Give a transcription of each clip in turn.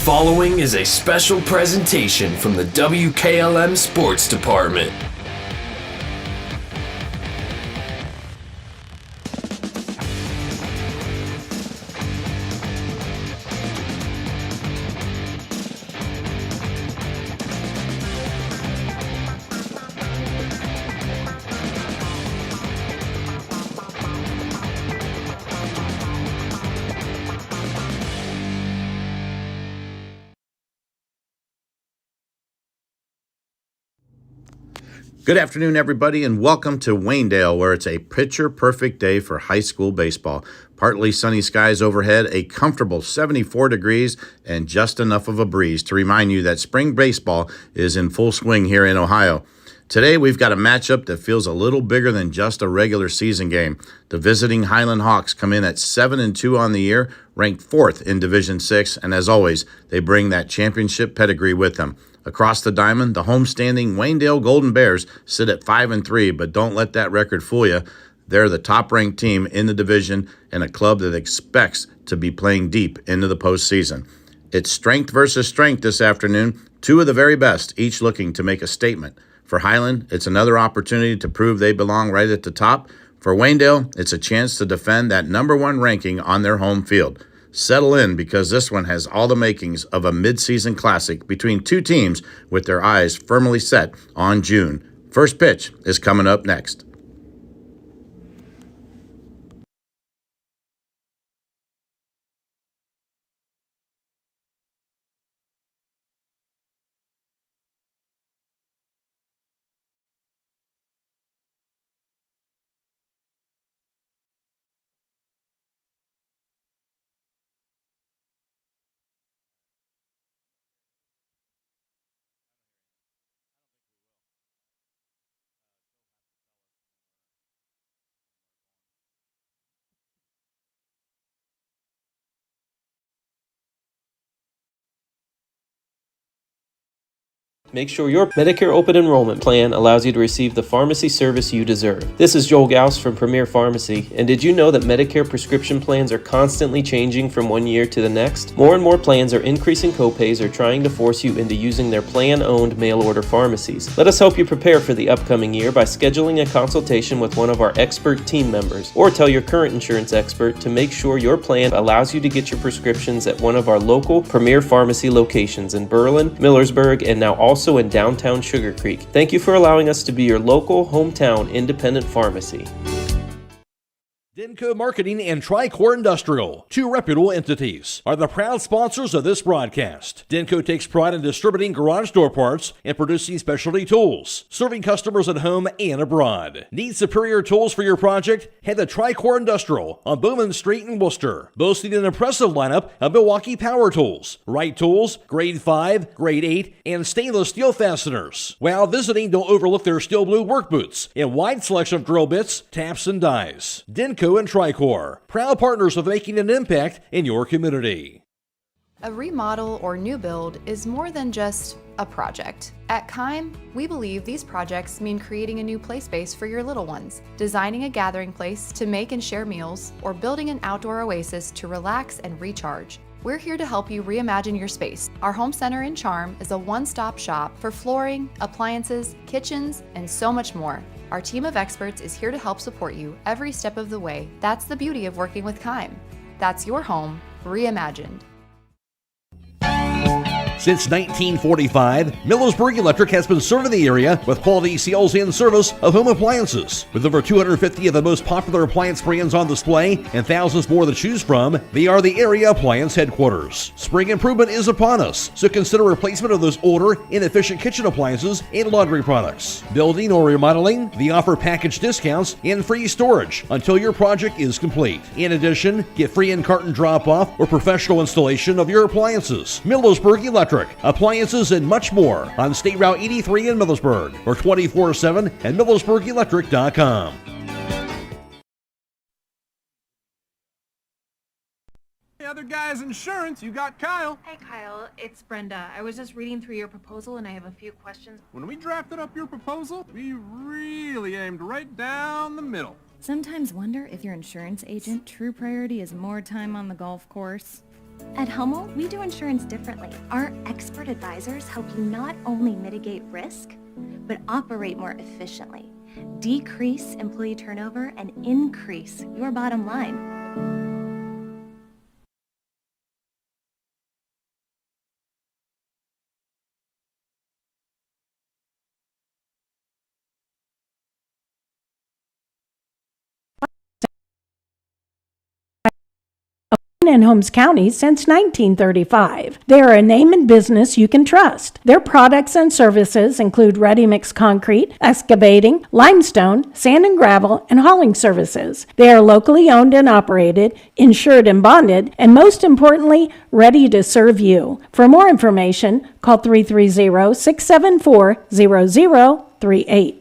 following is a special presentation from the WKLM Sports Department. Good afternoon, everybody, and welcome to Waynedale, where it's a picture-perfect day for high school baseball. Partly sunny skies overhead, a comfortable 74 degrees, and just enough of a breeze to remind you that spring baseball is in full swing here in Ohio. Today, we've got a matchup that feels a little bigger than just a regular season game. The visiting Hiland Hawks come in at 7-2 on the year, ranked 4th in Division 6, and as always, they bring that championship pedigree with them. Across the diamond, the homestanding Waynedale Golden Bears sit at 5-3, but don't let that record fool you. They're the top-ranked team in the division and a club that expects to be playing deep into the postseason. It's strength versus strength this afternoon, two of the very best, each looking to make a statement. For Hiland, it's another opportunity to prove they belong right at the top. For Waynedale, it's a chance to defend that number 1 ranking on their home field. Settle in, because this one has all the makings of a mid-season classic between two teams with their eyes firmly set on June. First pitch is coming up next. Make sure your Medicare open enrollment plan allows you to receive the pharmacy service you deserve. This is Joel Gauss from Premier Pharmacy, and did you know that Medicare prescription plans are constantly changing from one year to the next? More and more plans are increasing copays or trying to force you into using their plan-owned mail-order pharmacies. Let us help you prepare for the upcoming year by scheduling a consultation with one of our expert team members, or tell your current insurance expert to make sure your plan allows you to get your prescriptions at one of our local Premier Pharmacy locations in Berlin, Millersburg, and now also in downtown Sugar Creek. Thank you for allowing us to be your local, hometown, independent pharmacy. Denko Marketing and Tricor Industrial, two reputable entities, are the proud sponsors of this broadcast. Denko takes pride in distributing garage door parts and producing specialty tools, serving customers at home and abroad. Need superior tools for your project? Head to Tricor Industrial on Bowman Street in Worcester, boasting an impressive lineup of Milwaukee power tools, Wright tools, grade 5, grade 8, and stainless steel fasteners. While visiting, don't overlook their steel blue work boots and wide selection of drill bits, taps, and dies. Denko and Tricor, proud partners of making an impact in your community. A remodel or new build is more than just a project. At Kime, we believe these projects mean creating a new play space for your little ones, designing a gathering place to make and share meals, or building an outdoor oasis to relax and recharge. We're here to help you reimagine your space. Our home center in Charm is a one-stop shop for flooring, appliances, kitchens, and so much more. Our team of experts is here to help support you every step of the way. That's the beauty of working with Kime. That's your home reimagined. Since 1945, Millersburg Electric has been serving the area with quality sales and service of home appliances. With over 250 of the most popular appliance brands on display and thousands more to choose from, they are the area appliance headquarters. Spring improvement is upon us, so consider replacement of those older, inefficient kitchen appliances and laundry products. Building or remodeling, they offer package discounts and free storage until your project is complete. In addition, get free in-carton drop-off or professional installation of your appliances. Millersburg Electric. Appliances, and much more on State Route 83 in Millersburg or 24/7 at millersburgelectric.com. Hey, other guys, insurance, you got Kyle. Hey Kyle, it's Brenda. I was just reading through your proposal and I have a few questions. When we drafted up your proposal, we really aimed right down the middle. Sometimes wonder if your insurance agent true priority is more time on the golf course At Hummel, we do insurance differently. Our expert advisors help you not only mitigate risk, but operate more efficiently, decrease employee turnover, and increase your bottom line. In Holmes County since 1935. They are a name and business you can trust. Their products and services include ready-mix concrete, excavating, limestone, sand and gravel, and hauling services. They are locally owned and operated, insured and bonded, and most importantly, ready to serve you. For more information, call 330-674-0038.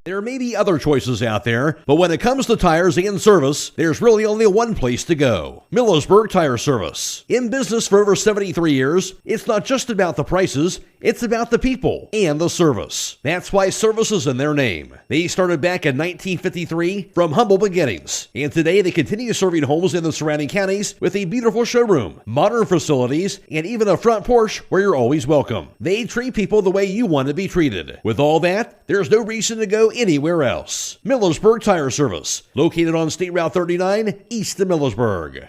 There may be other choices out there, but when it comes to tires and service, there's really only one place to go. Millersburg Tire Service. In business for over 73 years, it's not just about the prices, it's about the people and the service. That's why service is in their name. They started back in 1953 from humble beginnings, and today they continue serving homes in the surrounding counties with a beautiful showroom, modern facilities, and even a front porch where you're always welcome. They treat people the way you want to be treated. With all that, there's no reason to go anywhere else. Millersburg Tire Service, located on State Route 39, east of Millersburg.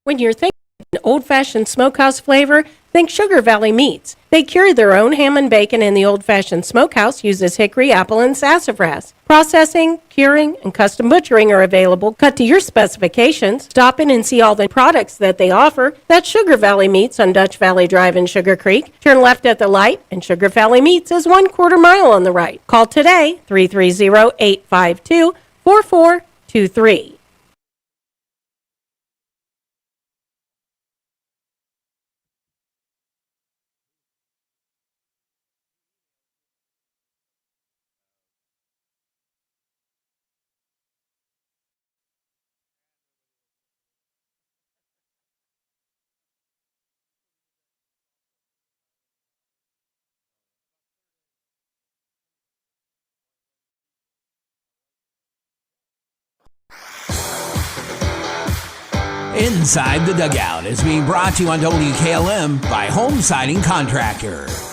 When you're thinking old-fashioned smokehouse flavor, think Sugar Valley Meats. They carry their own ham and bacon, and the old-fashioned smokehouse uses hickory, apple, and sassafras. Processing, curing, and custom butchering are available, cut to your specifications. Stop in and see all the products that they offer. That's Sugar Valley Meats on Dutch Valley Drive in Sugar Creek. Turn left at the light, and Sugar Valley Meats is 1/4 mile on the right. Call today, 330-852-4423. Inside the Dugout is being brought to you on WKLM by Home Siding Contractors.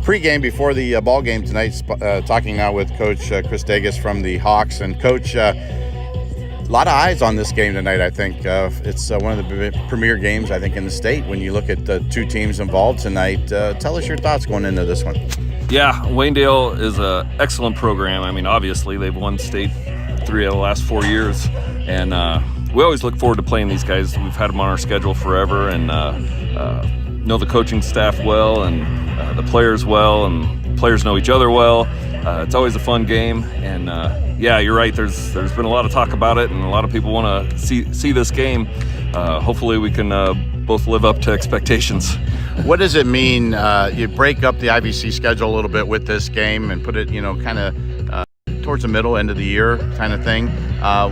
Pre-game before the ball game tonight, talking now with Coach Chris Davis from the Hawks. And Coach, a lot of eyes on this game tonight, I think. It's one of the premier games, I think, in the state when you look at the two teams involved tonight. Tell us your thoughts going into this one. Yeah, Waynedale is an excellent program. I mean, obviously, they've won state 3 of the last 4 years. And we always look forward to playing these guys. We've had them on our schedule forever and know the coaching staff well and the players well, and players know each other well. It's always a fun game, and yeah, you're right. There's been a lot of talk about it, and a lot of people want to see this game. Hopefully, we can both live up to expectations. What does it mean? You break up the IVC schedule a little bit with this game and put it, kind of towards the middle, end of the year kind of thing.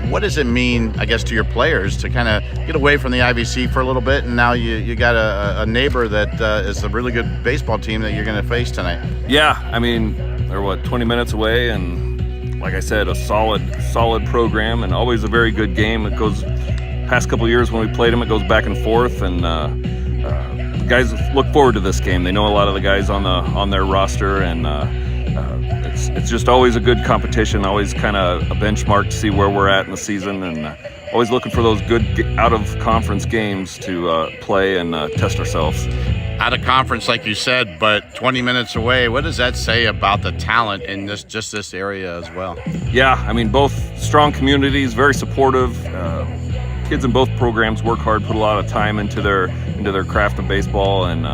What does it mean, I guess, to your players to kind of get away from the IVC for a little bit, and now you got a neighbor that is a really good baseball team that you're going to face tonight? Yeah, I mean, they're 20 minutes away, and like I said, a solid program, and always a very good game. It goes past couple years when we played them, it goes back and forth, and the guys look forward to this game. They know a lot of the guys on their roster, and it's just always a good competition, always kind of a benchmark to see where we're at in the season, and always looking for those good out-of-conference games to play and test ourselves. Out of conference, like you said, but 20 minutes away. What does that say about the talent in this area as well? Yeah, I mean, both strong communities, very supportive. Kids in both programs work hard, put a lot of time into their craft of baseball, and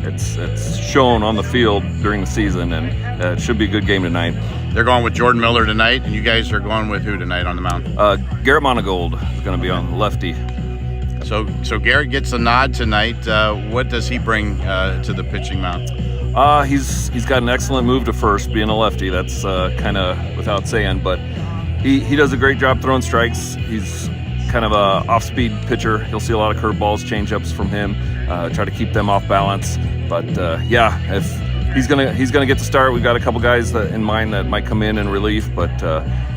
it's shown on the field during the season, and it should be a good game tonight. They're going with Jordan Miller tonight, and you guys are going with who tonight on the mound? Garrett Monigold is going to be on the lefty. So Garrett gets a nod tonight. What does he bring to the pitching mound? He's got an excellent move to first, being a lefty. That's kind of without saying, but he does a great job throwing strikes. He's kind of a off-speed pitcher. You'll see a lot of curveballs, change-ups from him. Try to keep them off balance. But if he's gonna get to start, we've got a couple guys in mind that might come in relief. But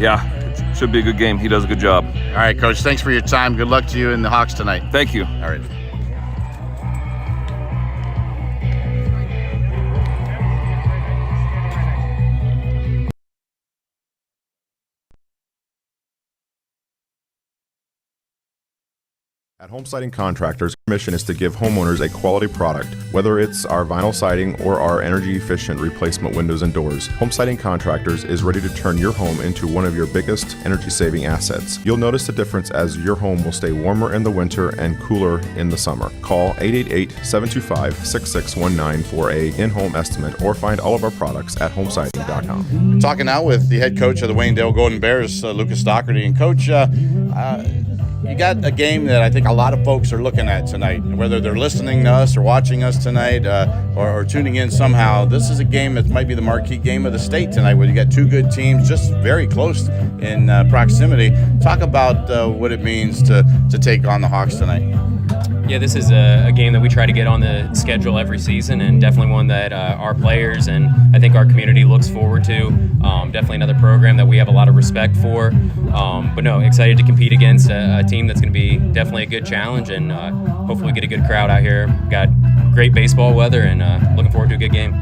it should be a good game. He does a good job. All right, Coach. Thanks for your time. Good luck to you and the Hawks tonight. Thank you. All right. At Home Siding Contractors, our mission is to give homeowners a quality product, whether it's our vinyl siding or our energy-efficient replacement windows and doors. Home Siding Contractors is ready to turn your home into one of your biggest energy-saving assets. You'll notice the difference as your home will stay warmer in the winter and cooler in the summer. Call 888-725-6619 for a in-home estimate or find all of our products at homesiding.com. Talking now with the head coach of the Waynedale Golden Bears, Lucas Doherty. And Coach, you got a game that I think a lot of folks are looking at tonight, whether they're listening to us or watching us tonight or tuning in somehow. This is a game that might be the marquee game of the state tonight, where you got two good teams just very close in proximity. Talk about what it means to take on the Hawks tonight. Yeah, this is a game that we try to get on the schedule every season, and definitely one that our players and I think our community looks forward to. Definitely another program that we have a lot of respect for. But no, excited to compete against a team that's going to be definitely a good challenge, and hopefully get a good crowd out here. Got great baseball weather, and looking forward to a good game.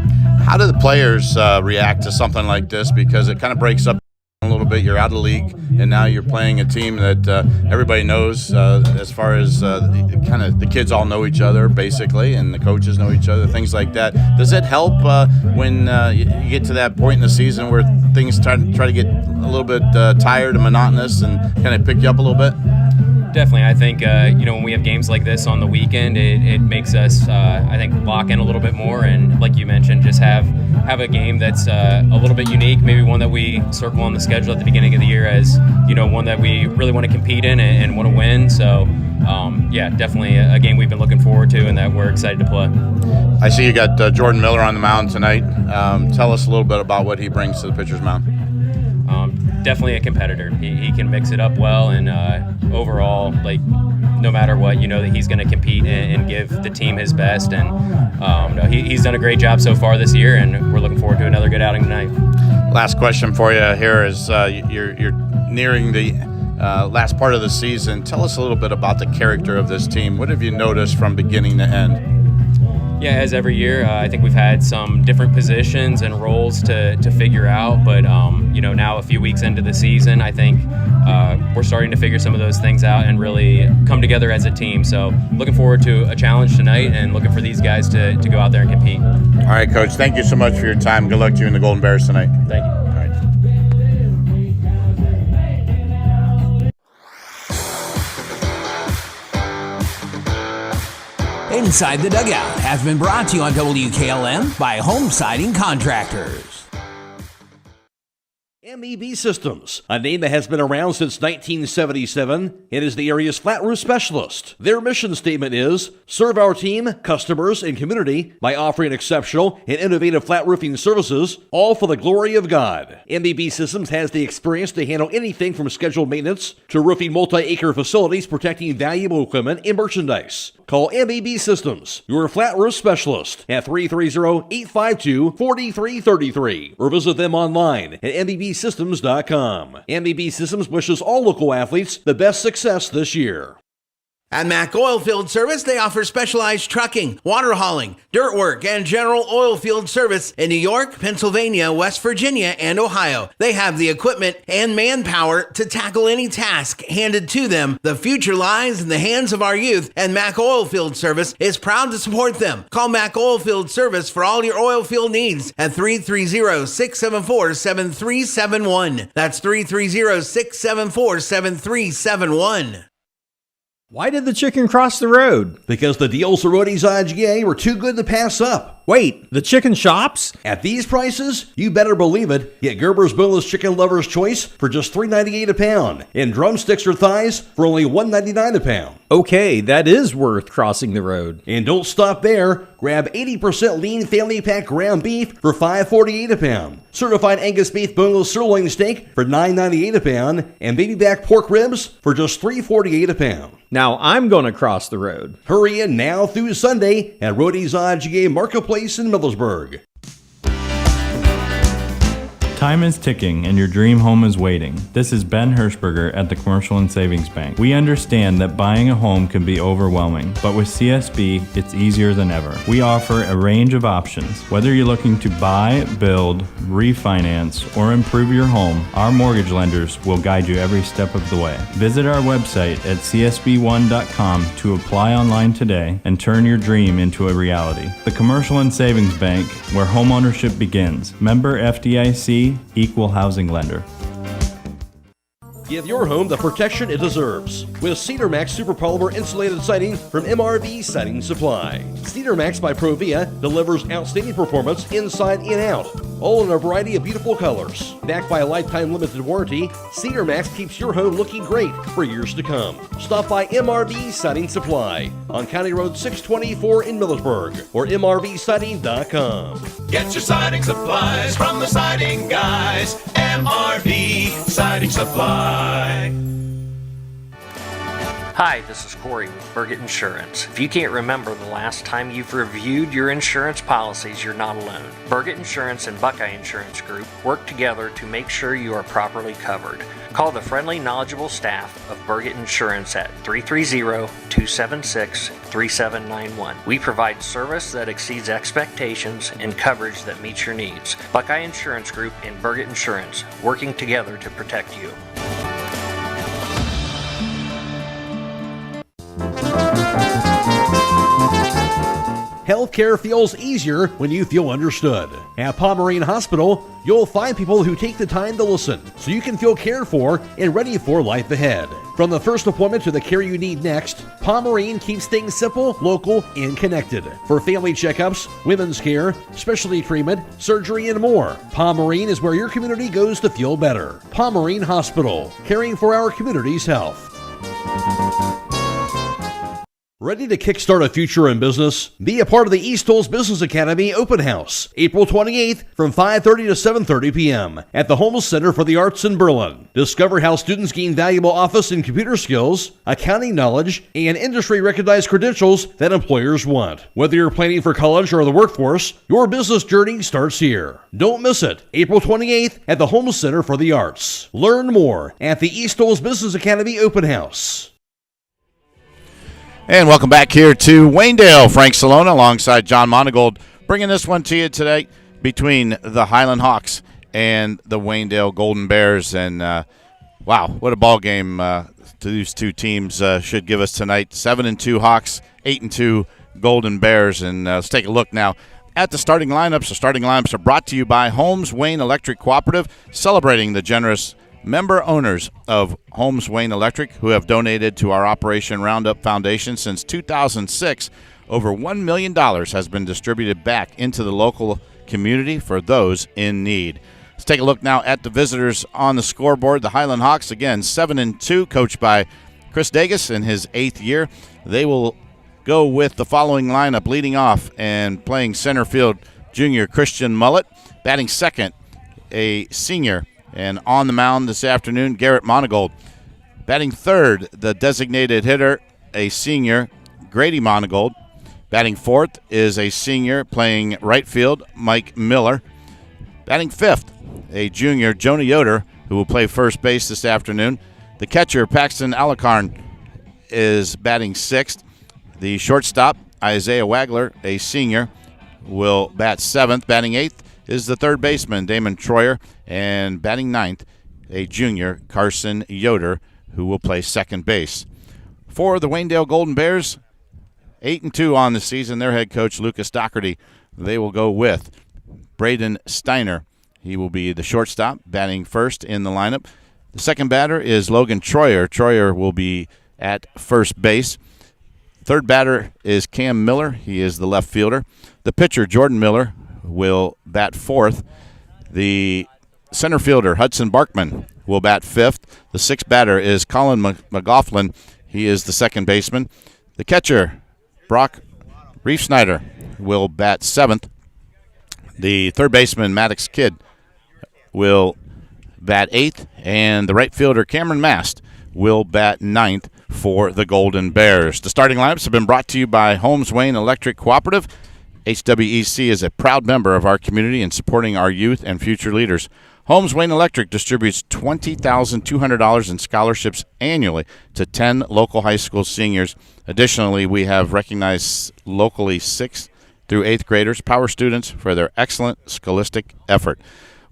How do the players react to something like this? Because it kind of breaks up a little bit. You're out of the league, and now you're playing a team that everybody knows. As far as the kids all know each other basically, and the coaches know each other, things like that. Does it help when you get to that point in the season where things try to get a little bit tired and monotonous, and kind of pick you up a little bit? Definitely. I think, when we have games like this on the weekend, it makes us, I think, lock in a little bit more. And like you mentioned, just have a game that's a little bit unique, maybe one that we circle on the schedule at the beginning of the year as, one that we really want to compete in and want to win. So, definitely a game we've been looking forward to and that we're excited to play. I see you got Jordan Miller on the mound tonight. Tell us a little bit about what he brings to the pitcher's mound. Definitely a competitor. He can mix it up well, and overall, no matter what, that he's going to compete and give the team his best. And he's done a great job so far this year, and we're looking forward to another good outing tonight. Last question for you here is you're nearing the last part of the season. Tell us a little bit about the character of this team. What have you noticed from beginning to end? Yeah, as every year, I think we've had some different positions and roles to figure out, but now a few weeks into the season, I think we're starting to figure some of those things out and really come together as a team. So looking forward to a challenge tonight and looking for these guys to go out there and compete. All right, Coach, thank you so much for your time. Good luck to you and the Golden Bears tonight. Thank you. All right. Inside the Dugout has been brought to you on WKLM by Home Siding Contractors. MEB Systems, a name that has been around since 1977 and is the area's flat roof specialist. Their mission statement is, serve our team, customers, and community by offering exceptional and innovative flat roofing services, all for the glory of God. MEB Systems has the experience to handle anything from scheduled maintenance to roofing multi-acre facilities protecting valuable equipment and merchandise. Call MEB Systems, your flat roof specialist, at 330-852-4333 or visit them online at mbsystems.com. MEB Systems wishes all local athletes the best success this year. At Mac Oilfield Service, they offer specialized trucking, water hauling, dirt work, and general oil field service in New York, Pennsylvania, West Virginia, and Ohio. They have the equipment and manpower to tackle any task handed to them. The future lies in the hands of our youth, and Mac Oilfield Service is proud to support them. Call Mac Oilfield Service for all your oil field needs at 330-674-7371. That's 330-674-7371. Why did the chicken cross the road? Because the deals at Rody's IGA were too good to pass up. Wait, the chicken shops? At these prices, you better believe it. Get Gerber's Boneless Chicken Lover's Choice for just $3.98 a pound, and drumsticks or thighs for only $1.99 a pound. Okay, that is worth crossing the road. And don't stop there. Grab 80% lean family pack ground beef for $5.48 a pound. Certified Angus beef boneless sirloin steak for $9.98 a pound, and baby back pork ribs for just $3.48 a pound. Now I'm going to cross the road. Hurry in now through Sunday at Rody's IGA Marketplace in Millersburg. Time is ticking and your dream home is waiting. This is Ben Hirschberger at the Commercial and Savings Bank. We understand that buying a home can be overwhelming, but with CSB, it's easier than ever. We offer a range of options. Whether you're looking to buy, build, refinance, or improve your home, our mortgage lenders will guide you every step of the way. Visit our website at csb1.com to apply online today and turn your dream into a reality. The Commercial and Savings Bank, where homeownership begins. Member FDIC, Equal Housing Lender. Give your home the protection it deserves with Cedar Max Super Polymer Insulated Siding from MRV Siding Supply. Cedar Max by Provia delivers outstanding performance inside and out, all in a variety of beautiful colors. Backed by a lifetime limited warranty, Cedar Max keeps your home looking great for years to come. Stop by MRV Siding Supply on County Road 624 in Millersburg or mrvsiding.com. Get your siding supplies from the siding guys. MRV Siding Supply. Hi, this is Corey with Burgett Insurance. If you can't remember the last time you've reviewed your insurance policies, you're not alone. Burgett Insurance and Buckeye Insurance Group work together to make sure you are properly covered. Call the friendly, knowledgeable staff of Burgett Insurance at 330-276-3791. We provide service that exceeds expectations and coverage that meets your needs. Buckeye Insurance Group and Burgett Insurance, working together to protect you. Healthcare feels easier when you feel understood. At Pomerene Hospital, you'll find people who take the time to listen so you can feel cared for and ready for life ahead. From the first appointment to the care you need next, Pomerene keeps things simple, local, and connected. For family checkups, women's care, specialty treatment, surgery, and more, Pomerene is where your community goes to feel better. Pomerene Hospital, caring for our community's health. Ready to kickstart a future in business? Be a part of the East Hills Business Academy Open House, April 28th from 5:30 to 7:30 p.m. at the Holmes Center for the Arts in Berlin. Discover how students gain valuable office and computer skills, accounting knowledge, and industry-recognized credentials that employers want. Whether you're planning for college or the workforce, your business journey starts here. Don't miss it, April 28th at the Holmes Center for the Arts. Learn more at the East Hills Business Academy Open House. And welcome back here to Waynedale. Frank Cilona alongside John Monigold, bringing this one to you today between the Hiland Hawks and the Waynedale Golden Bears. And, wow, what a ball game these two teams should give us tonight. 7-2 Hawks, 8-2 Golden Bears. And let's take a look now at the starting lineups. The starting lineups are brought to you by Holmes Wayne Electric Cooperative, celebrating the generous member owners of Holmes Wayne Electric who have donated to our Operation Roundup Foundation since 2006. Over $1 million has been distributed back into the local community for those in need. Let's take a look now at the visitors on the scoreboard. The Hiland Hawks, again, 7-2, coached by Chris Dagus in his 8th year. They will go with the following lineup, leading off and playing center field, junior Christian Mullet. Batting second, a senior, and on the mound this afternoon, Garrett Monigold. Batting third, the designated hitter, a senior, Grady Monigold. Batting fourth is a senior playing right field, Mike Miller. Batting fifth, a junior, Jonah Yoder, who will play first base this afternoon. The catcher, Paxton Alakarn, is batting sixth. The shortstop, Isaiah Wagler, a senior, will bat seventh. Batting eighth is the third baseman, Damon Troyer. And batting ninth, a junior, Carson Yoder, who will play second base. For the Waynedale Golden Bears, 8-2 on the season. Their head coach, Lucas Doherty, they will go with Braden Steiner. He will be the shortstop, batting first in the lineup. The second batter is Logan Troyer. Troyer will be at first base. Third batter is Cam Miller. He is the left fielder. The pitcher, Jordan Miller, will bat fourth. The center fielder, Hudson Barkman, will bat fifth. The sixth batter is Colin McLaughlin. He is the second baseman. The catcher, Brock Reefsnyder, will bat seventh. The third baseman, Maddox Kidd, will bat eighth. And the right fielder, Cameron Mast, will bat ninth for the Golden Bears. The starting lineups have been brought to you by Holmes Wayne Electric Cooperative. HWEC is a proud member of our community in supporting our youth and future leaders. Holmes Wayne Electric distributes $20,200 in scholarships annually to 10 local high school seniors. Additionally, we have recognized locally 6th through 8th graders, power students, for their excellent scholastic effort.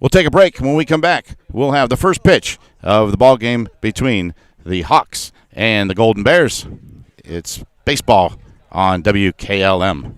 We'll take a break. When we come back, we'll have the first pitch of the ball game between the Hawks and the Golden Bears. It's baseball on WKLM.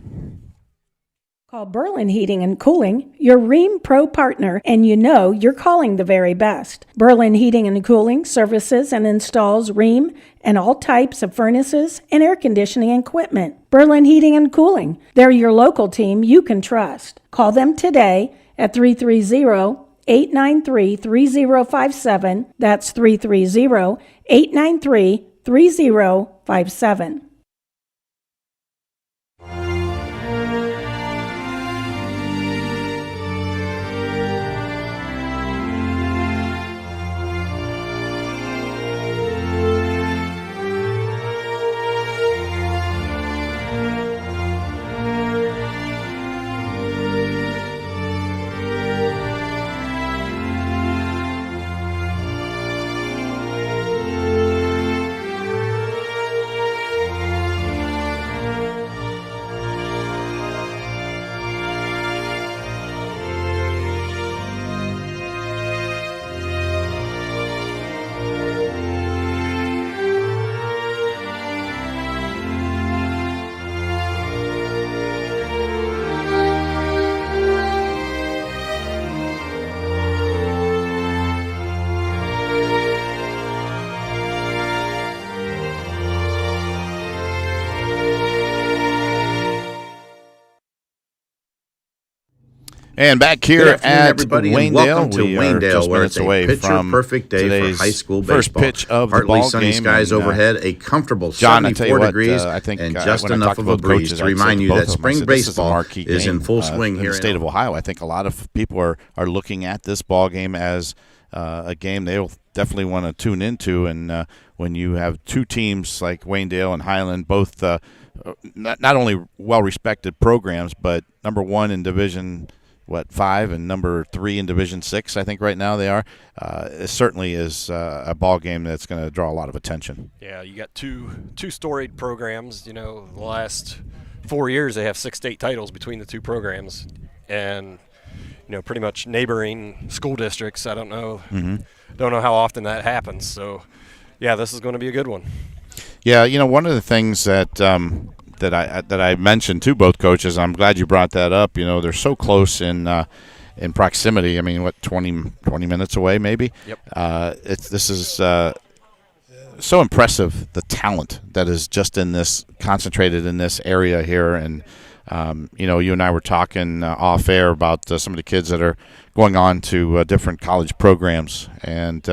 Call Berlin Heating and Cooling, your Rheem Pro partner, and you know you're calling the very best. Berlin Heating and Cooling services and installs Rheem and all types of furnaces and air conditioning equipment. Berlin Heating and Cooling, they're your local team you can trust. Call them today at 330-893-3057. That's 330-893-3057. And back here at everybody, Waynedale, and welcome to we are Waynedale, just where minutes it's a away from picture-perfect day for high school baseball. First pitch of the Partly ball sunny game, skies and, overhead, a comfortable John, I tell you 74 what, degrees, I think, and just when I enough talked of a about breeze coaches, to I'd remind say you both that of them, I spring said, this is a baseball marquee is in game, full swing in here the state of Ohio. I think a lot of people are looking at this ball game as a game they'll definitely want to tune into. And when you have two teams like Waynedale and Hiland, both not only well-respected programs, but number one in Division 5 and number 3 in Division 6, I think right now they are. It certainly is a ball game that's going to draw a lot of attention. Yeah, you got two storied programs. You know, the last 4 years they have 6 state titles between the two programs, and you know, pretty much neighboring school districts. I don't know how often that happens. So, yeah, this is going to be a good one. Yeah, you know, one of the things that I mentioned to both coaches, I'm glad you brought that up. You know, they're so close in proximity. I mean, what, 20 minutes away maybe? Yep. This is so impressive, the talent that is just concentrated in this area here. And You and I were talking off air about some of the kids that are going on to different college programs, and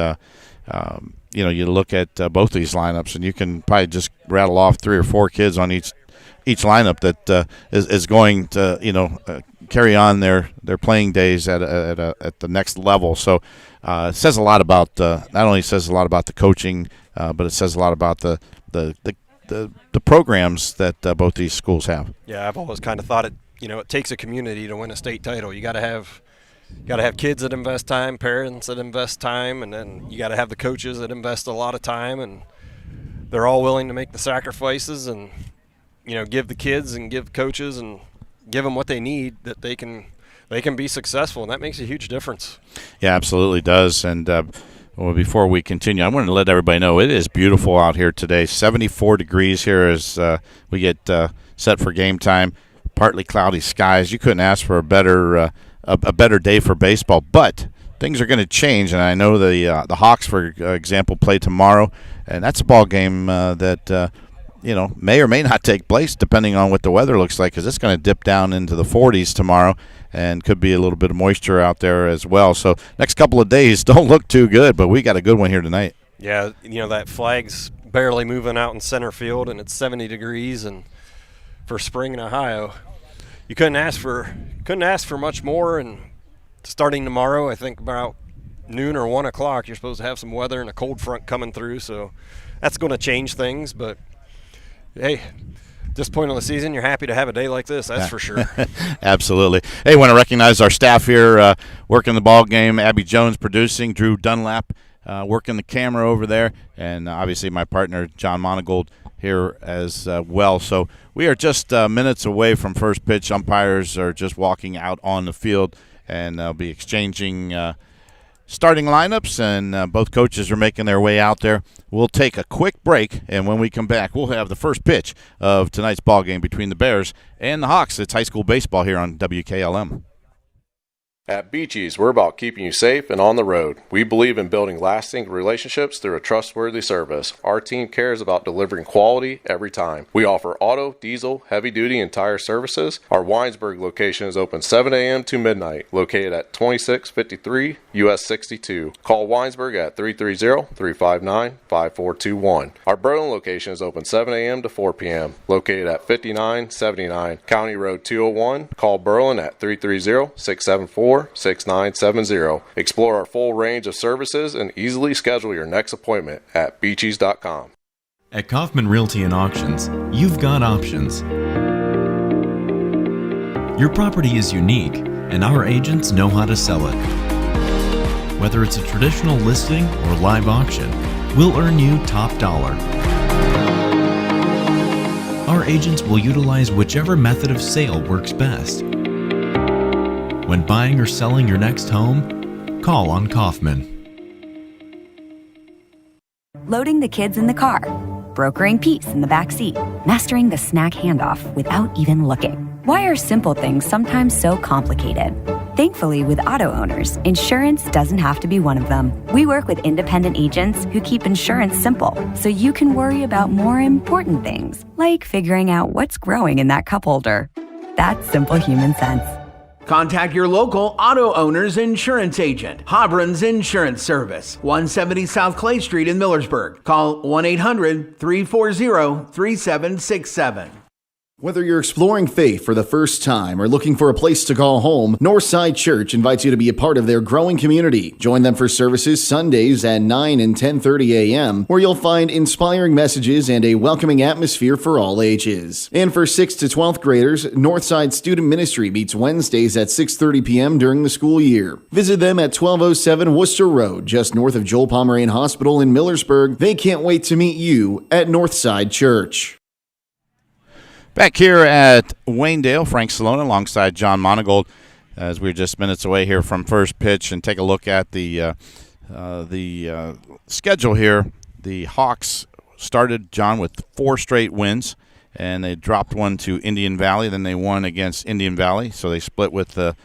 you look at both these lineups, and you can probably just rattle off 3 or 4 kids on each lineup that is going to carry on their playing days at the next level. So it says a lot about not only says a lot about the coaching, but it says a lot about the programs that both these schools have. Yeah, I've always kind of thought it takes a community to win a state title. You got to have kids that invest time, parents that invest time, and then you got to have the coaches that invest a lot of time, and they're all willing to make the sacrifices and give the kids and give coaches and give them what they need that they can be successful, and that makes a huge difference. Yeah, absolutely does. And before we continue, I want to let everybody know it is beautiful out here today. 74 degrees here as we get set for game time. Partly cloudy skies. You couldn't ask for a better day for baseball, but things are going to change, and I know the Hawks, for example, play tomorrow, and that's a ball game that may or may not take place depending on what the weather looks like, because it's going to dip down into the 40s tomorrow and could be a little bit of moisture out there as well. So next couple of days don't look too good, but we got a good one here tonight. Yeah, that flag's barely moving out in center field, and it's 70 degrees, and for spring in Ohio, you couldn't ask for much more. And starting tomorrow, I think about noon or 1 o'clock, you're supposed to have some weather and a cold front coming through, so that's going to change things. But hey, this point of the season, you're happy to have a day like this, that's for sure. Absolutely. Hey, I want to recognize our staff here working the ball game. Abby Jones producing, Drew Dunlap working the camera over there, and obviously my partner, John Monigold, here as well. So we are just minutes away from first pitch. Umpires are just walking out on the field, and they'll be exchanging starting lineups, and both coaches are making their way out there. We'll take a quick break, and when we come back, we'll have the first pitch of tonight's ball game between the Bears and the Hawks. It's high school baseball here on WKLM. At Beaches, we're about keeping you safe and on the road. We believe in building lasting relationships through a trustworthy service. Our team cares about delivering quality every time. We offer auto, diesel, heavy-duty, and tire services. Our Winesburg location is open 7 a.m. to midnight, located at 2653 US 62. Call Winesburg at 330-359-5421. Our Berlin location is open 7 a.m. to 4 p.m., located at 5979 County Road 201. Call Berlin at 330-674-6970. Explore our full range of services and easily schedule your next appointment at beaches.com. At Kaufman Realty and Auctions, you've got options. Your property is unique, and our agents know how to sell it. Whether it's a traditional listing or live auction, we'll earn you top dollar. Our agents will utilize whichever method of sale works best. When buying or selling your next home, call on Kaufman. Loading the kids in the car, brokering peace in the back seat, mastering the snack handoff without even looking. Why are simple things sometimes so complicated? Thankfully, with auto owners, insurance doesn't have to be one of them. We work with independent agents who keep insurance simple, so you can worry about more important things, like figuring out what's growing in that cup holder. That's simple human sense. Contact your local auto owner's insurance agent. Hobron's Insurance Service, 170 South Clay Street in Millersburg. Call 1-800-340-3767. Whether you're exploring faith for the first time or looking for a place to call home, Northside Church invites you to be a part of their growing community. Join them for services Sundays at 9 and 10:30 a.m., where you'll find inspiring messages and a welcoming atmosphere for all ages. And for 6th to 12th graders, Northside Student Ministry meets Wednesdays at 6:30 p.m. during the school year. Visit them at 1207 Worcester Road, just north of Joel Pomerane Hospital in Millersburg. They can't wait to meet you at Northside Church. Back here at Waynedale, Frank Cilona alongside John Monigold, as we're just minutes away here from first pitch, and take a look at the schedule here. The Hawks started, John, with 4 straight wins, and they dropped one to Indian Valley. Then they won against Indian Valley, so they split with the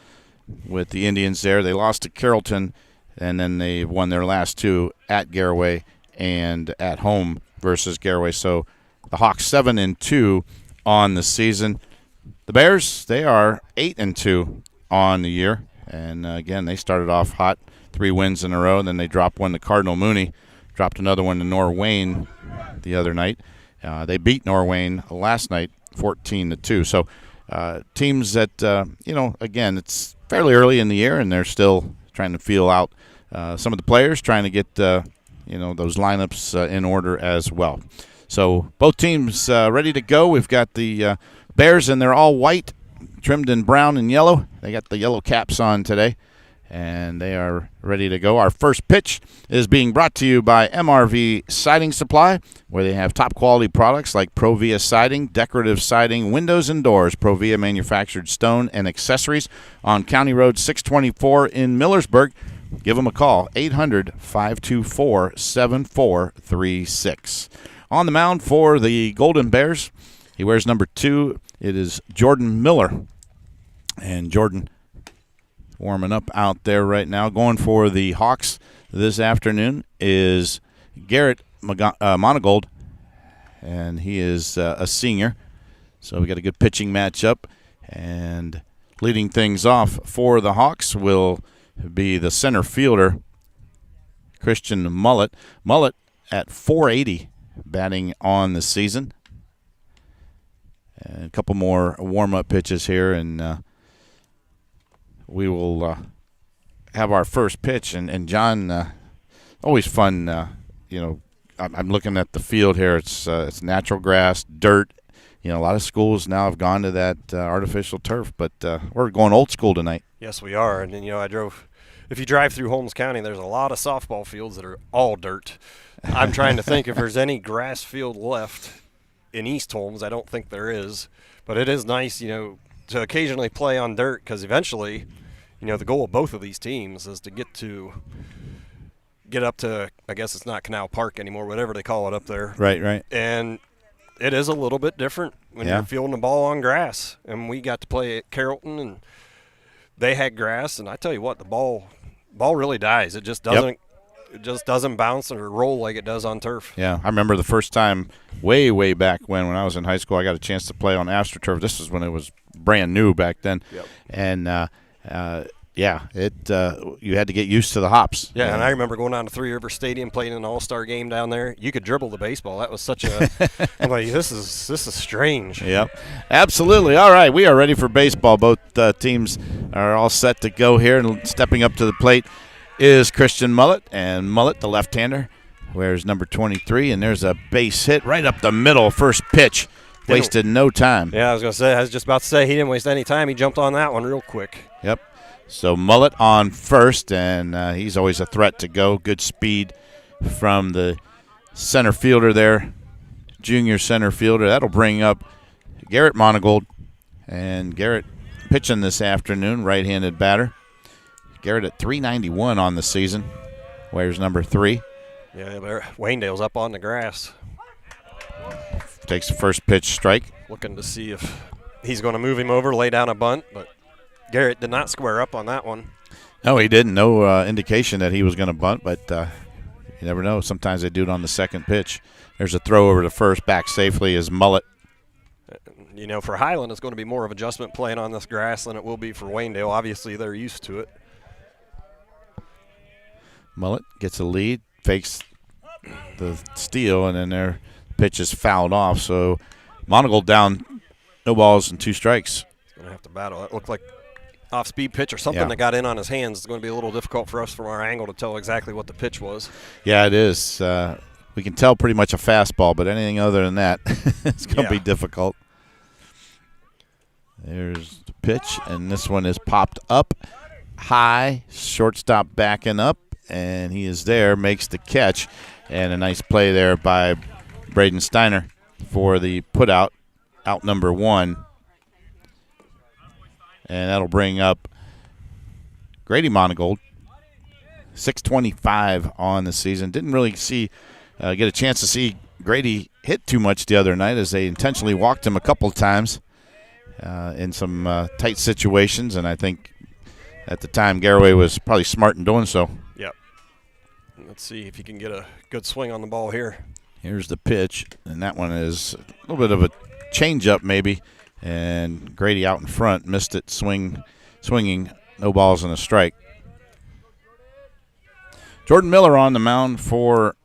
Indians there. They lost to Carrollton, and then they won their last 2 at Garaway and at home versus Garaway. So the Hawks 7-2 on the season. The Bears, they are 8-2 on the year. And, again, they started off hot, 3 wins in a row. And then they dropped one to Cardinal Mooney, dropped another one to Norwayne the other night. They beat Norwayne last night 14-2. So teams that, again, it's fairly early in the year, and they're still trying to feel out some of the players, trying to get, those lineups in order as well. So both teams ready to go. We've got the Bears, and they're all white, trimmed in brown and yellow. They got the yellow caps on today, and they are ready to go. Our first pitch is being brought to you by MRV Siding Supply, where they have top-quality products like Provia Siding, decorative siding, windows and doors, Provia manufactured stone and accessories on County Road 624 in Millersburg. Give them a call, 800-524-7436. On the mound for the Golden Bears, he wears number 2. It is Jordan Miller. And Jordan warming up out there right now. Going for the Hawks this afternoon is Garrett Monigold, and he is a senior. So we got a good pitching matchup. And leading things off for the Hawks will be the center fielder, Christian Mullet. Mullet at .480 batting on the season. And a couple more warm-up pitches here, and we will have our first pitch. And John, always fun, I'm looking at the field here. It's natural grass, dirt. A lot of schools now have gone to that artificial turf, but we're going old school tonight. Yes, we are. And then, if you drive through Holmes County, there's a lot of softball fields that are all dirt. I'm trying to think if there's any grass field left in East Holmes. I don't think there is. But it is nice, to occasionally play on dirt, because eventually, the goal of both of these teams is to get up to, I guess it's not Canal Park anymore, whatever they call it up there. Right. And it is a little bit different when you're fielding the ball on grass. And we got to play at Carrollton, and they had grass, and I tell you what, the ball really dies. It just doesn't. Yep. It just doesn't bounce or roll like it does on turf. Yeah, I remember the first time way back when I was in high school, I got a chance to play on AstroTurf. This was when it was brand new back then. Yep. And, you had to get used to the hops. Yeah, and I remember going down to Three River Stadium, playing an all-star game down there. You could dribble the baseball. That was such a – I'm like, this is strange. Yep, absolutely. All right, we are ready for baseball. Both teams are all set to go here, and stepping up to the plate is Christian Mullet, and Mullet, the left-hander, wears number 23, and there's a base hit right up the middle. First pitch, wasted no time. Yeah, I was just about to say he didn't waste any time. He jumped on that one real quick. Yep. So Mullet on first, and he's always a threat to go. Good speed from the center fielder there, junior center fielder. That'll bring up Garrett Monigold, and Garrett pitching this afternoon, right-handed batter. Garrett at .391 on the season, wears number 3. Yeah, Waynedale's up on the grass. Takes the first pitch strike. Looking to see if he's going to move him over, lay down a bunt, but Garrett did not square up on that one. No, he didn't. No indication that he was going to bunt, but you never know. Sometimes they do it on the second pitch. There's a throw over to first. Back safely is Mullet. For Hiland, it's going to be more of adjustment playing on this grass than it will be for Waynedale. Obviously, they're used to it. Mullet gets a lead, fakes the steal, and then their pitch is fouled off. So Monigold down, no balls and 2 strikes. He's going to have to battle. That looked like off-speed pitch or something that got in on his hands. It's going to be a little difficult for us from our angle to tell exactly what the pitch was. Yeah, it is. We can tell pretty much a fastball, but anything other than that, it's going to be difficult. There's the pitch, and this one is popped up high. Shortstop backing up, and he is there, makes the catch, and a nice play there by Braden Steiner for the put-out, out number 1. And that'll bring up Grady Monigold, 625 on the season. Didn't really get a chance to see Grady hit too much the other night, as they intentionally walked him a couple of times in some tight situations, and I think at the time Garraway was probably smart in doing so. Yep. Let's see if he can get a good swing on the ball here. Here's the pitch, and that one is a little bit of a changeup maybe, And Grady out in front, missed it swinging, no balls and a strike. Jordan Miller on the mound for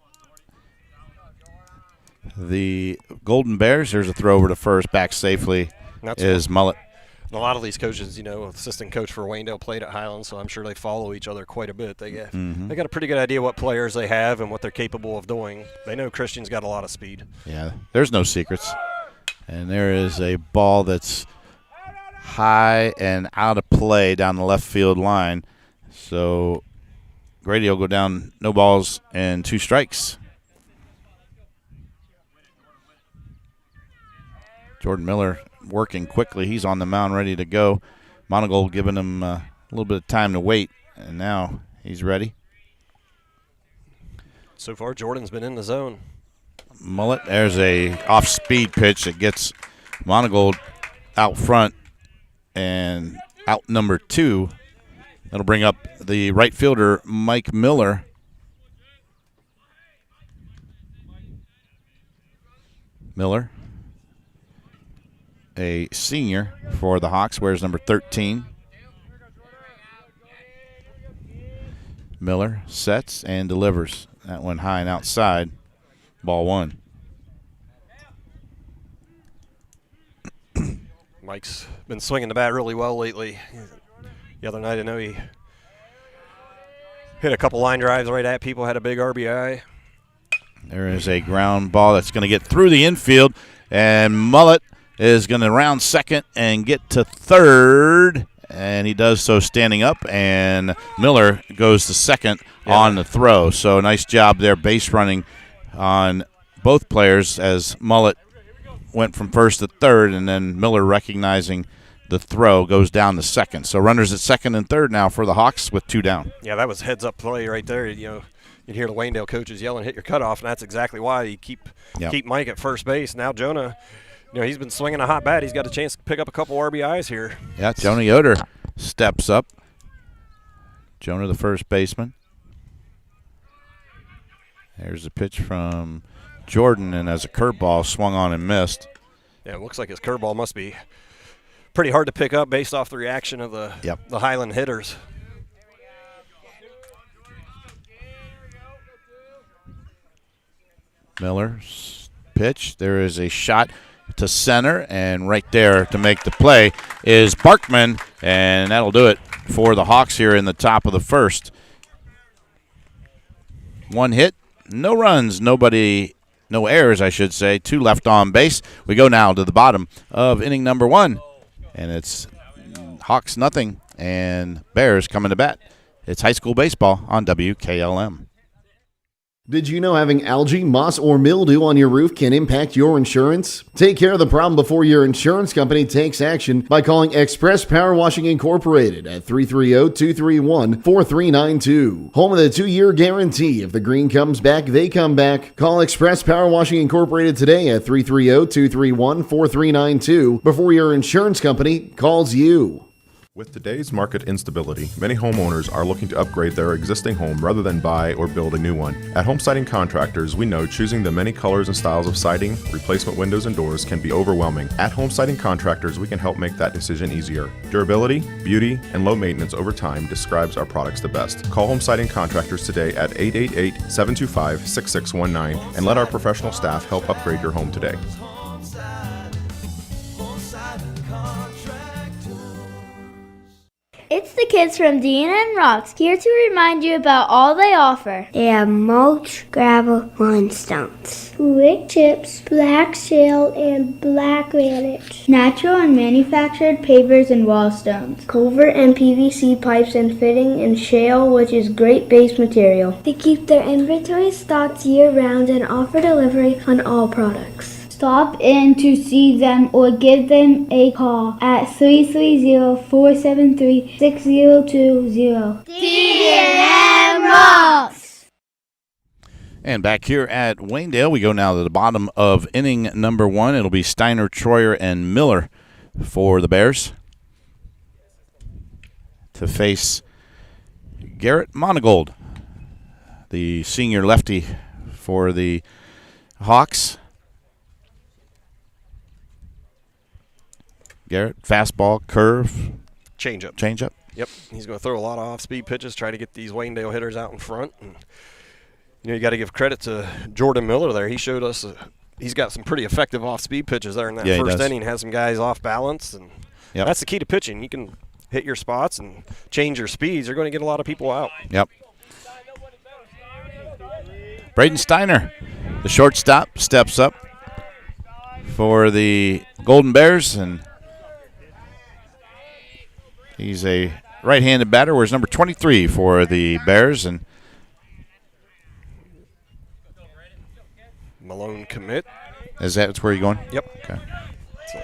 the Golden Bears. There's a throw over to first, back safely is Mullet. And a lot of these coaches, assistant coach for Waynedale played at Hiland, so I'm sure they follow each other quite a bit. They got a pretty good idea what players they have and what they're capable of doing. They know Christian's got a lot of speed. Yeah, there's no secrets. And there is a ball that's high and out of play down the left field line. So Grady will go down, no balls and 2 strikes. Jordan Miller working quickly. He's on the mound ready to go. Monigold giving him a little bit of time to wait, and now he's ready. So far, Jordan's been in the zone. Mullet, there's a off-speed pitch that gets Monigold out front and out number 2. That'll bring up the right fielder, Mike Miller. Miller, a senior for the Hawks, wears number 13. Miller sets and delivers. That one high and outside. Ball 1. Mike's been swinging the bat really well lately. The other night, I know he hit a couple line drives right at people, had a big RBI. There is a ground ball that's going to get through the infield, and Mullet is going to round second and get to third, and he does so standing up, and Miller goes to second on the throw. So nice job there, base running on both players as Mullet went from first to third, and then Miller recognizing the throw goes down to second. So runners at second and third now for the Hawks with 2 down. Yeah, that was heads-up play right there. You'd hear the Waynedale coaches yelling, "Hit your cutoff," and that's exactly why you keep Mike at first base. Now Jonah, he's been swinging a hot bat. He's got a chance to pick up a couple RBIs here. Yeah, Jonah Yoder steps up. Jonah, the first baseman. There's a pitch from Jordan, and as a curveball swung on and missed. Yeah, it looks like his curveball must be pretty hard to pick up based off the reaction of the Hiland hitters. Miller's pitch. There is a shot to center, and right there to make the play is Barkman, and that'll do it for the Hawks here in the top of the first. 1 hit, no runs, no errors, I should say. 2 left on base. We go now to the bottom of inning number 1, and it's Hawks nothing and Bears coming to bat. It's high school baseball on WKLM. Did you know having algae, moss, or mildew on your roof can impact your insurance? Take care of the problem before your insurance company takes action by calling Express Power Washing Incorporated at 330-231-4392. Home of the 2-year guarantee. If the green comes back, they come back. Call Express Power Washing Incorporated today at 330-231-4392 before your insurance company calls you. With today's market instability, many homeowners are looking to upgrade their existing home rather than buy or build a new one. At Home Siding Contractors, we know choosing the many colors and styles of siding, replacement windows, and doors can be overwhelming. At Home Siding Contractors, we can help make that decision easier. Durability, beauty, and low maintenance over time describes our products the best. Call Home Siding Contractors today at 888-725-6619 and let our professional staff help upgrade your home today. It's the kids from D&M Rocks, here to remind you about all they offer. They have mulch, gravel, limstones, wood chips, black shale, and black granite, natural and manufactured pavers and wall stones, culvert and PVC pipes and fitting, and shale, which is great base material. They keep their inventory stocked year-round and offer delivery on all products. Stop in to see them or give them a call at 330-473-6020. D&M Rocks! And back here at Waynedale, we go now to the bottom of inning number 1. It'll be Steiner, Troyer, and Miller for the Bears to face Garrett Monigold, the senior lefty for the Hawks. Garrett, fastball, curve, changeup. Yep, he's going to throw a lot of off-speed pitches, try to get these Waynedale hitters out in front. And, you got to give credit to Jordan Miller there. He showed us he's got some pretty effective off-speed pitches there in that first inning. Has some guys off balance, and that's the key to pitching. You can hit your spots and change your speeds. You're going to get a lot of people out. Yep. Braden Steiner, the shortstop, steps up for the Golden Bears, and he's a right-handed batter. Where's number 23 for the Bears, and Malone commit. That's where you're going? Yep. Okay. So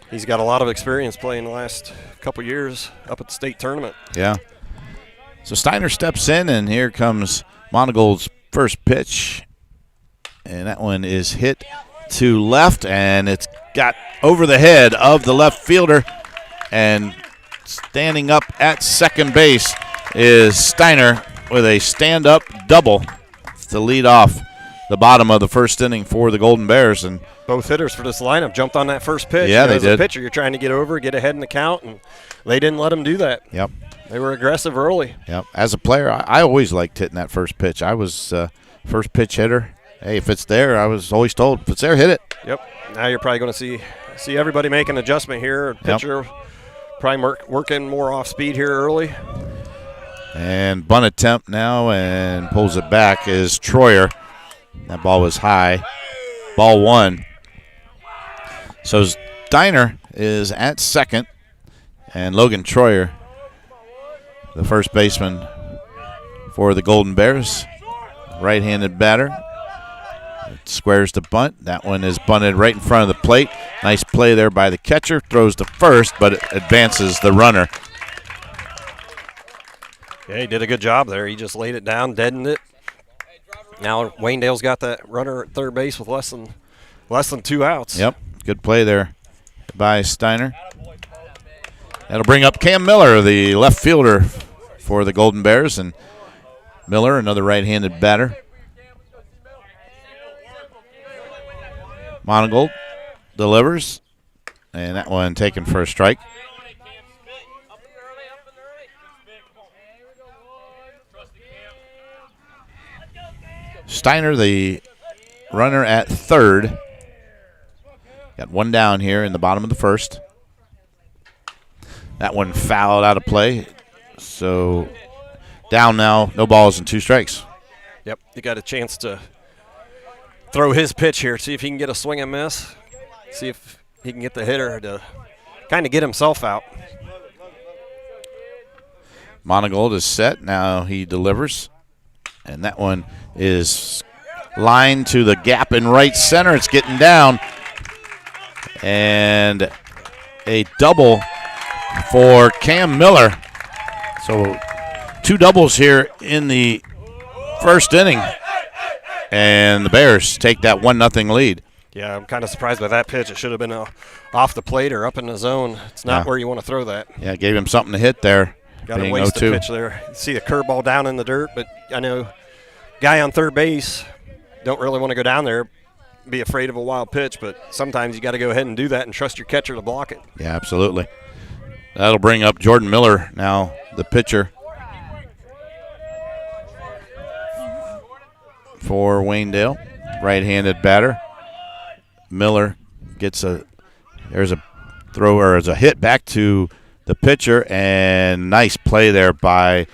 he's got a lot of experience playing the last couple years up at the state tournament. Yeah. So Steiner steps in, and here comes Monigold's first pitch. And that one is hit to left, and it's got over the head of the left fielder. And standing up at second base is Steiner with a stand-up double to lead off the bottom of the first inning for the Golden Bears. And both hitters for this lineup jumped on that first pitch. Yeah, they did. As a pitcher, you're trying to get over, get ahead in the count, and they didn't let them do that. Yep. They were aggressive early. Yep. As a player, I always liked hitting that first pitch. I was first pitch hitter. Hey, if it's there, I was always told, if it's there, hit it. Yep. Now you're probably going to see everybody make an adjustment here. Pitcher probably working more off speed here early. And bunt attempt now, and pulls it back is Troyer. That ball was high. Ball one. So Steiner is at second, and Logan Troyer, the first baseman for the Golden Bears, right-handed batter. It squares the bunt. That one is bunted right in front of the plate. Nice play there by the catcher. Throws to first, but it advances the runner. Yeah, he did a good job there. He just laid it down, deadened it. Now Waynedale's got that runner at third base with less than 2 outs. Yep, good play there by Steiner. That'll bring up Cam Miller, the left fielder for the Golden Bears, and Miller, another right-handed batter. Monigold delivers, and that one taken for a strike. Steiner, the runner at third. Got one down here in the bottom of the first. That one fouled out of play. So down now, no balls and 2 strikes. Yep, you got a chance to throw his pitch here, see if he can get a swing and miss, see if he can get the hitter to kind of get himself out. Monigold is set. Now he delivers. And that one is lined to the gap in right center. It's getting down. And a double for Cam Miller. So 2 doubles here in the first inning. And the Bears take that 1-0 lead. Yeah, I'm kind of surprised by that pitch. It should have been off the plate or up in the zone. It's not where you want to throw that. Yeah, gave him something to hit there. Got to waste the pitch there. You see the curveball down in the dirt, but I know guy on third base don't really want to go down there, be afraid of a wild pitch, but sometimes you got to go ahead and do that and trust your catcher to block it. Yeah, absolutely. That'll bring up Jordan Miller now, the pitcher for Waynedale, right-handed batter. Miller gets there's a throw or as a hit back to the pitcher, and nice play there by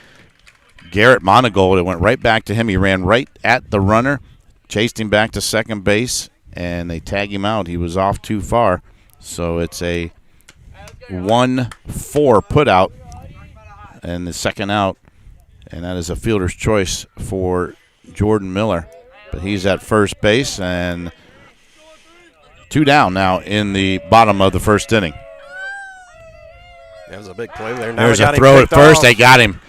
Garrett Monigold. It went right back to him. He ran right at the runner, chased him back to second base, and they tag him out. He was off too far. So it's a 1-4 putout and the second out, and that is a fielder's choice for Jordan Miller. But he's at first base, and 2 down now in the bottom of the first inning. That was a big play there. Now there's a throw at first. They got him.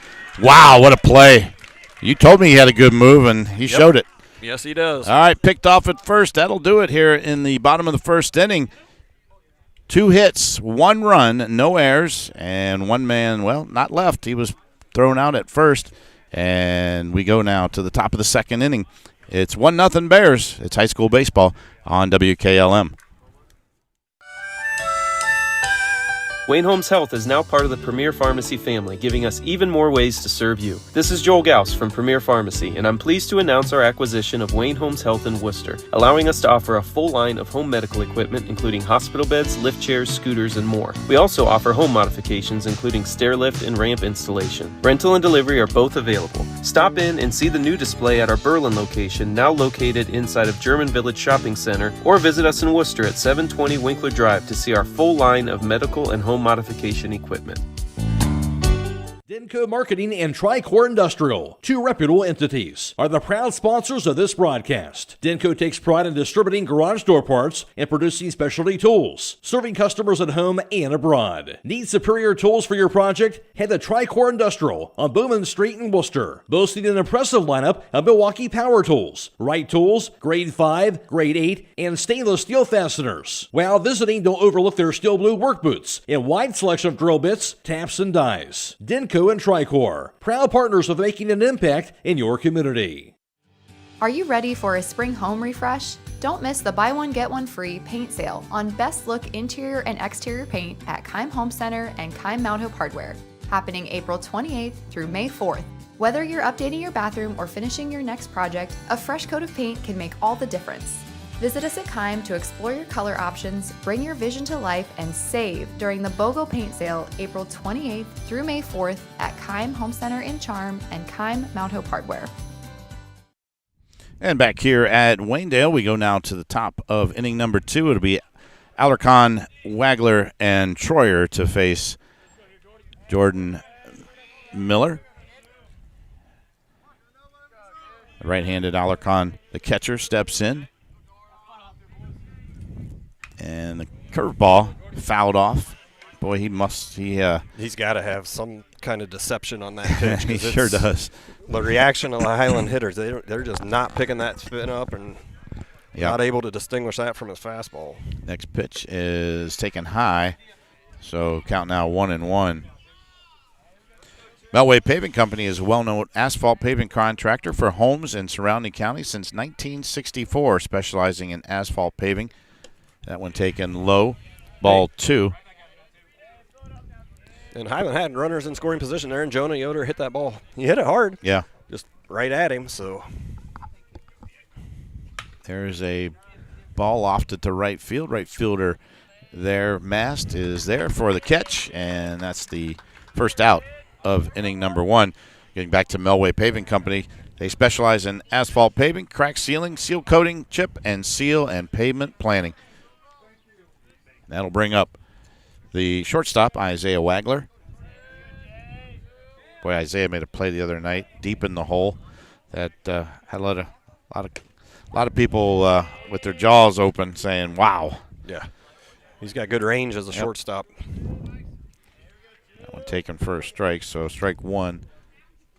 Wow, what a play. You told me he had a good move, and he showed it. Yes, he does. All right, picked off at first. That'll do it here in the bottom of the first inning. 2 hits, 1 run, no errors, and 1 man, well, not left. He was thrown out at first, and we go now to the top of the second inning. It's 1-0 Bears. It's high school baseball on WKLM. Wayne Homes Health is now part of the Premier Pharmacy family, giving us even more ways to serve you. This is Joel Gauss from Premier Pharmacy, and I'm pleased to announce our acquisition of Wayne Homes Health in Worcester, allowing us to offer a full line of home medical equipment, including hospital beds, lift chairs, scooters, and more. We also offer home modifications, including stair lift and ramp installation. Rental and delivery are both available. Stop in and see the new display at our Berlin location, now located inside of German Village Shopping Center, or visit us in Worcester at 720 Winkler Drive to see our full line of medical and home modification equipment. Denco Marketing and Tricor Industrial, two reputable entities, are the proud sponsors of this broadcast. Denco takes pride in distributing garage door parts and producing specialty tools, serving customers at home and abroad. Need superior tools for your project? Head to Tricor Industrial on Bowman Street in Worcester, boasting an impressive lineup of Milwaukee power tools, Wright tools, grade 5, grade 8, and stainless steel fasteners. While visiting, don't overlook their steel blue work boots and wide selection of drill bits, taps, and dies. Denco and Tricor, proud partners of making an impact in your community. Are you ready for a spring home refresh? Don't miss the buy one get one free paint sale on best look interior and exterior paint at Keim Home Center and Keim Mount Hope Hardware, happening April 28th through May 4th. Whether you're updating your bathroom or finishing your next project, a fresh coat of paint can make all the difference. Visit us at Keim to explore your color options, bring your vision to life, and save during the BOGO Paint Sale April 28th through May 4th at Keim Home Center in Charm and Keim Mount Hope Hardware. And back here at Waynedale, we go now to the top of inning number 2. It'll be Alarcon, Wagler, and Troyer to face Jordan Miller. The right-handed Alarcon, the catcher, steps in. And the curveball fouled off. Boy, he's got to have some kind of deception on that pitch. He sure does. The reaction of the Hiland hitters, they're just not picking that spin up and not able to distinguish that from his fastball. Next pitch is taken high, so count now 1-1. Melway Paving Company is a well-known asphalt paving contractor for homes and surrounding counties since 1964, specializing in asphalt paving. That one taken low, ball 2. And Hiland had runners in scoring position there, and Jonah Yoder hit that ball. He hit it hard. Yeah. Just right at him, so. There's a ball lofted to right field. Right fielder there, Mast, is there for the catch, and that's the first out of inning number 1. Getting back to Melway Paving Company, they specialize in asphalt paving, crack sealing, seal coating, chip and seal, and pavement planning. That'll bring up the shortstop, Isaiah Wagler. Boy, Isaiah made a play the other night deep in the hole that had a lot of people with their jaws open saying, "Wow." Yeah, he's got good range as a shortstop. That one taken for a strike, so strike 1.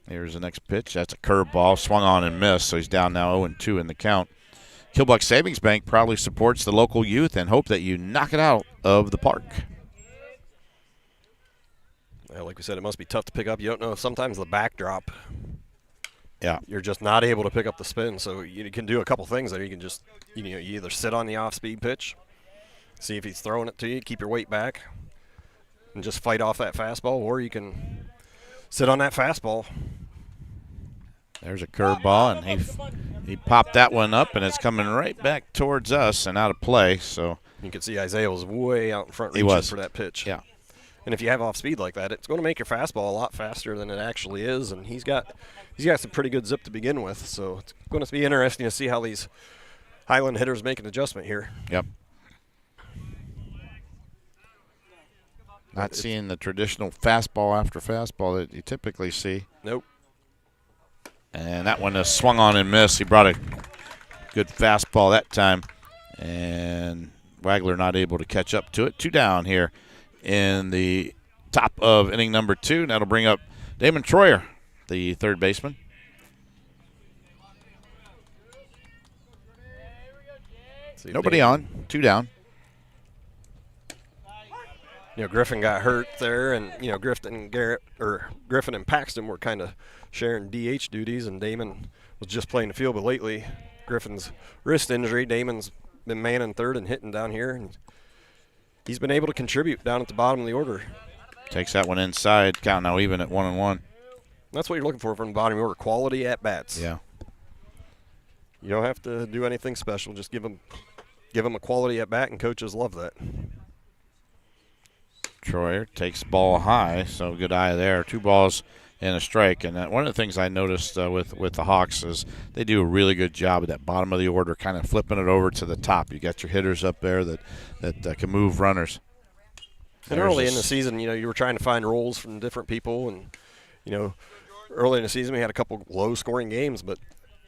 Here's the next pitch. That's a curveball, swung on and missed, so he's down now 0-2 in the count. Kilbuck Savings Bank proudly supports the local youth and hope that you knock it out of the park. Well, like we said, it must be tough to pick up. You don't know. Sometimes the backdrop, you're just not able to pick up the spin. So you can do a couple things there. You can just, you either sit on the off-speed pitch, see if he's throwing it to you, keep your weight back, and just fight off that fastball, or you can sit on that fastball. There's a curveball, and he popped that one up, and it's coming right back towards us and out of play. So you can see Isaiah was way out in front reaching for that pitch. Yeah. And if you have off speed like that, it's going to make your fastball a lot faster than it actually is. And he's got some pretty good zip to begin with. So it's going to be interesting to see how these Hiland hitters make an adjustment here. Yep. Not seeing the traditional fastball after fastball that you typically see. Nope. And that one is swung on and missed. He brought a good fastball that time. And Wagler not able to catch up to it. 2 down here in the top of inning number 2. And that'll bring up Damon Troyer, the third baseman. Nobody on. 2 down. Griffin got hurt there, and Griffin and Paxton were kind of sharing DH duties, and Damon was just playing the field. But lately, Griffin's wrist injury, Damon's been manning third and hitting down here. And he's been able to contribute down at the bottom of the order. Takes that one inside. Count now even at 1-1. That's what you're looking for from the bottom of the order, quality at-bats. Yeah. You don't have to do anything special. Just give them a quality at-bat, and coaches love that. Troyer takes the ball high, so good eye there. 2 balls and a strike. And one of the things I noticed with the Hawks is they do a really good job at that bottom of the order, kind of flipping it over to the top. You got your hitters up there that can move runners. And early in the season, you were trying to find roles from different people, and early in the season we had a couple low-scoring games, but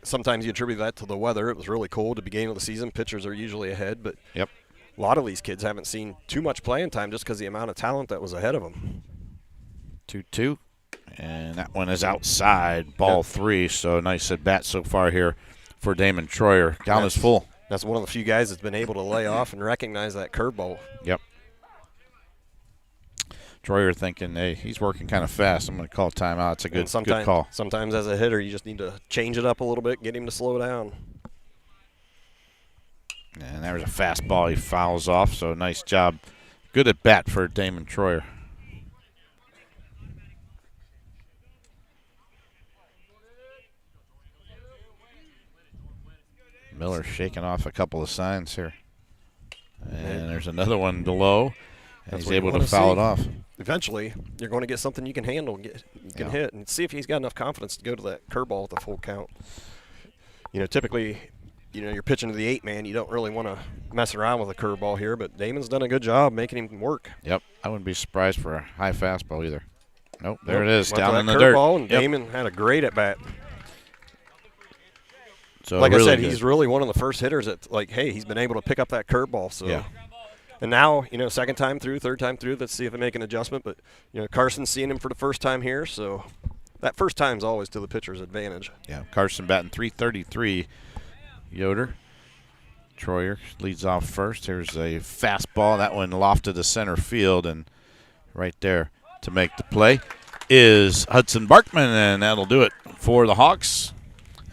sometimes you attribute that to the weather. It was really cold at the beginning of the season. Pitchers are usually ahead, but yep. A lot of these kids haven't seen too much playing time just because the amount of talent that was ahead of them. 2-2, and that one is outside, ball 3, so nice at bat so far here for Damon Troyer. Count is full. That's one of the few guys that's been able to lay off and recognize that curveball. Yep. Troyer thinking, hey, he's working kind of fast. I'm going to call timeout. It's a good call. Sometimes as a hitter, you just need to change it up a little bit, get him to slow down. And there's a fastball he fouls off, so nice job. Good at bat for Damon Troyer. Miller shaking off a couple of signs here. And there's another one below. And he's able to foul it off. Eventually, you're going to get something you can handle, you can hit, and see if he's got enough confidence to go to that curveball with a full count. Typically, you're pitching to the 8-man. You don't really want to mess around with a curveball here, but Damon's done a good job making him work. Yep, I wouldn't be surprised for a high fastball either. Nope, there it is, down in the dirt. And Damon had a great at-bat. So like really I said, good. he's really one of the first hitters that, he's been able to pick up that curveball. So. Yeah. And now, second time through, third time through, let's see if they make an adjustment. But, Carson's seeing him for the first time here, so that first time's always to the pitcher's advantage. Yeah, Carson batting .333. Yoder. Troyer leads off first. Here's a fastball. That one lofted to center field, and right there to make the play is Hudson Barkman, and that'll do it for the Hawks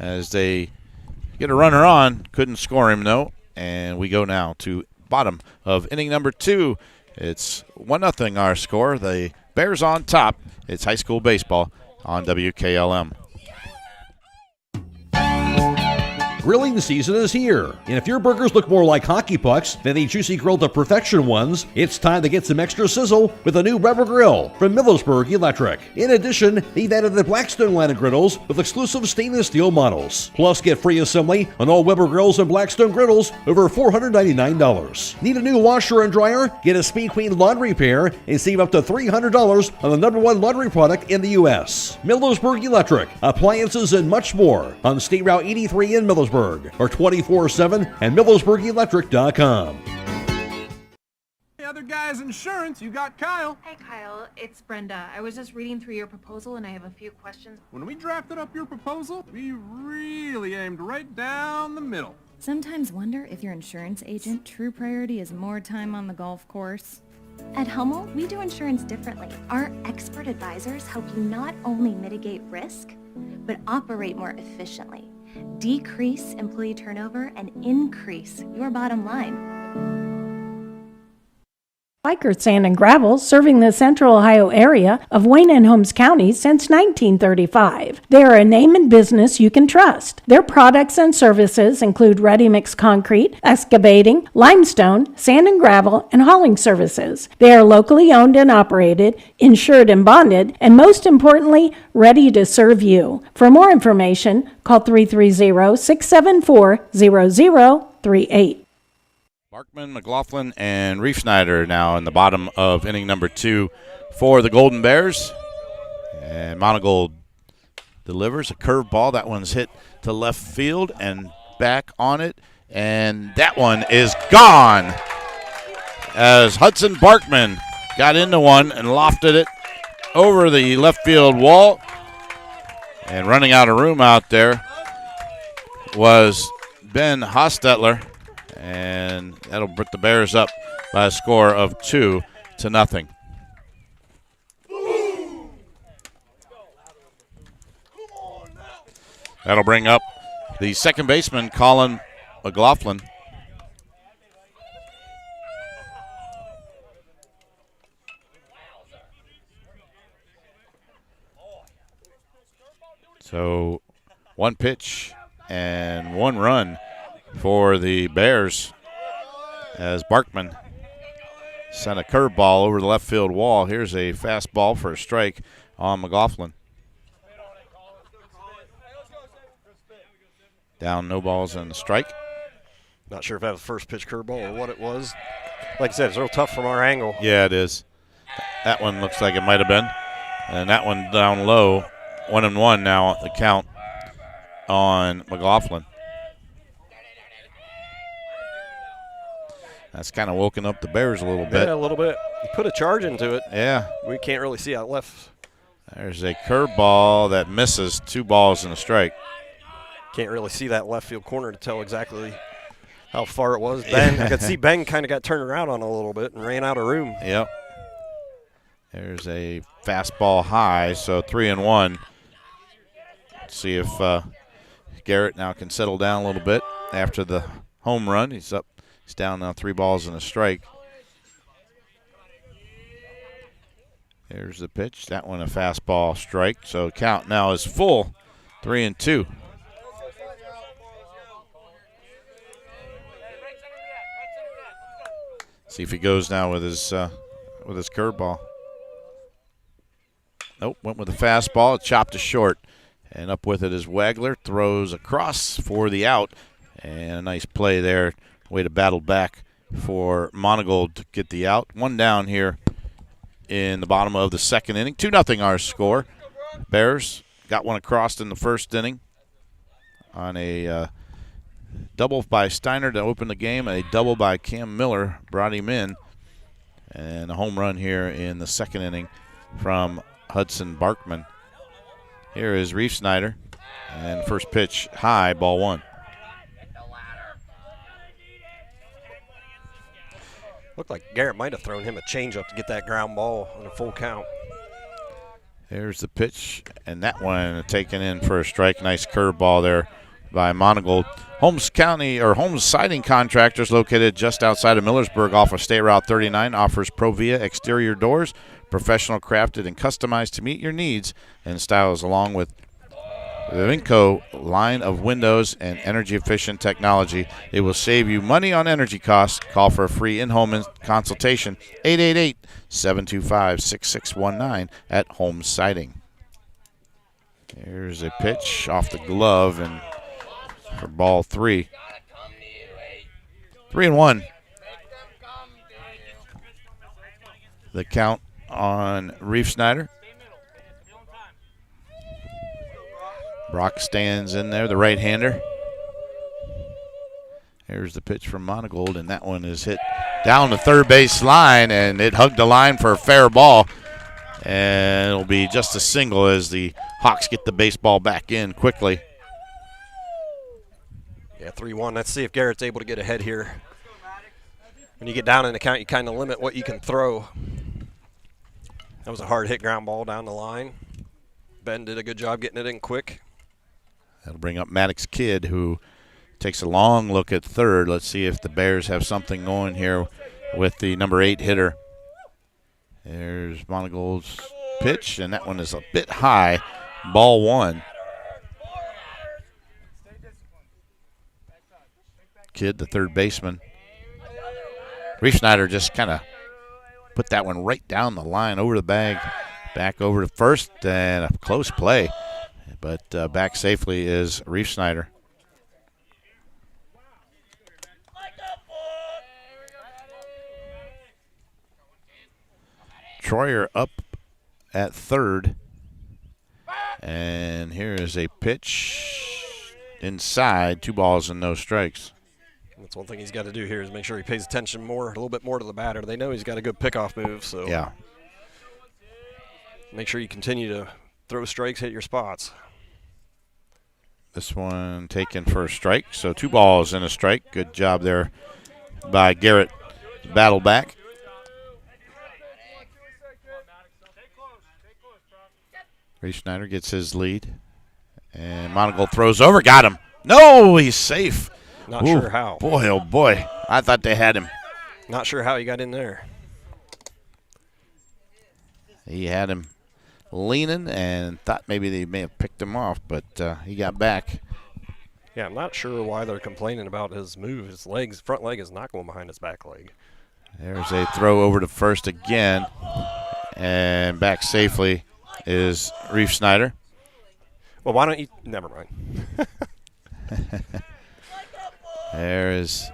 as they get a runner on. Couldn't score him, though, and we go now to bottom of inning number 2. It's 1-0 our score. The Bears on top. It's high school baseball on WKLM. Grilling season is here, and if your burgers look more like hockey pucks than the juicy grilled to perfection ones, it's time to get some extra sizzle with a new Weber grill from Millersburg Electric. In addition, they've added the Blackstone line of griddles with exclusive stainless steel models. Plus, get free assembly on all Weber grills and Blackstone griddles over $499. Need a new washer and dryer? Get a Speed Queen laundry pair and save up to $300 on the #1 laundry product in the U.S. Millersburg Electric, appliances and much more on State Route 83 in Millersburg. Or 24/7 at MillersburgElectric.com. Hey, other guys' insurance, you got Kyle. Hey, Kyle, it's Brenda. I was just reading through your proposal and I have a few questions. When we drafted up your proposal, we really aimed right down the middle. Sometimes wonder if your insurance agent true priority is more time on the golf course. At Hummel, we do insurance differently. Our expert advisors help you not only mitigate risk, but operate more efficiently. Decrease employee turnover and increase your bottom line. Biker Sand and Gravel, serving the Central Ohio area of Wayne and Holmes County since 1935. They are a name and business you can trust. Their products and services include ready-mix concrete, excavating, limestone, sand and gravel, and hauling services. They are locally owned and operated, insured and bonded, and most importantly, ready to serve you. For more information, call 330-674-0038. Barkman, McLaughlin, and Reef Snyder now in the bottom of inning number 2 for the Golden Bears. And Monigold delivers a curveball. That one's hit to left field and back on it. And that one is gone as Hudson Barkman got into one and lofted it over the left field wall. And running out of room out there was Ben Hostetler. And that'll put the Bears up by a score of 2-0. That'll bring up the second baseman, Colin McLaughlin. So 1 pitch and 1 run for the Bears as Barkman sent a curveball over the left field wall. Here's a fastball for a strike on McLaughlin. Down, no balls, and a strike. Not sure if that was first pitch curveball or what it was. Like I said, it's real tough from our angle. Yeah, it is. That one looks like it might have been. And that one down low. 1-1 now, the count on McLaughlin. That's kind of woken up the Bears a little bit. Yeah, a little bit. You put a charge into it. Yeah. We can't really see out left. There's a curveball that misses. 2 balls and a strike. Can't really see that left field corner to tell exactly how far it was. Ben, I could see Ben kind of got turned around on a little bit and ran out of room. Yep. There's a fastball high, so 3-1. Let's see if Garrett now can settle down a little bit after the home run. He's up. He's down now 3 balls and a strike. There's the pitch. That one a fastball strike. So count now is full, 3-2. See if he goes now with his curveball. Nope, went with the fastball, chopped to short. And up with it is Wagler, throws across for the out. And a nice play there. Way to battle back for Monigold to get the out. 1 down here in the bottom of the 2nd inning. 2-0 our score. Bears got one across in the 1st inning on a double by Steiner to open the game. A double by Cam Miller brought him in. And a home run here in the 2nd inning from Hudson Barkman. Here is Reef Snyder. And first pitch high, ball 1. Looked like Garrett might have thrown him a changeup to get that ground ball on a full count. There's the pitch, and that one taken in for a strike. Nice curveball there by Monigold. Holmes Siding Contractors, located just outside of Millersburg off of State Route 39, offers Provia exterior doors, professional crafted and customized to meet your needs and styles, along with the Vinco line of windows and energy-efficient technology. It will save you money on energy costs. Call for a free in-home consultation, 888-725-6619 at Holmes Siding. Here's a pitch off the glove and for ball 3. 3-1. The count on Reef Snyder. Brock stands in there, the right-hander. Here's the pitch from Monigold, and that one is hit down the third base line, and it hugged the line for a fair ball. And it'll be just a single as the Hawks get the baseball back in quickly. Yeah, 3-1. Let's see if Garrett's able to get ahead here. When you get down in the count, you kind of limit what you can throw. That was a hard hit ground ball down the line. Ben did a good job getting it in quick. That'll bring up Maddox Kidd, who takes a long look at third. Let's see if the Bears have something going here with the number 8 hitter. There's Monigold's pitch, and that one is a bit high. Ball 1. Kidd, the third baseman. Reef Snyder just kind of put that one right down the line, over the bag, back over to first, and a close play. But back safely is Reef Snyder. Troyer up at third. And here is a pitch inside, 2 balls and no strikes. That's one thing he's got to do here is make sure he pays attention a little bit more to the batter. They know he's got a good pickoff move, so yeah. Make sure you continue to throw strikes, hit your spots. This one taken for a strike, so 2 balls and a strike. Good job there by Garrett. Battle back. Reef Snyder gets his lead. And Monigold throws over. Got him. No, he's safe. Not sure how. Boy, oh boy. I thought they had him. Not sure how he got in there. He had him leaning and thought maybe they may have picked him off, but he got back. Yeah, I'm not sure why they're complaining about his move. His legs, front leg is not going behind his back leg. There's a throw over to first again, and back safely is Reef Snyder. Well, why don't you? Never mind. There is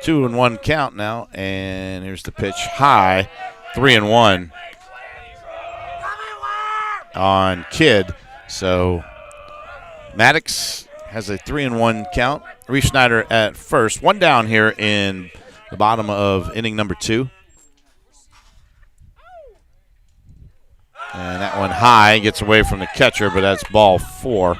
2-1 count now, and here's the pitch high, 3-1 on Kidd. So Maddox has a 3-1 count. Reef Snyder at first. One down here in the bottom of inning number 2. And that one high, gets away from the catcher, but that's ball 4.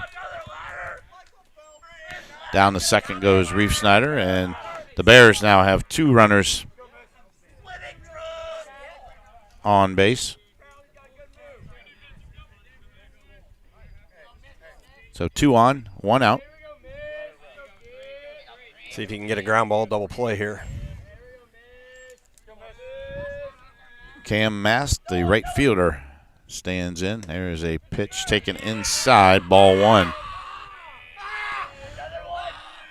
Down the second goes Reef Snyder, and the Bears now have 2 runners on base. So 2 on, 1 out. See if he can get a ground ball double play here. Cam Mast, the right fielder, stands in. There is a pitch taken inside, ball 1.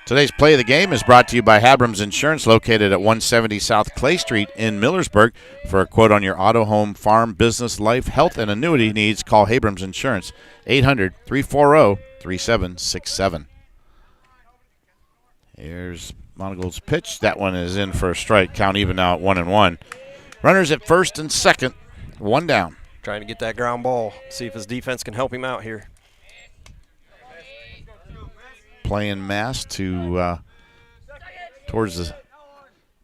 Today's play of the game is brought to you by Habrams Insurance, located at 170 South Clay Street in Millersburg. For a quote on your auto, home, farm, business, life, health, and annuity needs, call Habrams Insurance, 800-340-3767. Here's Monigold's pitch. That one is in for a strike. Count even now at 1-1. Runners at first and second, 1 down. Trying to get that ground ball, see if his defense can help him out here. Playing Mass to towards the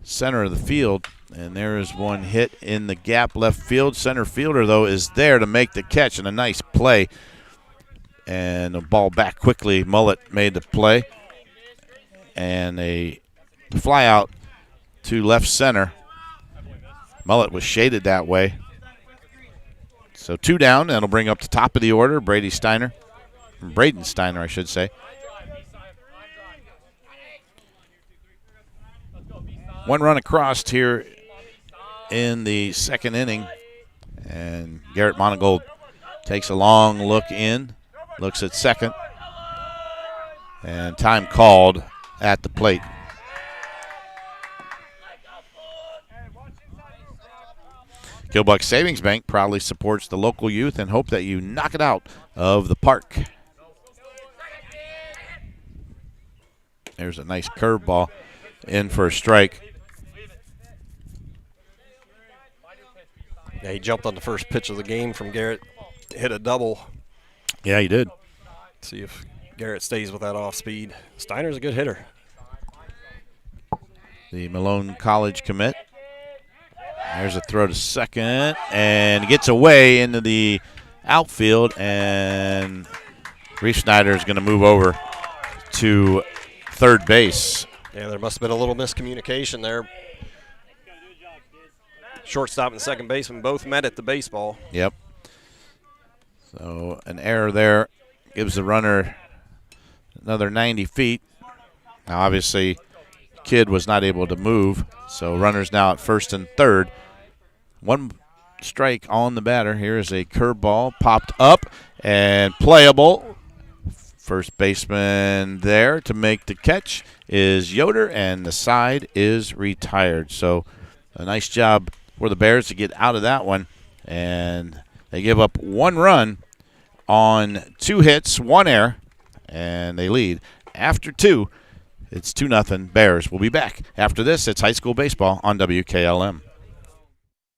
center of the field, and there is one hit in the gap left field. Center fielder, though, is there to make the catch, and a nice play. And the ball back quickly. Mullet made the play, and a fly out to left center. Mullet was shaded that way. So 2 down, that'll bring up the top of the order, Braden Steiner, I should say. 1 run across here in the second inning, and Garrett Monigold takes a long look in, looks at second, and time called at the plate. Gilbuck Savings Bank proudly supports the local youth and hope that you knock it out of the park. There's a nice curveball in for a strike. Yeah, he jumped on the first pitch of the game from Garrett, hit a double. Yeah, he did. See if Garrett stays with that off speed. Steiner's a good hitter. The Malone College commit. There's a throw to second, and gets away into the outfield, and Reef Snyder is going to move over to third base. Yeah, there must have been a little miscommunication there. Shortstop and second baseman both met at the baseball. Yep. So an error there gives the runner another 90 feet. Now, obviously, Kidd was not able to move, so runners now at first and third. 1 strike on the batter. Here is a curveball popped up and playable. First baseman there to make the catch is Yoder, and the side is retired. So a nice job for the Bears to get out of that one, and they give up 1 run on 2 hits, 1 error, and they lead. After 2, it's 2-0 Bears. We'll be back after this. It's high school baseball on WKLM.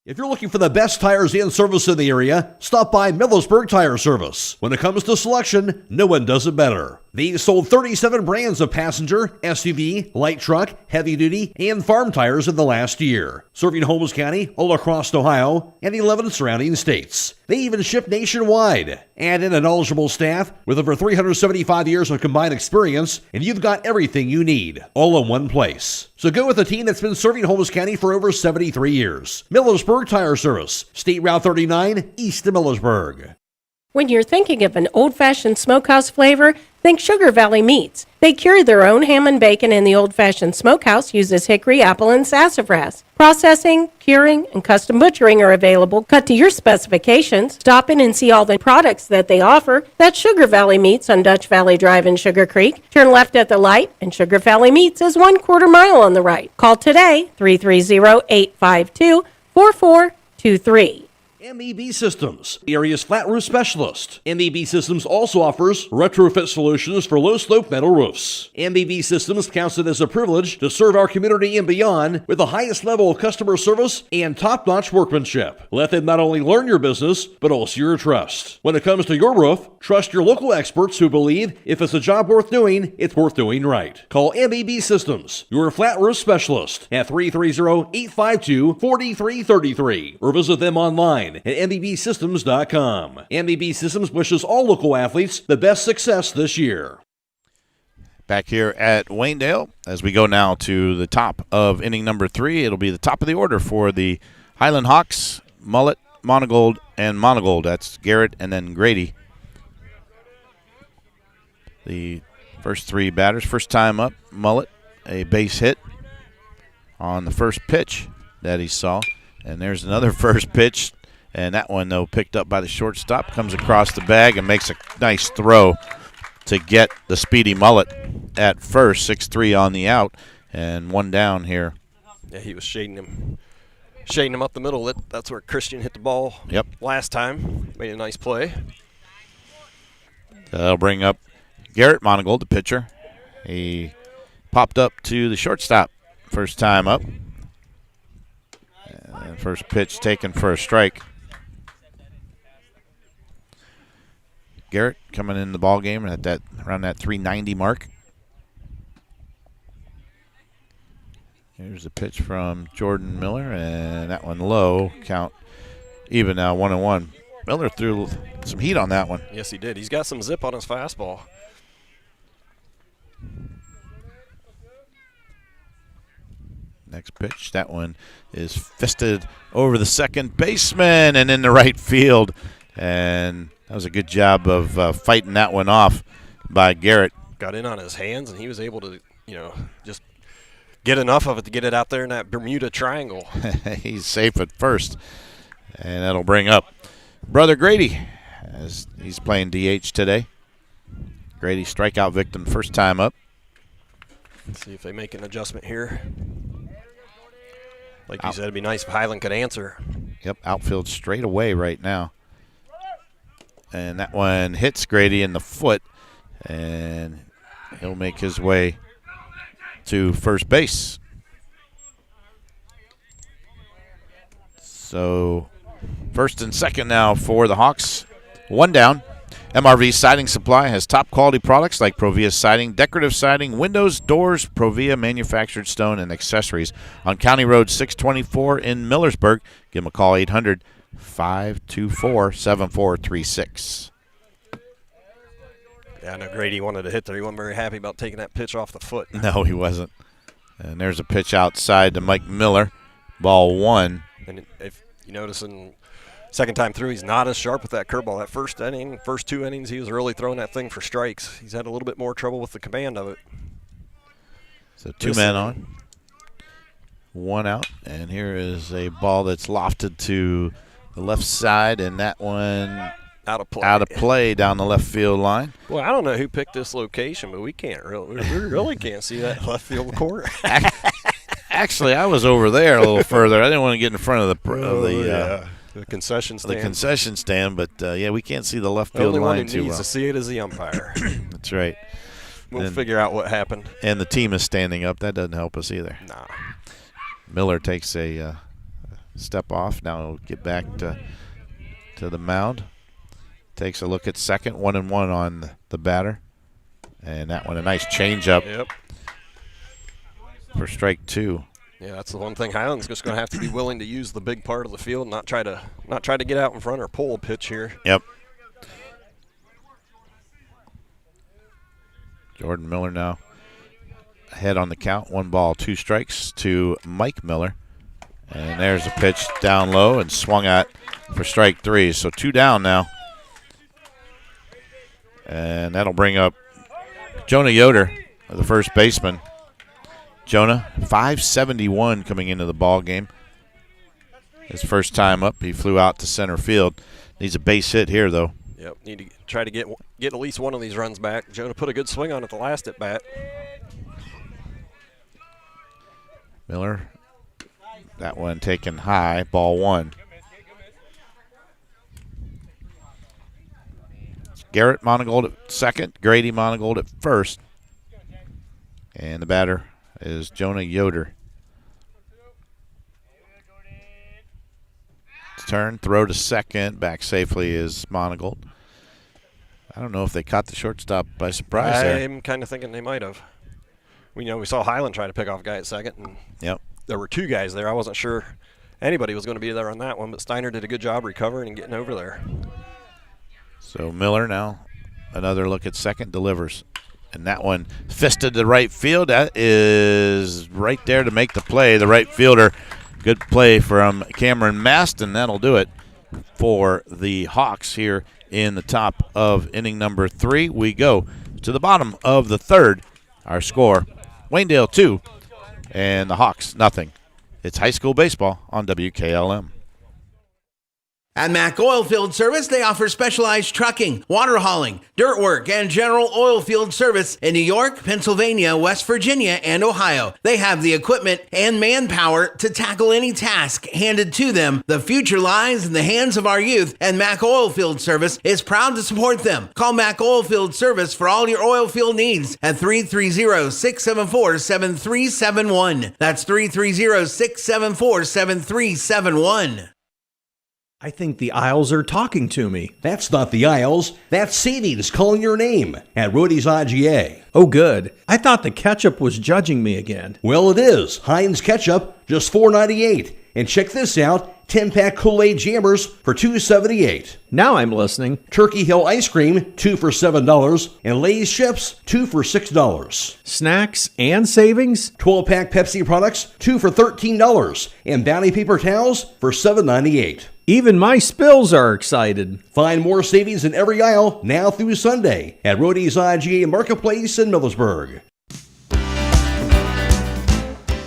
If you're looking for the best tires and service in the area, stop by Millersburg Tire Service. When it comes to selection, no one does it better. These sold 37 brands of passenger, SUV, light truck, heavy duty, and farm tires in the last year. Serving Holmes County, all across Ohio, and 11 surrounding states. They even ship nationwide. Add in a knowledgeable staff with over 375 years of combined experience, and you've got everything you need, all in one place. So go with a team that's been serving Holmes County for over 73 years. Millersburg Tire Service, State Route 39, east of Millersburg. When you're thinking of an old-fashioned smokehouse flavor, think Sugar Valley Meats. They carry their own ham and bacon, and the old-fashioned smokehouse uses hickory, apple, and sassafras. Processing, curing, and custom butchering are available, cut to your specifications. Stop in and see all the products that they offer. That's Sugar Valley Meats on Dutch Valley Drive in Sugar Creek. Turn left at the light, and Sugar Valley Meats is 1/4 mile on the right. Call today, 330-852-4423. MEB Systems, the area's flat roof specialist. MEB Systems also offers retrofit solutions for low-slope metal roofs. MEB Systems counts it as a privilege to serve our community and beyond with the highest level of customer service and top-notch workmanship. Let them not only learn your business, but also your trust. When it comes to your roof, trust your local experts who believe if it's a job worth doing, it's worth doing right. Call MEB Systems, your flat roof specialist, at 330-852-4333, or visit them online at mbsystems.com. MEB Systems wishes all local athletes the best success this year. Back here at Waynedale, as we go now to the top of inning number 3, it'll be the top of the order for the Hiland Hawks, Mullet, Monigold, and Monigold. That's Garrett and then Grady. The first 3 batters. First time up, Mullet, a base hit on the first pitch that he saw. And there's another first pitch. And that one, though, picked up by the shortstop, comes across the bag and makes a nice throw to get the speedy Mullet at first. 6-3 on the out, and 1 down here. Yeah, he was shading him up the middle. That's where Christian hit the ball last time. Made a nice play. That'll bring up Garrett Monigold, the pitcher. He popped up to the shortstop first time up. And first pitch taken for a strike. Garrett coming in the ball game at that around that 390 mark. Here's a pitch from Jordan Miller, and that one low. Count even now, 1-1. Miller threw some heat on that one. Yes, he did. He's got some zip on his fastball. Next pitch, that one is fisted over the second baseman and in the right field. And that was a good job of fighting that one off by Garrett. Got in on his hands, and he was able to, just get enough of it to get it out there in that Bermuda Triangle. He's safe at first. And that'll bring up Brother Grady, as he's playing DH today. Grady, strikeout victim, first time up. Let's see if they make an adjustment here. Like you said, it'd be nice if Hiland could answer. Yep, outfield straight away right now. And that one hits Grady in the foot, and he'll make his way to first base. So first and second now for the Hawks. 1 down. MRV Siding Supply has top quality products like Provia Siding, decorative siding, windows, doors, Provia manufactured stone, and accessories on County Road 624 in Millersburg. Give them a call, 800-524-7436. Yeah, I know Grady wanted to hit there. He wasn't very happy about taking that pitch off the foot. No, he wasn't. And there's a pitch outside to Mike Miller. Ball 1. And if you notice in second time through, he's not as sharp with that curveball. That first 2 innings, he was really throwing that thing for strikes. He's had a little bit more trouble with the command of it. So 2 men on, 1 out, and here is a ball that's lofted to the left side, and that one out of play down the left field line. Well, I don't know who picked this location, but we really can't see that left field corner. Actually, I was over there a little further. I didn't want to get in front of the concession stand. The concession stand, but yeah, we can't see the left field the only line one who too needs well. to see it is the umpire. That's right. We'll figure out what happened. And the team is standing up. That doesn't help us either. Nah. Miller takes a step off. Now he'll get back to the mound. Takes a look at second. 1-1 on the batter. And that one, a nice changeup. Yep. For strike 2. Yeah, that's the one thing. Hiland's just going to have to be willing to use the big part of the field, not try to get out in front or pull a pitch here. Yep. Jordan Miller now ahead on the count. 1 ball, 2 strikes to Mike Miller. And there's a pitch down low and swung at for strike 3. So 2 down now. And that'll bring up Jonah Yoder, the first baseman. Jonah, 571 coming into the ball game. His first time up, he flew out to center field. Needs a base hit here, though. Yep, need to try to get at least one of these runs back. Jonah put a good swing on it the last at bat. Miller, that one taken high, ball one. Garrett Monigold at second, Grady Monigold at first. And the batter is Jonah Yoder. Turn, throw to second, back safely is Monigold. I don't know if they caught the shortstop by surprise there. I'm kind of thinking they might have. We saw Hiland try to pick off a guy at second, and there were two guys there. I wasn't sure anybody was going to be there on that one, but Steiner did a good job recovering and getting over there. So Miller now, another look at second, delivers. And that one fisted to right field. That is right there to make the play. The right fielder, good play from Cameron Mast, and that'll do it for the Hawks here in the top of inning number 3. We go to the bottom of the third. Our score, Waynedale 2 and the Hawks nothing. It's high school baseball on WKLM. At Mack Oilfield Service, they offer specialized trucking, water hauling, dirt work, and general oil field service in New York, Pennsylvania, West Virginia, and Ohio. They have the equipment and manpower to tackle any task handed to them. The future lies in the hands of our youth, and Mack Oilfield Service is proud to support them. Call Mack Oilfield Service for all your oil field needs at 330-674-7371. That's 330-674-7371. I think the aisles are talking to me. That's not the aisles. That's savings calling your name at Rudy's IGA. Oh, good. I thought the ketchup was judging me again. Well, it is. Heinz Ketchup, just $4.98. And check this out, 10-pack Kool-Aid Jammers for $2.78. Now I'm listening. Turkey Hill Ice Cream, 2 for $7. And Lay's Chips, 2 for $6. Snacks and savings? 12-pack Pepsi products, 2 for $13. And Bounty Paper Towels for $7.98. Even my spills are excited. Find more savings in every aisle now through Sunday at Rudy's IGA Marketplace in Millersburg.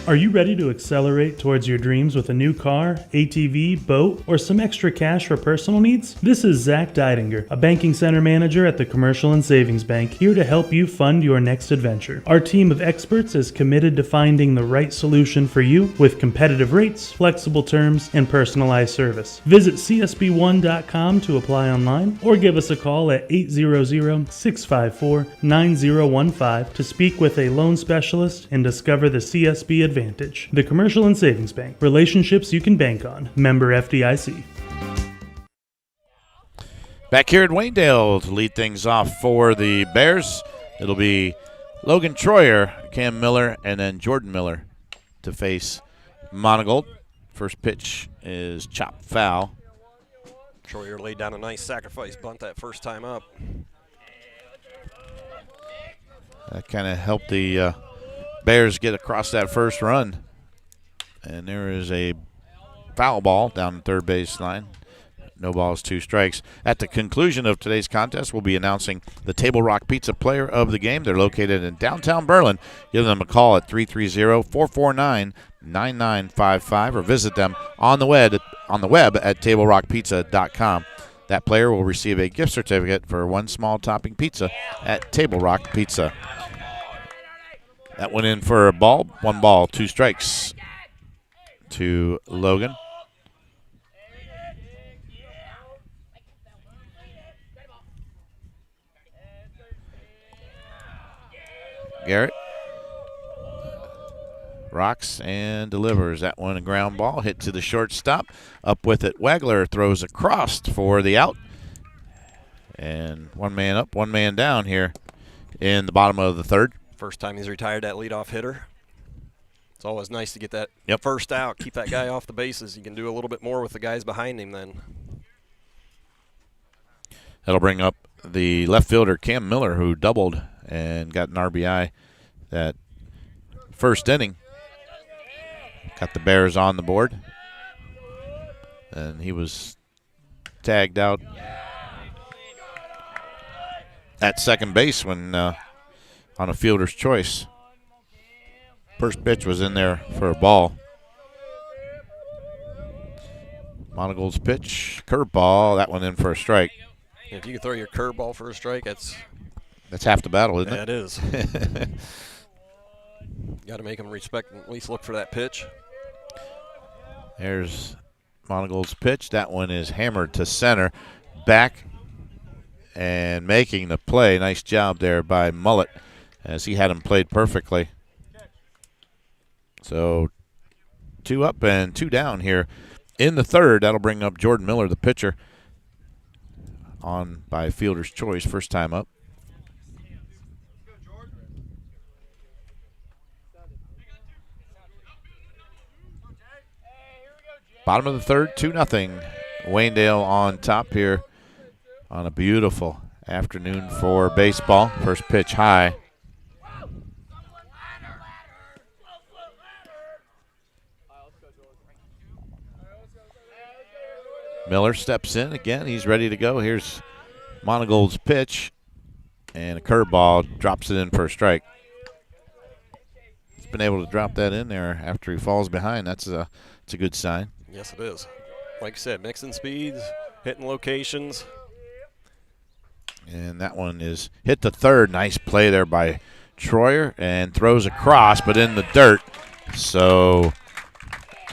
Are you ready to accelerate towards your dreams with a new car, ATV, boat, or some extra cash for personal needs? This is Zach Deidinger, a banking center manager at the Commercial and Savings Bank, here to help you fund your next adventure. Our team of experts is committed to finding the right solution for you with competitive rates, flexible terms, and personalized service. Visit csb1.com to apply online or give us a call at 800-654-9015 to speak with a loan specialist and discover the CSB advantage. The Commercial and Savings Bank. Relationships you can bank on. Member FDIC. Back here at Waynedale to lead things off for the Bears, it'll be Logan Troyer, Cam Miller, and then Jordan Miller to face Monigold. First pitch is chopped foul. Troyer laid down a nice sacrifice bunt that first time up. That kind of helped the Bears get across that first run. And there is a foul ball down the third baseline. No balls, 2 strikes. At the conclusion of today's contest, we'll be announcing the Table Rock Pizza Player of the Game. They're located in downtown Berlin. Give them a call at 330-449-9955 or visit them on the web at tablerockpizza.com. That player will receive a gift certificate for 1 small topping pizza at Table Rock Pizza. That went in for a ball. 1 ball, 2 strikes to Logan. Garrett rocks and delivers. That one a ground ball hit to the shortstop. Up with it, Wagler throws across for the out. And 1 man up, 1 man down here in the bottom of the third. First time he's retired that leadoff hitter. It's always nice to get that first out, keep that guy off the bases. You can do a little bit more with the guys behind him then. That'll bring up the left fielder, Cam Miller, who doubled and got an RBI that first inning. Got the Bears on the board. And he was tagged out at second base when on a fielder's choice. First pitch was in there for a ball. Monigold's pitch, curveball, that one in for a strike. If you can throw your curveball for a strike, that's half the battle, isn't it? That is. Got to make them respect and at least look for that pitch. There's Monigold's pitch. That one is hammered to center. Back and making the play. Nice job there by Mullet as he had him played perfectly. So 2 up and 2 down here in the third. That'll bring up Jordan Miller, the pitcher, on by fielder's choice, first time up. Bottom of the third, 2-0. Waynedale on top here on a beautiful afternoon for baseball. First pitch high. Miller steps in again. He's ready to go. Here's Monigold's pitch, and a curveball drops it in for a strike. He's been able to drop that in there after he falls behind. That's a good sign. Yes, it is. Like I said, mixing speeds, hitting locations. And that one is hit to third. Nice play there by Troyer, and throws across, but in the dirt. So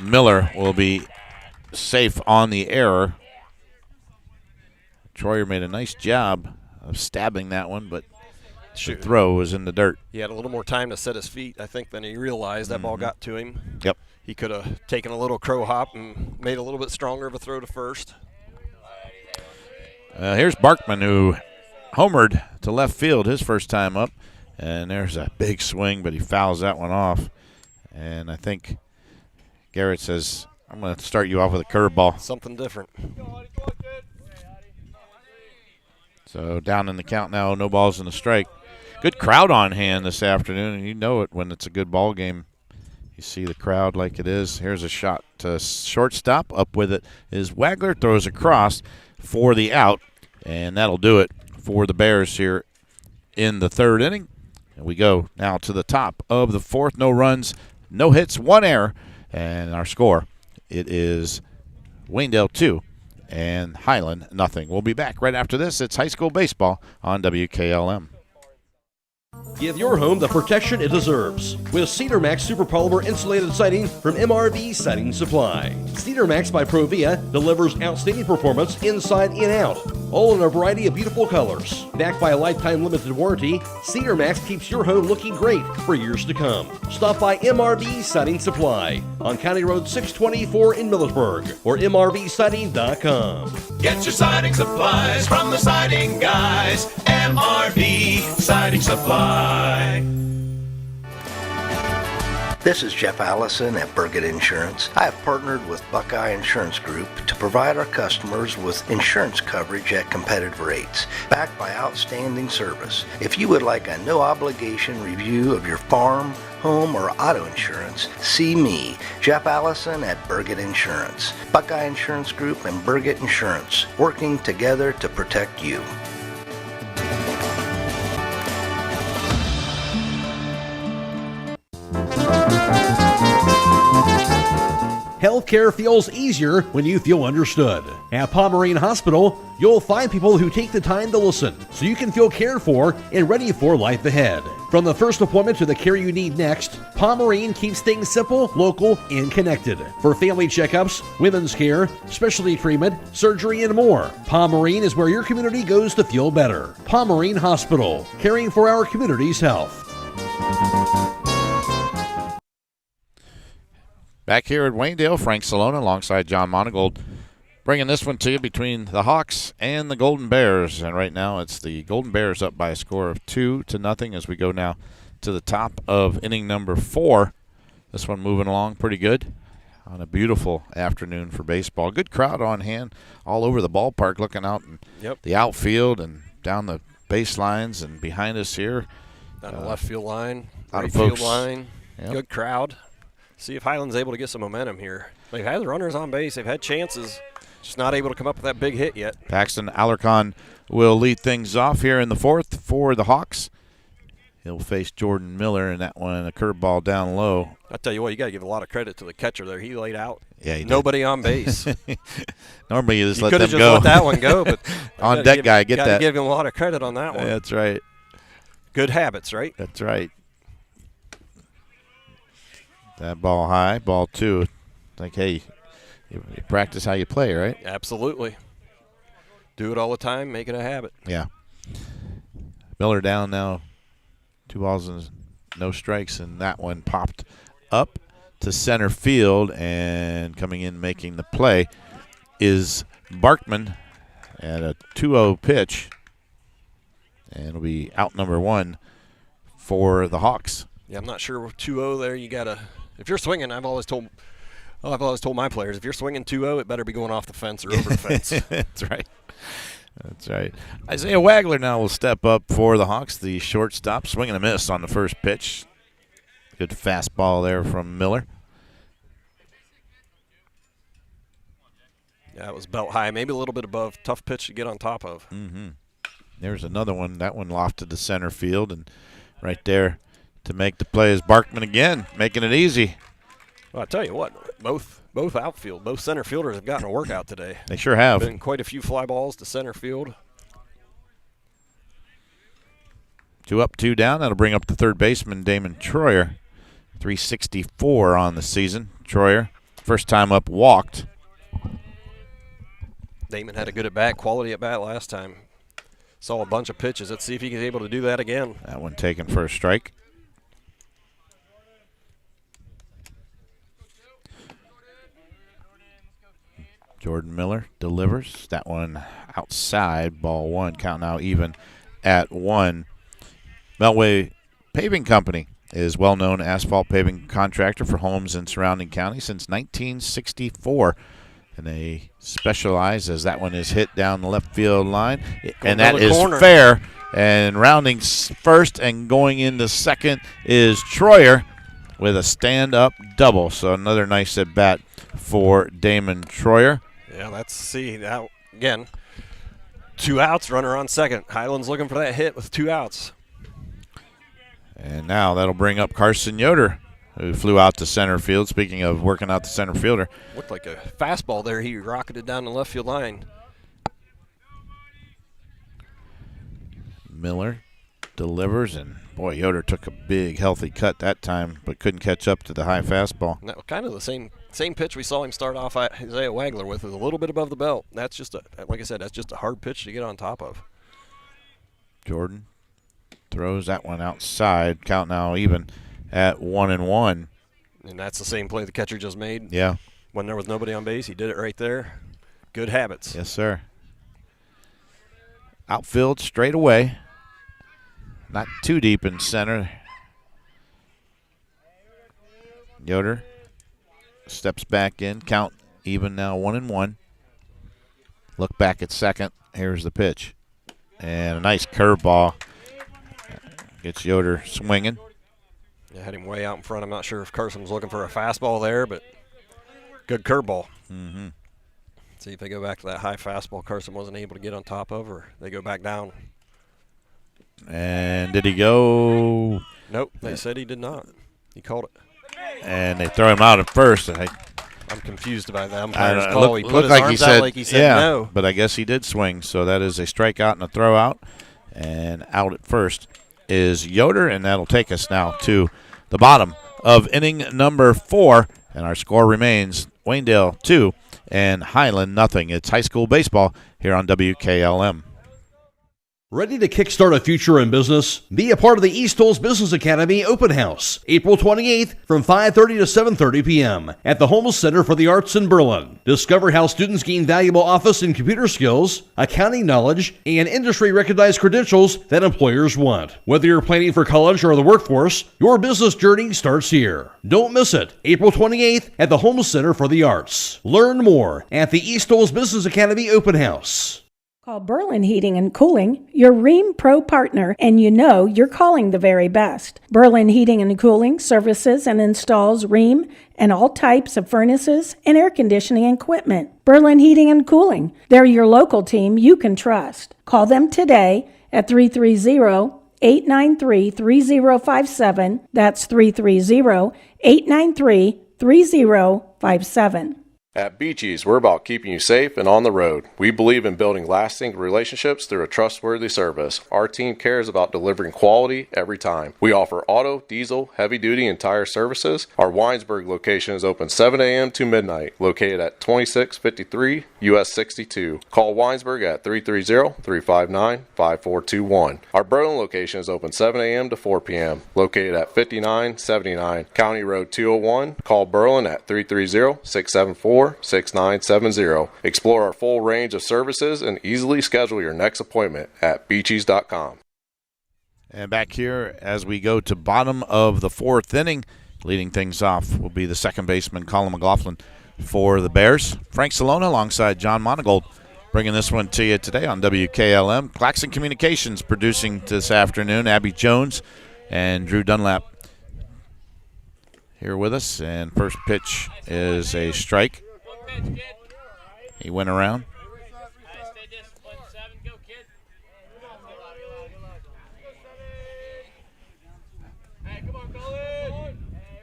Miller will be safe on the error. Troyer made a nice job of stabbing that one, but the throw was in the dirt. He had a little more time to set his feet, I think, than he realized. That ball got to him. Yep. He could have taken a little crow hop and made a little bit stronger of a throw to first. Here's Barkman, who homered to left field his first time up. And there's a big swing, but he fouls that one off. And I think Garrett says, I'm going to start you off with a curveball. Something different. So down in the count now, no balls and a strike. Good crowd on hand this afternoon, and you know it when it's a good ball game. You see the crowd like it is. Here's a shot to shortstop. Up with it is Wagler. Throws across for the out, and that'll do it for the Bears here in the third inning. And we go now to the top of the fourth. No runs, no hits, 1 error, and our score, it is Waynedale 2 and Hiland 0. We'll be back right after this. It's high school baseball on WKLM. Give your home the protection it deserves with Cedar Max Super Polymer Insulated Siding from MRV Siding Supply. Cedar Max by Provia delivers outstanding performance inside and out, all in a variety of beautiful colors. Backed by a lifetime limited warranty, Cedar Max keeps your home looking great for years to come. Stop by MRV Siding Supply on County Road 624 in Millersburg or MRVsiding.com. Get your siding supplies from the siding guys. MRV Siding Supply. This is Jeff Allison at Burgett Insurance. I have partnered with Buckeye Insurance Group to provide our customers with insurance coverage at competitive rates, backed by outstanding service. If you would like a no-obligation review of your farm, home, or auto insurance, see me, Jeff Allison at Burgett Insurance. Buckeye Insurance Group and Burgett Insurance, working together to protect you. Healthcare feels easier when you feel understood. At Pomerene Hospital, you'll find people who take the time to listen so you can feel cared for and ready for life ahead. From the first appointment to the care you need next, Pomerene keeps things simple, local, and connected. For family checkups, women's care, specialty treatment, surgery, and more, Pomerene is where your community goes to feel better. Pomerene Hospital, caring for our community's health. Back here at Waynedale, Frank Cilona alongside John Monigold, bringing this one to you between the Hawks and the Golden Bears. And right now it's the Golden Bears up by a score of 2-0 as we go now to the top of inning number 4. This one moving along pretty good on a beautiful afternoon for baseball. Good crowd on hand all over the ballpark, looking out in the outfield and down the baselines and behind us here. Down the left field line, right field line, Yep. Good crowd. See if Hiland's able to get some momentum here. They've had runners on base. They've had chances. Just not able to come up with that big hit yet. Paxton Alarcon will lead things off here in the fourth. for the Hawks. He'll face Jordan Miller, and that one, a curveball down low. I tell you what, you got to give a lot of credit to the catcher there. He laid out. Yeah, he nobody did. On base. Normally, you just let could them have just go. let that one go, but on deck guy, get that. Got to give him a lot of credit on that one. Yeah, that's right. Good habits, right? That's right. That ball high, ball 2. Like, hey, you practice how you play, right? Absolutely. Do it all the time, make it a habit. Yeah. Miller down now, 2 balls and no strikes, and that one popped up to center field, and coming in making the play is Barkman at a 2-0 pitch, and it'll be out number 1 for the Hawks. Yeah, I'm not sure 2-0 there. You got to, if you're swinging, I've always told my players, if you're swinging 2-0, it better be going off the fence or over the fence. That's right. That's right. Isaiah Wagler now will step up for the Hawks, the shortstop, swing and a miss on the first pitch. Good fastball there from Miller. Yeah, it was belt high, maybe a little bit above. Tough pitch to get on top of. Mm-hmm. There's another one. That one lofted to center field, and right there to make the play is Barkman again, making it easy. Well, I tell you what, both outfield, both center fielders have gotten a workout today. They sure have. Been quite a few fly balls to center field. 2 up, 2 down. That'll bring up the third baseman, Damon Troyer. 364 on the season. Troyer, first time up, walked. Damon had a good at-bat, quality at-bat last time. Saw a bunch of pitches. Let's see if he's able to do that again. That one taken for a strike. Jordan Miller delivers. That one outside, ball 1. Count now even at 1. Meltway Paving Company is well-known asphalt paving contractor for homes in surrounding counties since 1964. And they specialize as that one is hit down the left field line. And that is fair. And rounding first and going into second is Troyer with a stand-up double. So another nice at-bat for Damon Troyer. Yeah, let's see. Now, again, 2 outs, runner on second. Hiland's looking for that hit with 2 outs. And now that'll bring up Carson Yoder, who flew out to center field. Speaking of working out the center fielder. Looked like a fastball there. He rocketed down the left field line. Miller delivers, and boy, Yoder took a big, healthy cut that time, but couldn't catch up to the high fastball. And that was kind of the same pitch we saw him start off Isaiah Wagler with, is a little bit above the belt. That's just like I said, that's just a hard pitch to get on top of. Jordan throws that one outside. Count now even at 1-1. And that's the same play the catcher just made. Yeah. When there was nobody on base, he did it right there. Good habits. Yes, sir. Outfield straight away. Not too deep in center. Yoder steps back in. Count even now 1-1. Look back at second. Here's the pitch. And a nice curveball. Gets Yoder swinging. Yeah, had him way out in front. I'm not sure if Carson was looking for a fastball there, but good curveball. Mm-hmm. See if they go back to that high fastball Carson wasn't able to get on top of, or they go back down. And did he go? Nope, they said he did not. He called it. And they throw him out at first. I'm confused by that umpire's call. Look, He put his arms out like he said yeah, no. But I guess he did swing, so that is a strikeout and a throw out. And out at first is Yoder, and that'll take us now to the bottom of inning number 4. And our score remains Waynedale 2 and Hiland nothing. It's high school baseball here on WKLM. Ready to kickstart a future in business? Be a part of the East Hills Business Academy Open House, April 28th from 5:30 to 7:30 p.m. at the Holmes Center for the Arts in Berlin. Discover how students gain valuable office and computer skills, accounting knowledge, and industry-recognized credentials that employers want. Whether you're planning for college or the workforce, your business journey starts here. Don't miss it, April 28th at the Holmes Center for the Arts. Learn more at the East Hills Business Academy Open House. Call Berlin Heating and Cooling, your Ream Pro partner, and you know you're calling the very best. Berlin Heating and Cooling services and installs Ream and all types of furnaces and air conditioning equipment. Berlin Heating and Cooling, they're your local team you can trust. Call them today at 330-893-3057. That's 330-893-3057. At Beaches, we're about keeping you safe and on the road. We believe in building lasting relationships through a trustworthy service. Our team cares about delivering quality every time. We offer auto, diesel, heavy-duty, and tire services. Our Winesburg location is open 7 a.m. to midnight, located at 2653 US 62. Call Winesburg at 330-359-5421. Our Berlin location is open 7 a.m. to 4 p.m., located at 5979 County Road 201. Call Berlin at 330-674-6970. Explore our full range of services and easily schedule your next appointment at beaches.com. And back here as we go to bottom of the fourth inning, leading things off will be the second baseman, Colin McLaughlin, for the Bears. Frank Cilona alongside John Monigold bringing this one to you today on WKLM. Claxon Communications producing this afternoon. Abby Jones and Drew Dunlap here with us. And first pitch is a strike. He went around.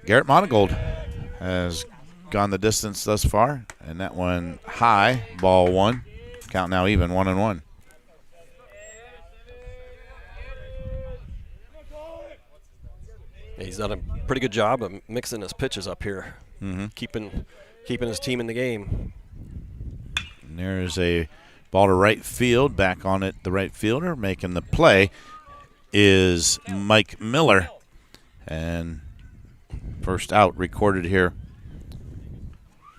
Garrett Monigold has gone the distance thus far, and that one high, ball one. Count now even, 1-1. He's done a pretty good job of mixing his pitches up here, keeping his team in the game. And there's a ball to right field. Back on it, the right fielder making the play is Mike Miller. And first out recorded here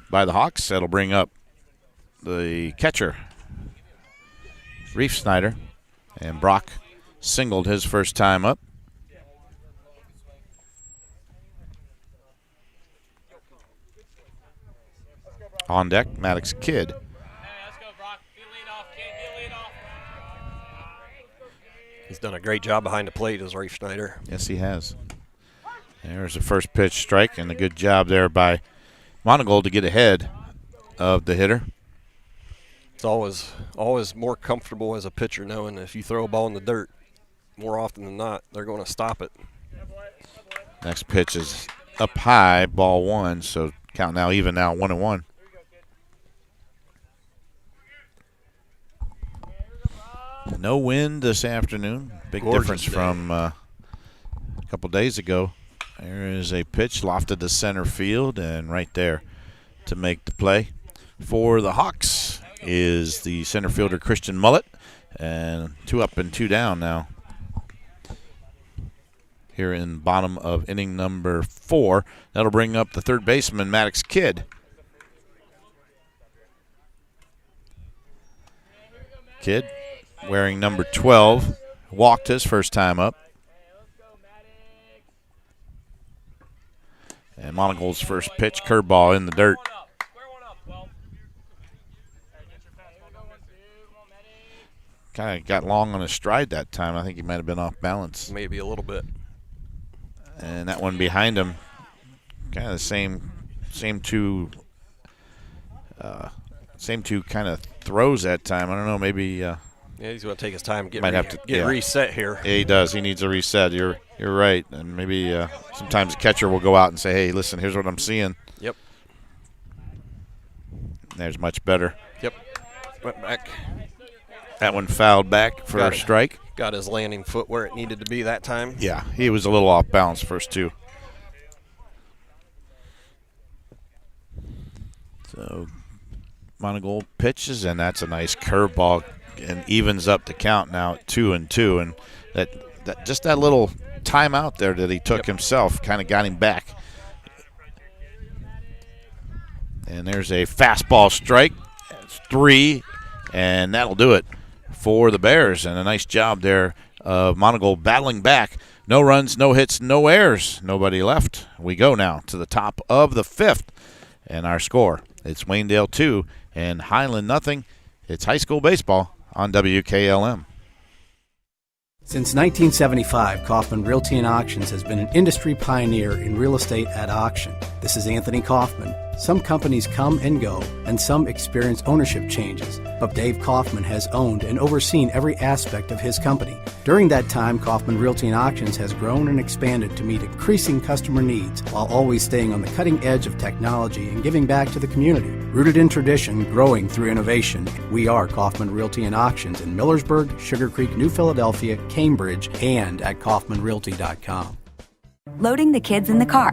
by the Hawks. That'll bring up the catcher, Reef Snyder. And Brock singled his first time up. On deck, Maddox Kidd. He's done a great job behind the plate as Reef Snyder. Yes, he has. There's the first pitch strike, and a good job there by Monigold to get ahead of the hitter. It's always more comfortable as a pitcher knowing if you throw a ball in the dirt, more often than not, they're going to stop it. Next pitch is up high, ball one, so count now even now, 1-1. No wind this afternoon. Big Gorgeous difference day from a couple days ago. There is a pitch lofted to center field, and right there to make the play for the Hawks is the center fielder Christian Mullet, and 2 up and 2 down now here in bottom of inning number 4. That'll bring up the third baseman Maddox Kidd. Kidd wearing number 12, walked his first time up. And Monigold's first pitch, curveball in the dirt. Kind of got long on his stride that time. I think he might have been off balance. Maybe a little bit. And that one behind him, kind of the same two kind of throws that time. I don't know, maybe. Yeah, he's going to take his time, get reset here. Yeah, he does. He needs a reset. You're right. And maybe sometimes the catcher will go out and say, hey, listen, here's what I'm seeing. Yep. There's much better. Yep. Went back. That one fouled back for a strike. Got his landing foot where it needed to be that time. Yeah, he was a little off balance first two. So Monigold pitches, and that's a nice curveball and evens up the count now at 2-2. And that just that little timeout there that he took himself kind of got him back. And there's a fastball strike. It's 3, and that'll do it for the Bears. And a nice job there of Monigold battling back. No runs, no hits, no errors. Nobody left. We go now to the top of the 5th. And our score, it's Waynedale 2 and Hiland nothing. It's high school baseball on WKLM. Since 1975, Kaufman Realty and Auctions has been an industry pioneer in real estate at auction. This is Anthony Kaufman. Some companies come and go, and some experience ownership changes, but Dave Kaufman has owned and overseen every aspect of his company. During that time, Kaufman Realty and Auctions has grown and expanded to meet increasing customer needs while always staying on the cutting edge of technology and giving back to the community. Rooted in tradition, growing through innovation, we are Kaufman Realty and Auctions in Millersburg, Sugar Creek, New Philadelphia, Cambridge, and at kaufmanrealty.com. Loading the kids in the car,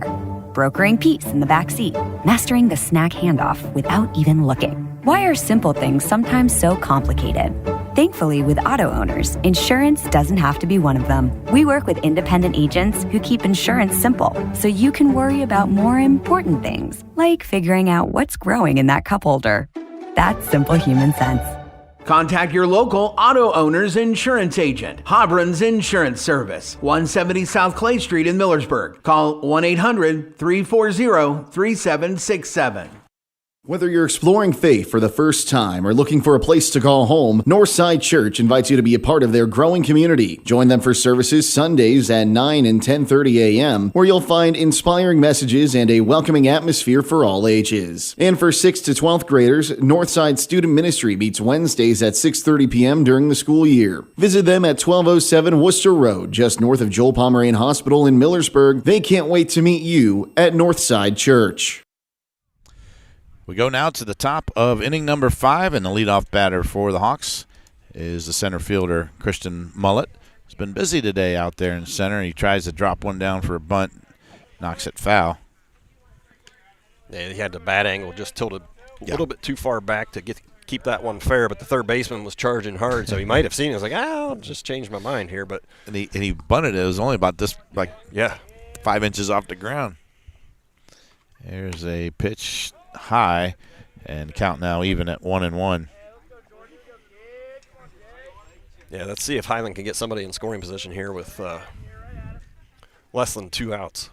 brokering peace in the back seat, mastering the snack handoff without even looking. Why are simple things sometimes so complicated? Thankfully, with auto owners, insurance doesn't have to be one of them. We work with independent agents who keep insurance simple, so you can worry about more important things, like figuring out what's growing in that cup holder. That's simple human sense. Contact your local auto owner's insurance agent. Hobron's Insurance Service, 170 South Clay Street in Millersburg. Call 1-800-340-3767. Whether you're exploring faith for the first time or looking for a place to call home, Northside Church invites you to be a part of their growing community. Join them for services Sundays at 9 and 10:30 a.m., where you'll find inspiring messages and a welcoming atmosphere for all ages. And for 6th to 12th graders, Northside Student Ministry meets Wednesdays at 6:30 p.m. during the school year. Visit them at 1207 Worcester Road, just north of Joel Pomeranian Hospital in Millersburg. They can't wait to meet you at Northside Church. We go now to the top of inning number 5, and the leadoff batter for the Hawks is the center fielder, Christian Mullett. He's been busy today out there in center. He tries to drop one down for a bunt, knocks it foul. Yeah, he had the bat angle just tilted a little bit too far back to keep that one fair, but the third baseman was charging hard, so he might have seen it. He was like, I'll just change my mind here. But and he bunted it. It was only about this, 5 inches off the ground. There's a pitch high, and count now even at 1-1. Yeah, let's see if Hiland can get somebody in scoring position here with less than 2 outs.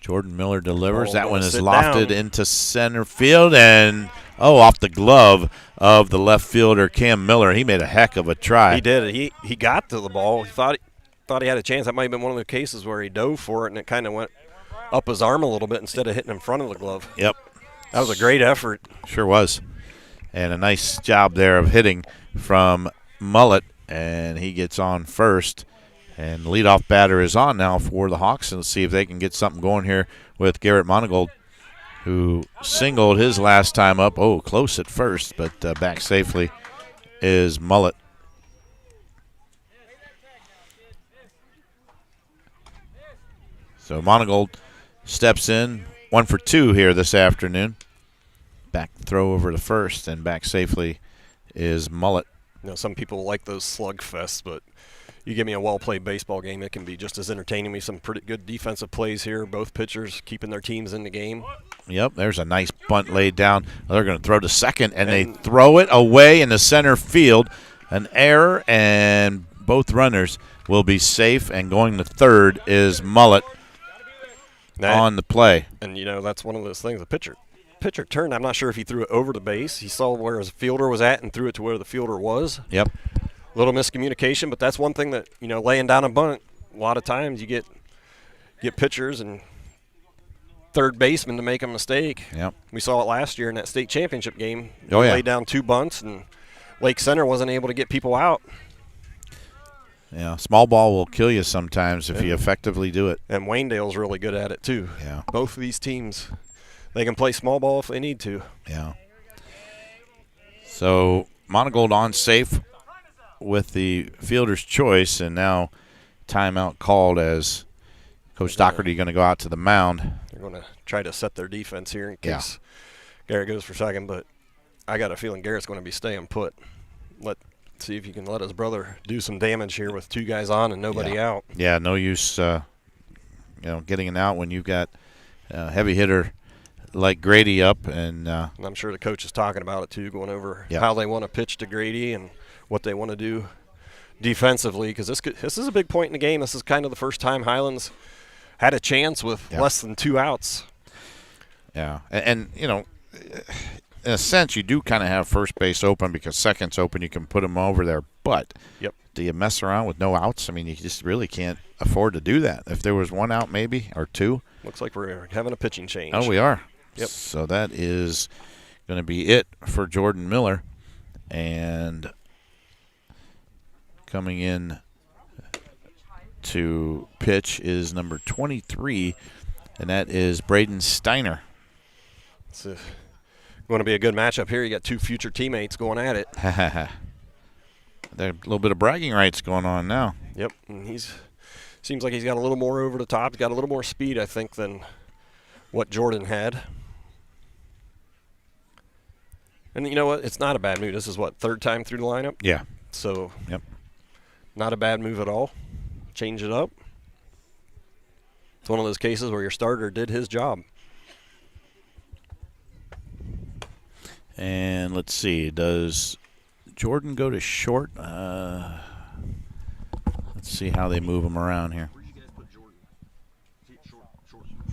Jordan Miller delivers. That one is lofted into center field, and off the glove of the left fielder, Cam Miller. He made a heck of a try. He did. He got to the ball. He thought he had a chance. That might have been one of the cases where he dove for it, and it kind of went up his arm a little bit instead of hitting in front of the glove. Yep. That was a great effort. Sure was. And a nice job there of hitting from Mullett, and he gets on first. And the leadoff batter is on now for the Hawks, and let's see if they can get something going here with Garrett Monigold, who singled his last time up. Close at first, but back safely is Mullett. So Monigold steps in, 1 for 2 here this afternoon. Back throw over to first, and back safely is Mullett. Some people like those slugfests, but you give me a well-played baseball game, it can be just as entertaining. We some pretty good defensive plays here. Both pitchers keeping their teams in the game. Yep, there's a nice bunt laid down. They're going to throw to second, and they throw it away in the center field. An error, and both runners will be safe, and going to third is Mullett. On the play. And, that's one of those things. The pitcher turned. I'm not sure if he threw it over the base. He saw where his fielder was at and threw it to where the fielder was. Yep. A little miscommunication, but that's one thing that, laying down a bunt, a lot of times you get pitchers and third baseman to make a mistake. Yep. We saw it last year in that state championship game. Oh, yeah. Laid down 2 bunts, and Lake Center wasn't able to get people out. Yeah, small ball will kill you sometimes if you effectively do it. And Waynedale's really good at it, too. Yeah. Both of these teams, they can play small ball if they need to. Yeah. So Monigold on safe with the fielder's choice, and now timeout called as Coach Doherty going to go out to the mound. They're going to try to set their defense here in case Garrett goes for second, but I got a feeling Garrett's going to be staying put. See if you can let his brother do some damage here with 2 guys on and nobody out. Yeah, no use, getting an out when you've got a heavy hitter like Grady up. And I'm sure the coach is talking about it too, going over how they want to pitch to Grady and what they want to do defensively, because this is a big point in the game. This is kind of the first time Hiland's had a chance with less than 2 outs. Yeah, and in a sense, you do kind of have first base open because second's open. You can put them over there. But do you mess around with no outs? I mean, you just really can't afford to do that. If there was 1 out maybe or 2, Looks like we're having a pitching change. Oh, we are. Yep. So that is going to be it for Jordan Miller. And coming in to pitch is number 23, and that is Braden Steiner. It's going to be a good matchup here. You got two future teammates going at it. There's a little bit of bragging rights going on now. Yep, and seems like he's got a little more over the top. He's got a little more speed, I think, than what Jordan had. And you know what? It's not a bad move. This is what, third time through the lineup? Yeah. So, yep, not a bad move at all. Change it up. It's one of those cases where your starter did his job. And let's see, does Jordan go to short? Let's see how they move him around here.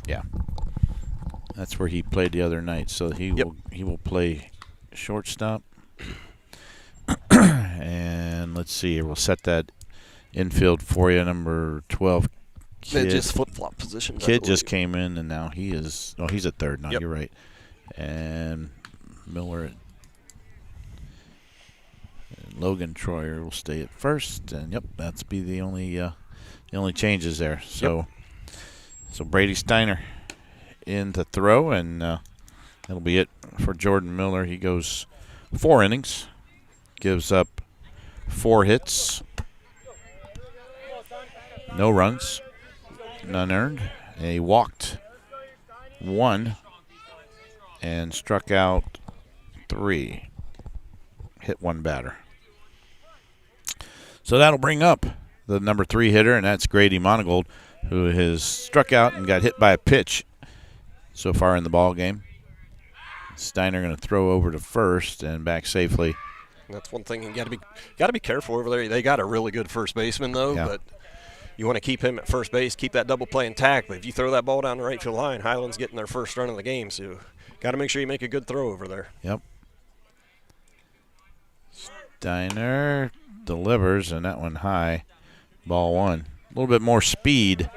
Yeah, that's where he played the other night. So he will play shortstop. And let's see here, we'll set that infield for you. Number 12, Kid. They just flip-flop positions. Kid just came in, and now he is. Oh, he's at third now. You're right. And Miller and Logan Troyer will stay at first, and that's be the only changes there. So, so Brady Steiner in to throw, and that'll be it for Jordan Miller. He goes 4 innings, gives up 4 hits, no runs, none earned. And he walked 1 and struck out 3, hit 1 batter. So that'll bring up the number 3 hitter, and that's Grady Monigold, who has struck out and got hit by a pitch so far in the ball game. Steiner going to throw over to first and back safely. That's one thing you got to be careful over there. They got a really good first baseman though, but you want to keep him at first base, keep that double play intact. But if you throw that ball down the right field line, Hiland's getting their first run of the game, so got to make sure you make a good throw over there. Yep. Steiner delivers, and that one high. Ball 1. A little bit more speed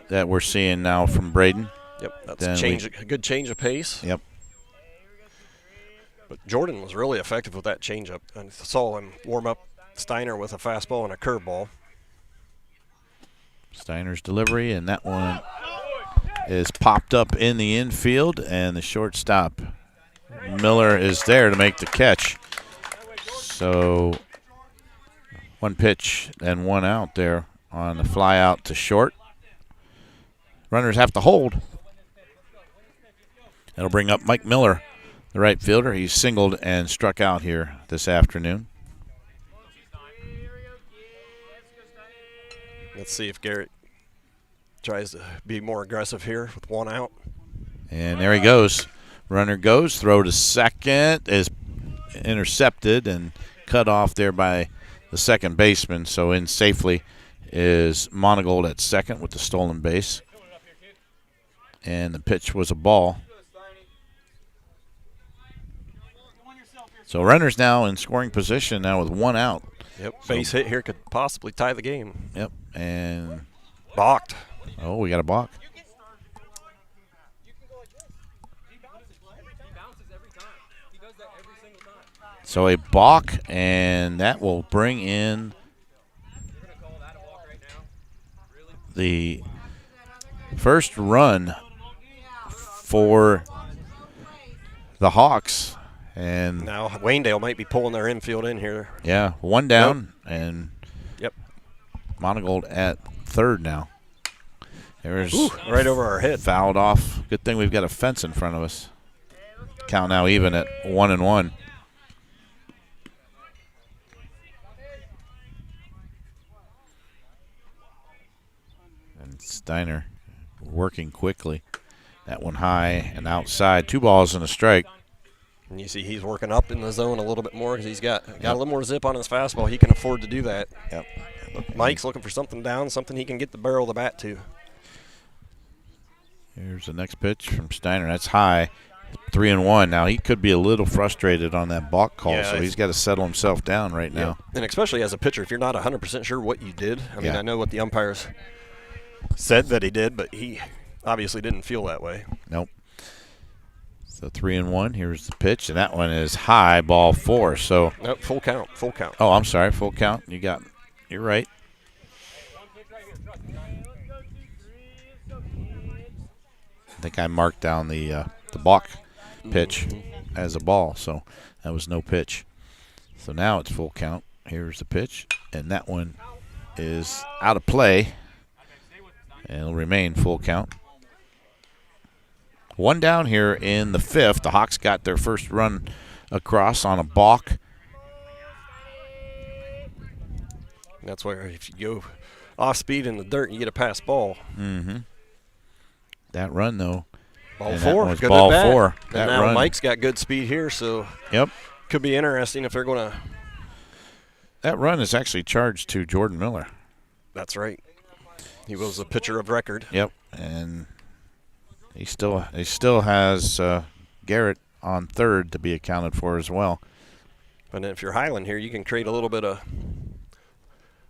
that we're seeing now from Braden. Yep, that's a good change of pace. Yep. But Jordan was really effective with that changeup. I saw him warm up Steiner with a fastball and a curveball. Steiner's delivery, and that one is popped up in the infield, and the shortstop Miller is there to make the catch. So 1 pitch and 1 out there on the fly out to short. Runners have to hold. That'll bring up Mike Miller, the right fielder. He's singled and struck out here this afternoon. Let's see if Garrett tries to be more aggressive here with 1 out. And there he goes. Runner goes. Throw to second is intercepted and cut off there by the second baseman. So in safely is Monigold at second with the stolen base. And the pitch was a ball. So runners now in scoring position now with 1 out. Yep, base hit here could possibly tie the game. Yep, and balked. Oh, we got a balk. So a balk, and that will bring in the first run for the Hawks. And now Waynedale might be pulling their infield in here. Yeah, 1 down, and Monigold at third now. There's right over our head. Fouled off. Good thing we've got a fence in front of us. Count now even at 1-1. And Steiner working quickly. That one high and outside. 2 balls and a strike. And you see he's working up in the zone a little bit more because he's got a little more zip on his fastball. He can afford to do that. Yep. Mike's looking for something down, something he can get the barrel of the bat to. Here's the next pitch from Steiner. That's high. 3-1. Now he could be a little frustrated on that balk call, so he's got to settle himself down right now. And especially as a pitcher, if you're not 100% sure what you did. I mean, I know what the umpires said that he did, but obviously didn't feel that way. Nope. So 3-1. Here's the pitch, and that one is high, ball 4. So nope, full count. Oh, I'm sorry, full count. You're right. I think I marked down the balk pitch as a ball, so that was no pitch. So now it's full count. Here's the pitch, and that one is out of play, and it'll remain full count. One down here in the 5th. The Hawks got their first run across on a balk. That's where if you go off speed in the dirt, you get a pass ball. Mm-hmm. That run, though. Ball 4. Good ball 4. And now Mike's got good speed here, so yep, could be interesting if they're going to. That run is actually charged to Jordan Miller. That's right. He was a pitcher of record. Yep, and he still has Garrett on third to be accounted for as well. But if you're Hiland here, you can create a little bit of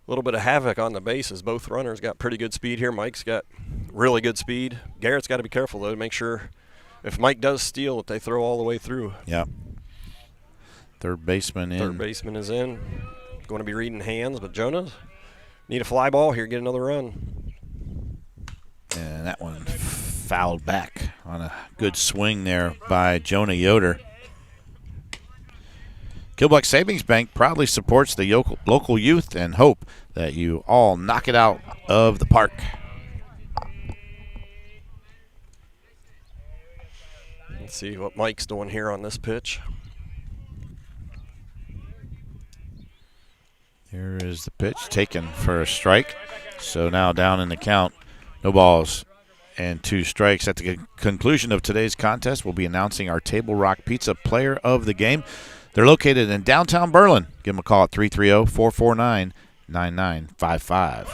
havoc on the bases. Both runners got pretty good speed here. Mike's got really good speed. Garrett's got to be careful, though, to make sure if Mike does steal, that they throw all the way through. Yeah. Third baseman in. Third baseman is in. Going to be reading hands, but Jonah need a fly ball here, get another run. And that one fouled back on a good swing there by Jonah Yoder. Kilbuck Savings Bank proudly supports the local youth and hope that you all knock it out of the park. Let's see what Mike's doing here on this pitch. Here is the pitch taken for a strike. So now down in the count, no balls and 2 strikes. At the conclusion of today's contest, we'll be announcing our Table Rock Pizza Player of the Game. They're located in downtown Berlin. Give them a call at 330-449-9955.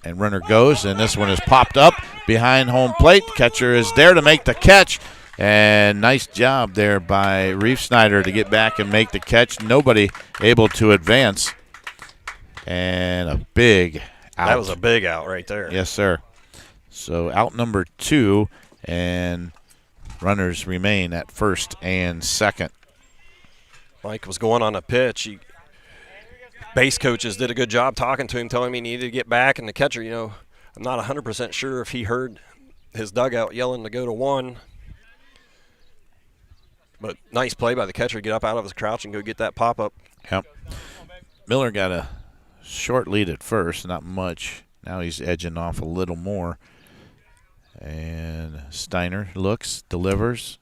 And runner goes, and this one is popped up behind home plate. Catcher is there to make the catch. And nice job there by Reef Snyder to get back and make the catch. Nobody able to advance. And a big out. That was a big out right there. Yes, sir. So out number 2, and runners remain at first and second. Mike was going on a pitch. Base coaches did a good job talking to him, telling him he needed to get back. And the catcher, I'm not 100% sure if he heard his dugout yelling to go to 1. But nice play by the catcher to get up out of his crouch and go get that pop-up. Yep. Miller got a short lead at first, not much. Now he's edging off a little more. And Steiner looks, delivers,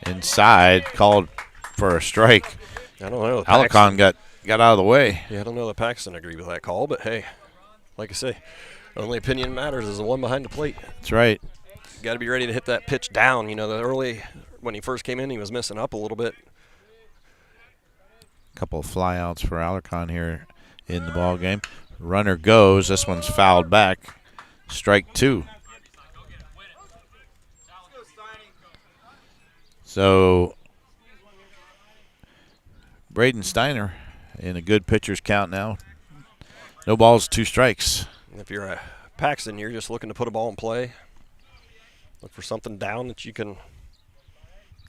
inside, called for a strike. I don't know. Alarcon got out of the way. Yeah, I don't know that Paxton agreed with that call, but hey, like I say, the only opinion matters is the one behind the plate. That's right. Got to be ready to hit that pitch down. The early, when he first came in, he was missing up a little bit. Couple of flyouts for Alarcon here in the ball game. Runner goes. This one's fouled back. Strike 2. So Braden Steiner in a good pitcher's count now. No balls, 2 strikes. If you're a Paxton, you're just looking to put a ball in play. Look for something down that you can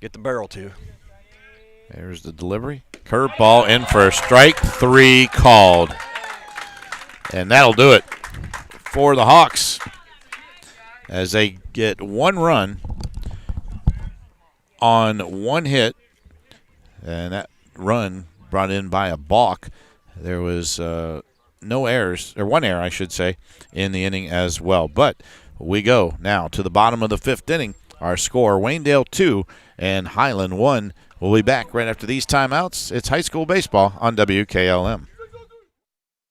get the barrel to. There's the delivery. Curveball in for a strike 3 called. And that'll do it for the Hawks as they get 1 run on 1 hit. And that run brought in by a balk. There was no errors, or 1 error, I should say, in the inning as well. But we go now to the bottom of the 5th inning. Our score, Waynedale 2 and Hiland 1. We'll be back right after these timeouts. It's high school baseball on WKLM.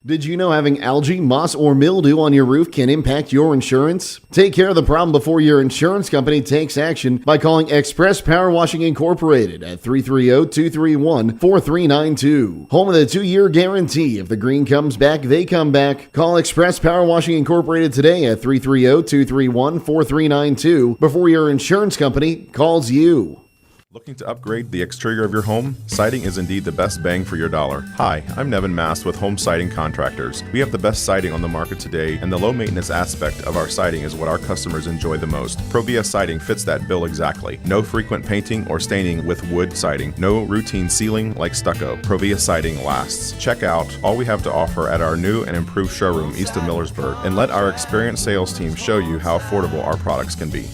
Did you know having algae, moss, or mildew on your roof can impact your insurance? Take care of the problem before your insurance company takes action by calling Express Power Washing Incorporated at 330-231-4392. Home of the 2-year guarantee. If the green comes back, they come back. Call Express Power Washing Incorporated today at 330-231-4392 before your insurance company calls you. Looking to upgrade the exterior of your home? Siding is indeed the best bang for your dollar. Hi, I'm Nevin Mast with Home Siding Contractors. We have the best siding on the market today, and the low maintenance aspect of our siding is what our customers enjoy the most. Provia Siding fits that bill exactly. No frequent painting or staining with wood siding. No routine sealing like stucco. Provia Siding lasts. Check out all we have to offer at our new and improved showroom east of Millersburg, and let our experienced sales team show you how affordable our products can be.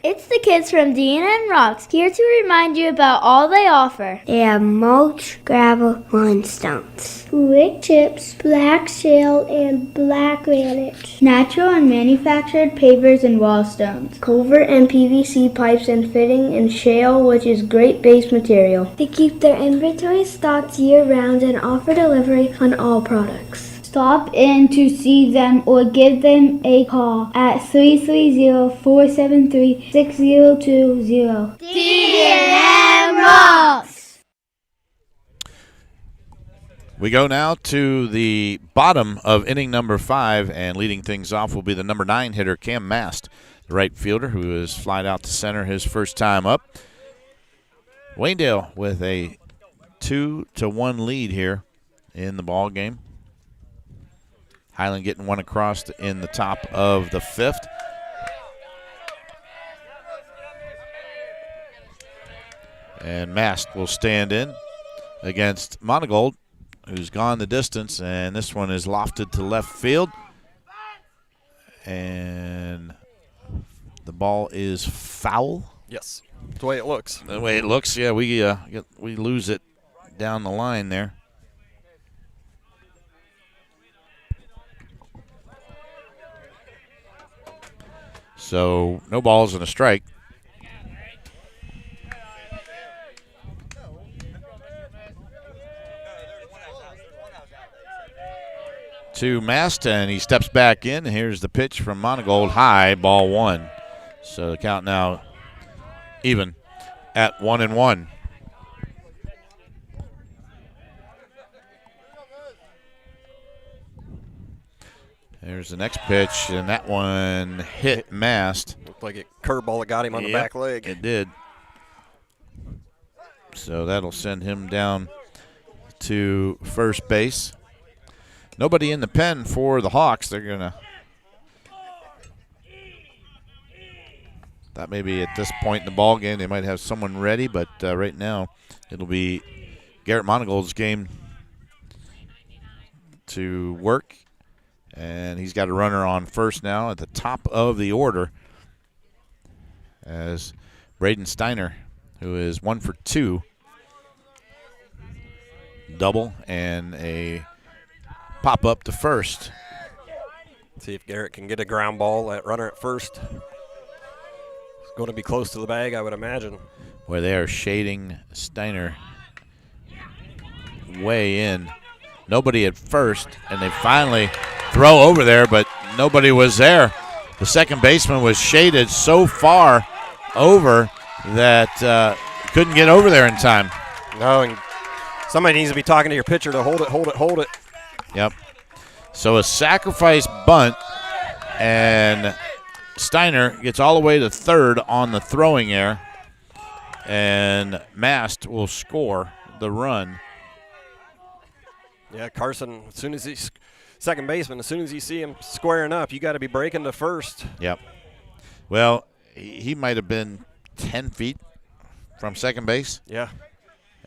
It's the kids from D&M Rocks, here to remind you about all they offer. They have mulch, gravel, limestone, wood chips, black shale, and black granite, natural and manufactured pavers and wall stones, culvert and PVC pipes and fitting, and shale, which is great base material. They keep their inventory stocked year-round and offer delivery on all products. Stop in to see them or give them a call at 330-473-6020. D&M Rocks! We go now to the bottom of inning number 5, and leading things off will be the number 9 hitter, Cam Mast, the right fielder, who is flied out to center his first time up. Waynedale with a 2-1 lead here in the ball game. Hiland getting one across in the top of the 5th. And Mast will stand in against Monigold, who's gone the distance, and this one is lofted to left field. And the ball is foul. Yes, that's the way it looks. The way it looks, yeah, we lose it down the line there. So no balls and a strike. To Mast, and he steps back in. Here's the pitch from Monigold, high, ball 1. So the count now even at 1-1. There's the next pitch, and that one hit Mast. Looked like a curveball that got him on the back leg. It did. So that'll send him down to first base. Nobody in the pen for the Hawks. They're going to – that may be at this point in the ball game. They might have someone ready, but right now it'll be Garrett Monigold's game to work. And he's got a runner on first now at the top of the order as Braden Steiner, who is 1 for 2, double and a pop up to first. See if Garrett can get a ground ball. That runner at first is going to be close to the bag, I would imagine. Where they are shading Steiner way in. Nobody at first, and they finally throw over there, but nobody was there. The second baseman was shaded so far over that couldn't get over there in time. No, and somebody needs to be talking to your pitcher to hold it. Yep. So a sacrifice bunt, and Steiner gets all the way to third on the throwing error, and Mast will score the run. Yeah, Carson, as soon as he's second baseman, as soon as you see him squaring up, you got to be breaking to first. Yep. Well, he might have been 10 feet from second base. Yeah.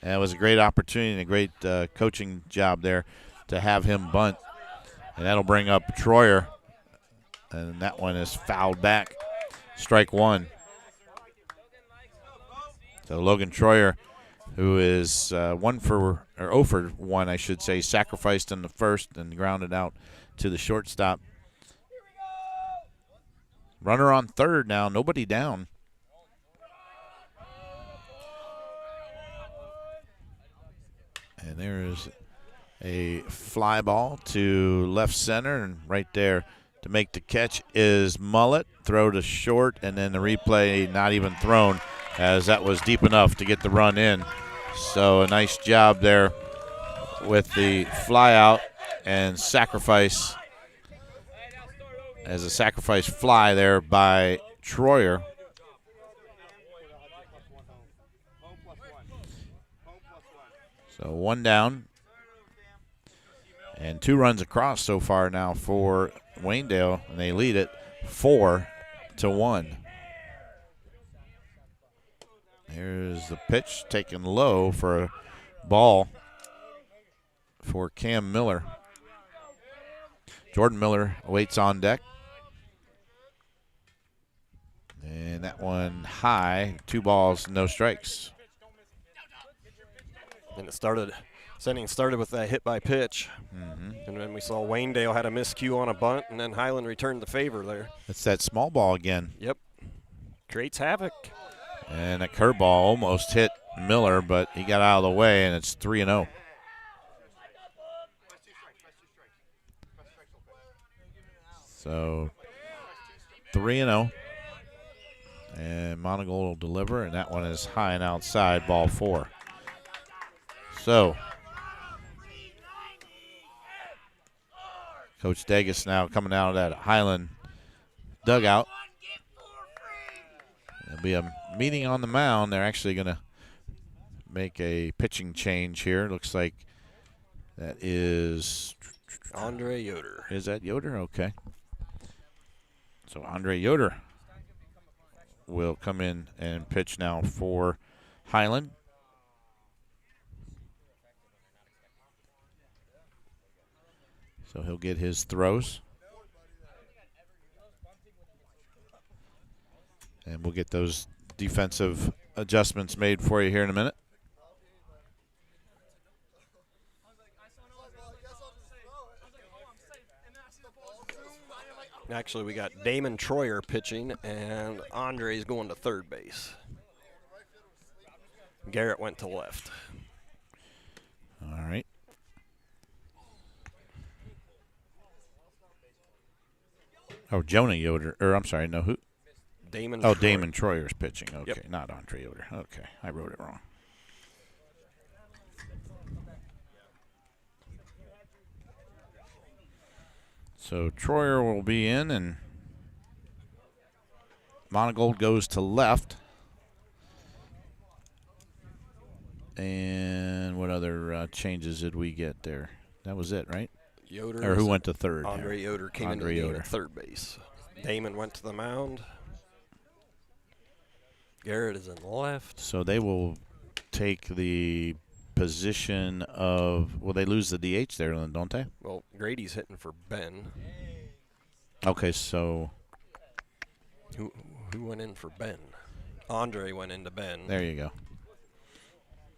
And it was a great opportunity and a great coaching job there to have him bunt. And that'll bring up Troyer. And that one is fouled back. Strike 1. So Logan Troyer, who is 0 for 1, I should say, sacrificed in the first and grounded out to the shortstop. Runner on third now, nobody down. And there is a fly ball to left center, and right there to make the catch is Mullet. Throw to short, and then the replay not even thrown, as that was deep enough to get the run in. So a nice job there with the fly out and sacrifice, as a sacrifice fly there by Troyer. So 1 down. And 2 runs across so far now for Waynedale, and they lead it 4-1. Here's the pitch taken low for a ball for Cam Miller. Jordan Miller waits on deck. And that one high, 2 balls, no strikes. And inning started with that hit by pitch. And then we saw Waynedale had a miscue on a bunt, and then Hiland returned the favor there. It's that small ball again. Yep. Creates havoc. And a curveball almost hit Miller, but he got out of the way, and it's 3-0. So 3-0. And Monigold will deliver, and that one is high and outside, ball 4. So Coach Degas now coming out of that Hiland dugout. There'll be a meeting on the mound. They're actually going to make a pitching change here. Looks like that is Andre Yoder. Is that Yoder? Okay. So Andre Yoder will come in and pitch now for Hiland. So he'll get his throws. And we'll get those defensive adjustments made for you here in a minute. Actually, we got Damon Troyer pitching, and Andre's going to third base. Garrett went to left. All right. Oh, Jonah Yoder, or I'm sorry, no, who? Damon Oh, Troyer. Damon Troyer's pitching. Okay, Yep. not Andre Yoder. Okay, I wrote it wrong. So Troyer will be in, and Monigold goes to left. And what other changes did we get there? That was it, right? Yoder. Or who went to third? Andre Yoder came into the game at third base. Damon went to the mound. Garrett is in left. So they will take the position of, well, they lose the DH there, don't they? Well, Grady's hitting for Ben. Okay, so. Who went in for Ben? Andre went into Ben. There you go.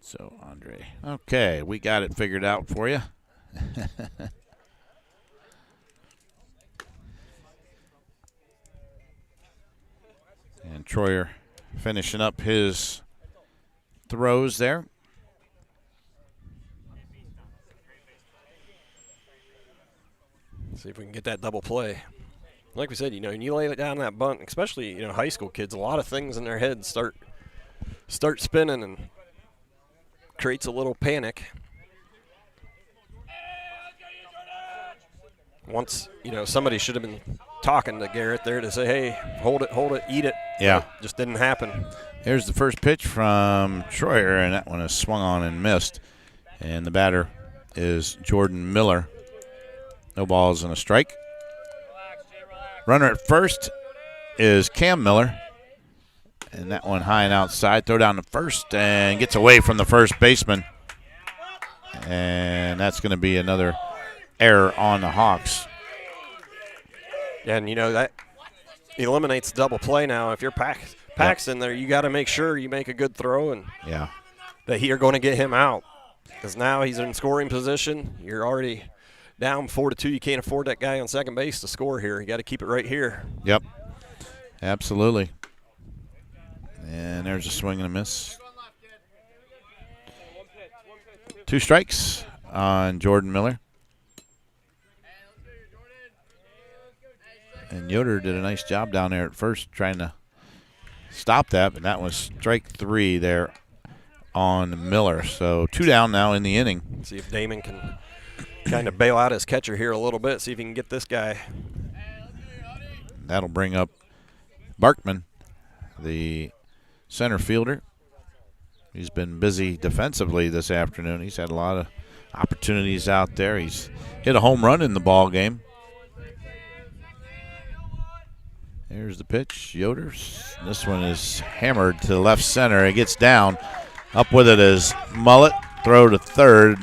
So, Andre. Okay, we got it figured out for you. And Troyer finishing up his throws there. See if we can get that double play. Like we said, when you lay it down that bunt, especially, high school kids, a lot of things in their heads start spinning and creates a little panic. Once, somebody should have been talking to Garrett there to say, hey, hold it, eat it. Yeah. It just didn't happen. Here's the first pitch from Troyer, and that one is swung on and missed. And the batter is Jordan Miller. No balls and a strike. Runner at first is Cam Miller. And that one high and outside. Throw down to first and gets away from the first baseman. And that's going to be another error on the Hawks. Yeah, and that eliminates double play now. If you're Pax in there, you got to make sure you make a good throw and that you're going to get him out. Because now he's in scoring position. You're already down 4-2. You can't afford that guy on second base to score here. You got to keep it right here. Yep, absolutely. And there's a swing and a miss. 2 strikes on Jordan Miller. And Yoder did a nice job down there at first trying to stop that, but that was strike 3 there on Miller. So 2 down now in the inning. See if Damon can kind of bail out his catcher here a little bit, see if he can get this guy. That'll bring up Barkman, the center fielder. He's been busy defensively this afternoon. He's had a lot of opportunities out there. He's hit a home run in the ball game. Here's the pitch. Yoder's. This one is hammered to left center. It gets down. Up with it is Mullet. Throw to third.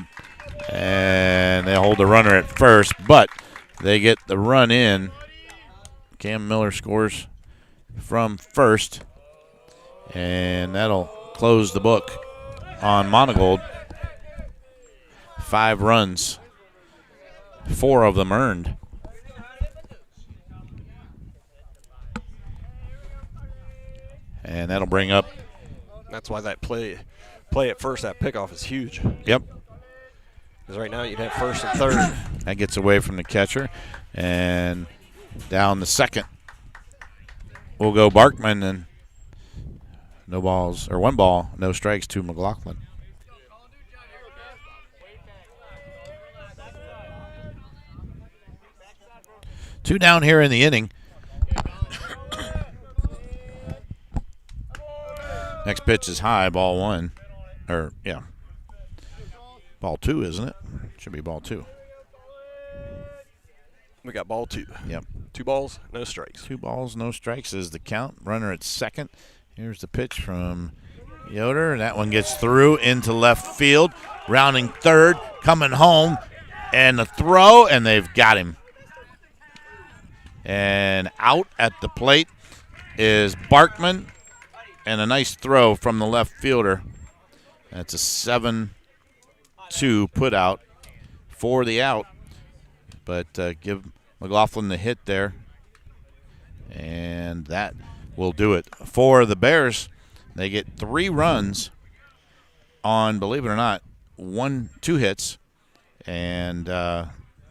And they hold the runner at first, but they get the run in. Cam Miller scores from first. And that'll close the book on Monigold. 5 runs. 4 of them earned. And that'll bring up. That's why that play at first, that pickoff is huge. Yep. Because right now you'd have first and third. That gets away from the catcher. And down the second will go Barkman, and no balls, or 1 ball, no strikes to McLaughlin. Two down here in the inning. Next pitch is high, ball 1. Or, yeah. Ball 2, isn't it? Should be ball 2. We got ball 2. Yep. 2 balls, no strikes. 2 balls, no strikes is the count. Runner at second. Here's the pitch from Yoder. That one gets through into left field. Rounding third, coming home. And the throw, and they've got him. And out at the plate is Barkman. And a nice throw from the left fielder. That's a 7-2 put out for the out. But give McLaughlin the hit there. And that will do it. For the Bears, they get 3 runs on, believe it or not, 2 hits. And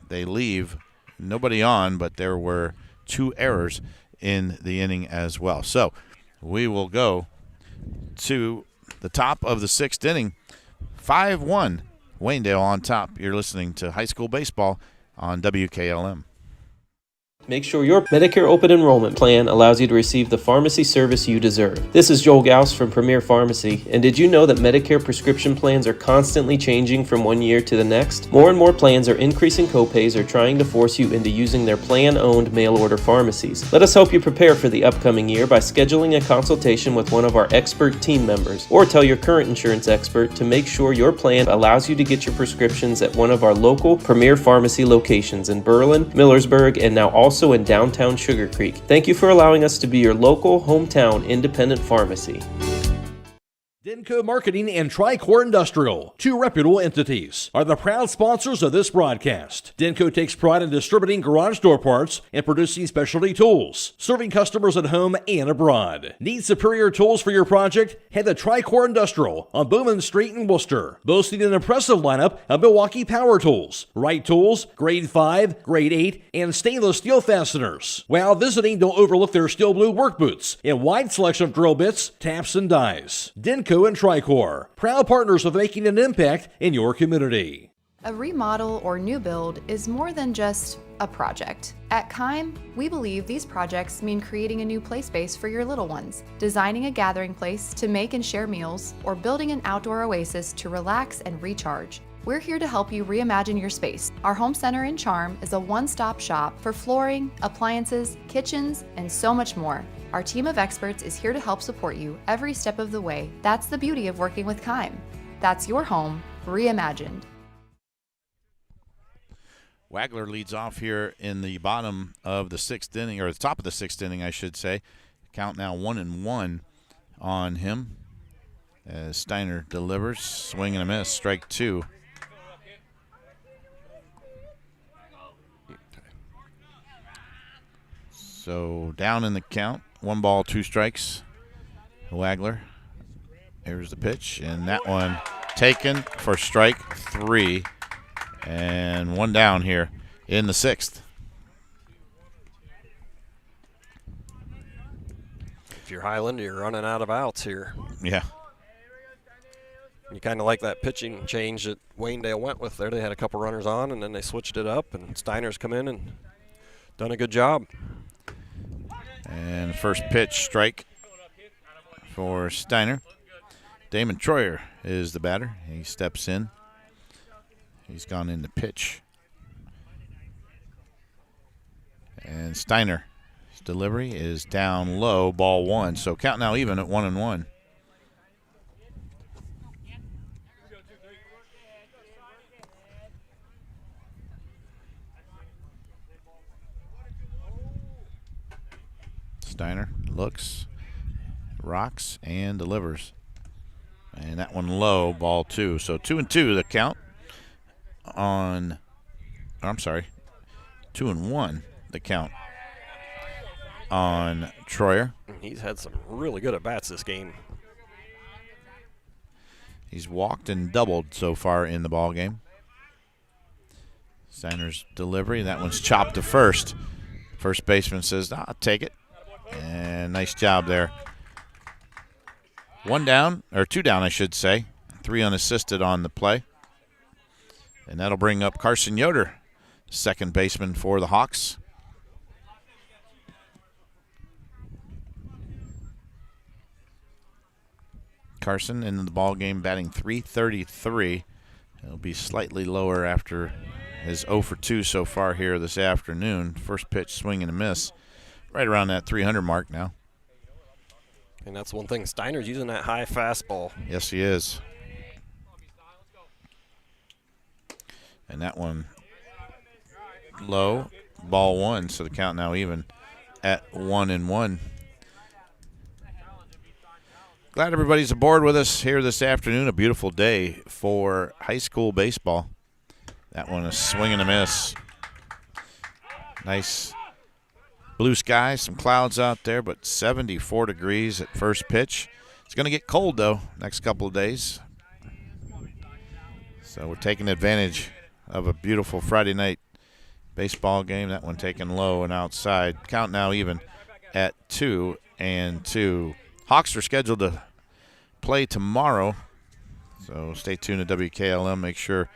they leave nobody on, but there were 2 errors in the inning as well. So we will go to the top of the 6th inning. 5-1, Waynedale on top. You're listening to high school baseball on WKLM. Make sure your Medicare open enrollment plan allows you to receive the pharmacy service you deserve. This is Joel Gauss from Premier Pharmacy, and did you know that Medicare prescription plans are constantly changing from one year to the next? More and more plans are increasing copays or trying to force you into using their plan-owned mail-order pharmacies. Let us help you prepare for the upcoming year by scheduling a consultation with one of our expert team members, or tell your current insurance expert to make sure your plan allows you to get your prescriptions at one of our local Premier Pharmacy locations in Berlin, Millersburg, and now also in downtown Sugar Creek. Thank you for allowing us to be your local, hometown, independent pharmacy. Denko Marketing and Tricor Industrial, 2 reputable entities, are the proud sponsors of this broadcast. Denko takes pride in distributing garage door parts and producing specialty tools, serving customers at home and abroad. Need superior tools for your project? Head to Tricor Industrial on Bowman Street in Worcester, boasting an impressive lineup of Milwaukee power tools, Wright tools, grade 5, grade 8, and stainless steel fasteners. While visiting, don't overlook their steel blue work boots and wide selection of drill bits, taps, and dies. Denko and Tricor, proud partners of making an impact in your community. A remodel or new build is more than just a project. At Kime, we believe these projects mean creating a new play space for your little ones, designing a gathering place to make and share meals, or building an outdoor oasis to relax and recharge. We're here to help you reimagine your space. Our home center in Charm is a one-stop shop for flooring, appliances, kitchens, and so much more. Our team of experts is here to help support you every step of the way. That's the beauty of working with Kime. That's your home reimagined. Wagler leads off here in the bottom of the 6th inning, or the top of the 6th inning, I should say. Count now 1-1 on him as Steiner delivers. Swing and a miss, strike 2. So down in the count, 1 ball, 2 strikes. Wagler. Here's the pitch, and that one taken for strike 3. And 1 down here in the 6th. If you're Hiland, you're running out of outs here. Yeah. You kind of like that pitching change that Waynedale went with there. They had a couple runners on, and then they switched it up, and Steiner's come in and done a good job. And first pitch, strike for Steiner. Damon Troyer is the batter. He steps in. He's gone in to pitch. And Steiner's delivery is down low, ball one. So count now even at 1-1. Steiner looks, rocks, and delivers. And that one low, ball two. So 2-2 the count on, I'm sorry, 2-1 the count on Troyer. He's had some really good at-bats this game. He's walked and doubled so far in the ball game. Steiner's delivery, that one's chopped to first. First baseman says, I'll take it. And nice job there. One down, or two down, I should say. 3 unassisted on the play. And that'll bring up Carson Yoder, second baseman for the Hawks. Carson in the ball game batting .333. It'll be slightly lower after his 0 for 2 so far here this afternoon. First pitch, swing and a miss. Right around that 300 mark now. And that's one thing. Steiner's using that high fastball. Yes, he is. And that one low, ball one. So the count now even at 1-1. Glad everybody's aboard with us here this afternoon. A beautiful day for high school baseball. That one is swing and a miss. Nice blue skies, some clouds out there, but 74 degrees at first pitch. It's going to get cold, though, next couple of days. So we're taking advantage of a beautiful Friday night baseball game. That one taken low and outside. Count now even at 2-2. Hawks are scheduled to play tomorrow, so stay tuned to WKLM. Make sure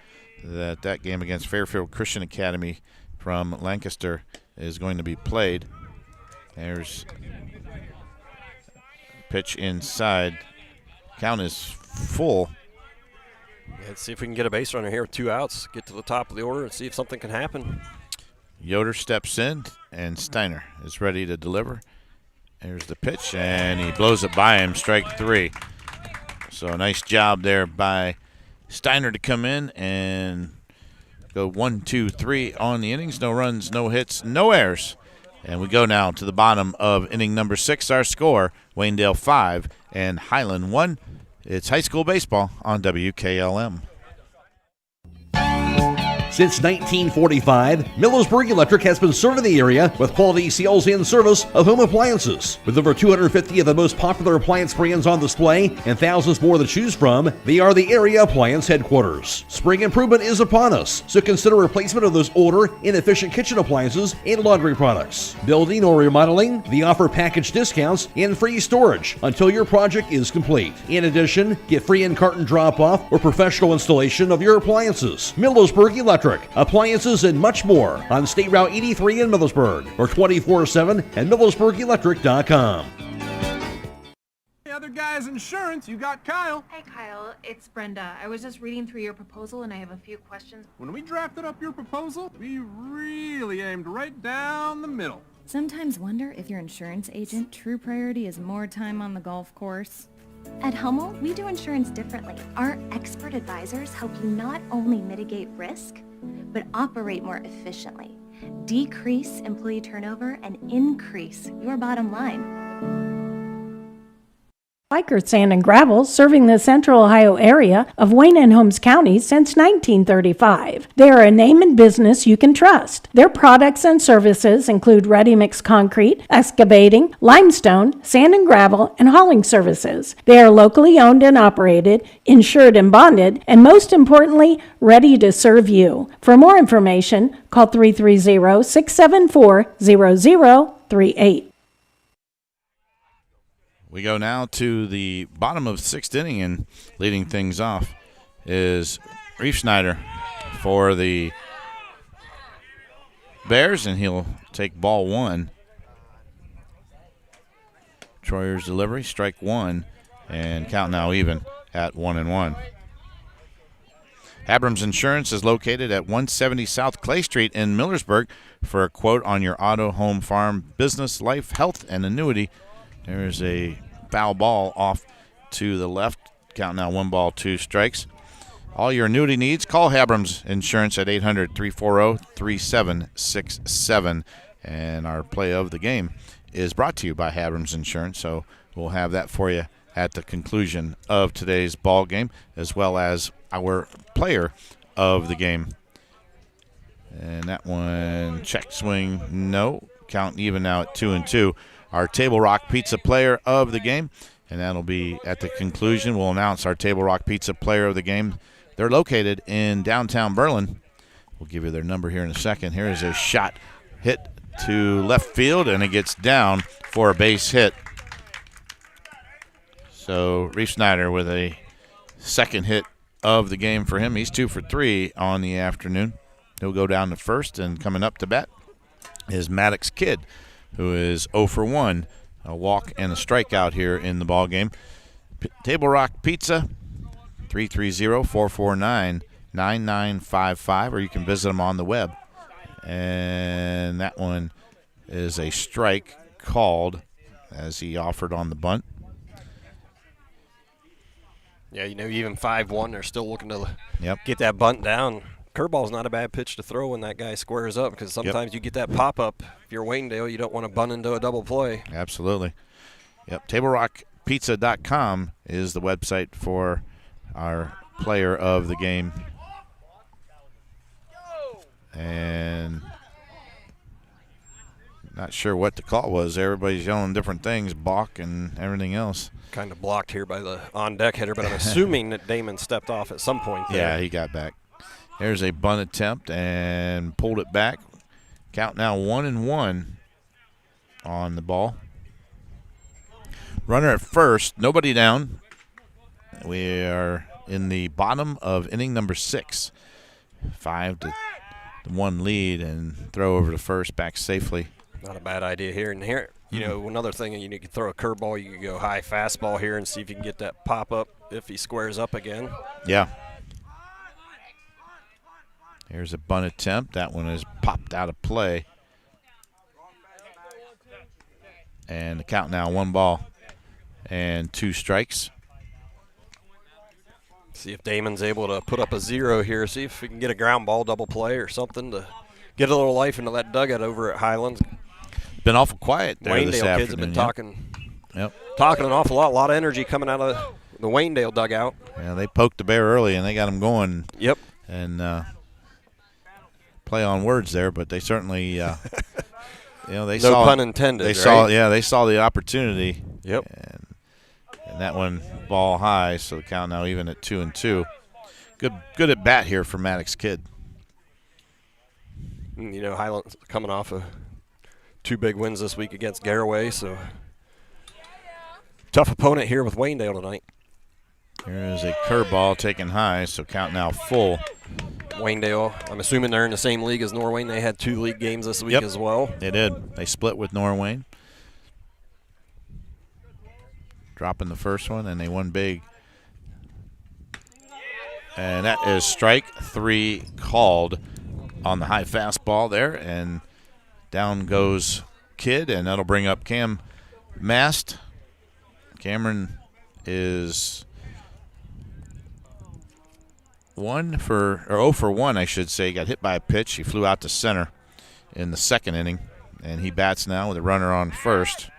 that game against Fairfield Christian Academy from Lancaster is going to be played. There's pitch inside. Count is full. Let's see if we can get a base runner here with 2 outs. Get to the top of the order and see if something can happen. Yoder steps in, and Steiner is ready to deliver. There's the pitch, and he blows it by him, strike 3. So a nice job there by Steiner to come in and go 1, 2, 3 on the innings. No runs, no hits, no errors. And we go now to the bottom of inning number 6. Our score, Waynedale 5 and Hiland 1. It's high school baseball on WKLM. Since 1945, Millersburg Electric has been serving the area with quality sales and service of home appliances. With over 250 of the most popular appliance brands on display and thousands more to choose from, they are the area appliance headquarters. Spring improvement is upon us, so consider replacement of those older, inefficient kitchen appliances and laundry products. Building or remodeling, they offer package discounts and free storage until your project is complete. In addition, get free in-carton drop-off or professional installation of your appliances. Millersburg Electric. Appliances and much more on State Route 83 in Millersburg or 24/7 at millersburgelectric.com. The other guy's insurance, you got Kyle. Hey Kyle, it's Brenda. I was just reading through your proposal and I have a few questions. When we drafted up your proposal, we really aimed right down the middle. Sometimes wonder if your insurance agent true priority is more time on the golf course. At Hummel, we do insurance differently. Our expert advisors help you not only mitigate risk, but operate more efficiently, decrease employee turnover, and increase your bottom line. Biker Sand and Gravel, serving the central Ohio area of Wayne and Holmes counties since 1935. They are a name and business you can trust. Their products and services include ready-mix concrete, excavating, limestone, sand and gravel, and hauling services. They are locally owned and operated, insured and bonded, and most importantly, ready to serve you. For more information, call 330-674-0038. We go now to the bottom of 6th inning, and leading things off is Riefschneider for the Bears, and he'll take ball 1. Troyer's delivery, strike one, and count now even at 1-1. Abrams Insurance is located at 170 South Clay Street in Millersburg. For a quote on your auto, home, farm, business, life, health, and annuity, there's a foul ball off to the left. Count now 1 ball, 2 strikes. All your annuity needs, call Abrams Insurance at 800-340-3767. And our play of the game is brought to you by Abrams Insurance, so we'll have that for you at the conclusion of today's ball game, as well as our player of the game. And that one, check swing, no. Count even now at 2-2. Our Table Rock Pizza player of the game, and that'll be at the conclusion. We'll announce our Table Rock Pizza player of the game. They're located in downtown Berlin. We'll give you their number here in a second. Here is a shot hit to left field, and it gets down for a base hit. So Reef Snyder with a second hit of the game for him. He's 2 for 3 on the afternoon. He'll go down to first, and coming up to bat is Maddox Kidd, who is 0 for 1, a walk and a strikeout here in the ball game. Table Rock Pizza, 330-449-9955, or you can visit them on the web. And that one is a strike called as he offered on the bunt. Yeah, even 5-1, they're still looking to get that bunt down. Curveball's not a bad pitch to throw when that guy squares up, because sometimes you get that pop-up. If you're Waynedale, you don't want to bunt into a double play. Absolutely. Yep, TableRockPizza.com is the website for our player of the game. And not sure what the call was. Everybody's yelling different things, balk and everything else. Kind of blocked here by the on-deck hitter, but I'm assuming that Damon stepped off at some point there. Yeah, he got back. There's a bunt attempt and pulled it back. Count now 1-1 on the ball. Runner at first, nobody down. We are in the bottom of inning number 6. 5-1 lead, and throw over to first, back safely. Not a bad idea here. And here, another thing, you can throw a curveball. You can go high fastball here and see if you can get that pop-up if he squares up again. Yeah. Here's a bunt attempt. That one is popped out of play. And the count now 1 ball and 2 strikes. See if Damon's able to put up a 0 here. See if we can get a ground ball double play or something to get a little life into that dugout over at Hiland. Been awful quiet there this afternoon. Waynedale kids have been talking an awful lot. A lot of energy coming out of the Waynedale dugout. Yeah, they poked the bear early, and they got them going. Yep. And play on words there, but they certainly, they no saw. pun intended. They right? they saw the opportunity. Yep. And that one ball high, so the count now even at 2-2. Good at bat here for Maddox Kidd. Highland's coming off of 2 big wins this week against Garaway, so tough opponent here with Waynedale tonight. Here is a curveball taken high, so count now full. Waynedale, I'm assuming they're in the same league as Norwayne. They had 2 league games this week as well. They did. They split with Norwayne. Dropping the first one, and they won big. And that is strike 3 called on the high fastball there. And down goes Kidd, and that'll bring up Cam Mast. Cameron is 0 for 1, I should say. He got hit by a pitch. He flew out to center in the second inning, and he bats now with a runner on first.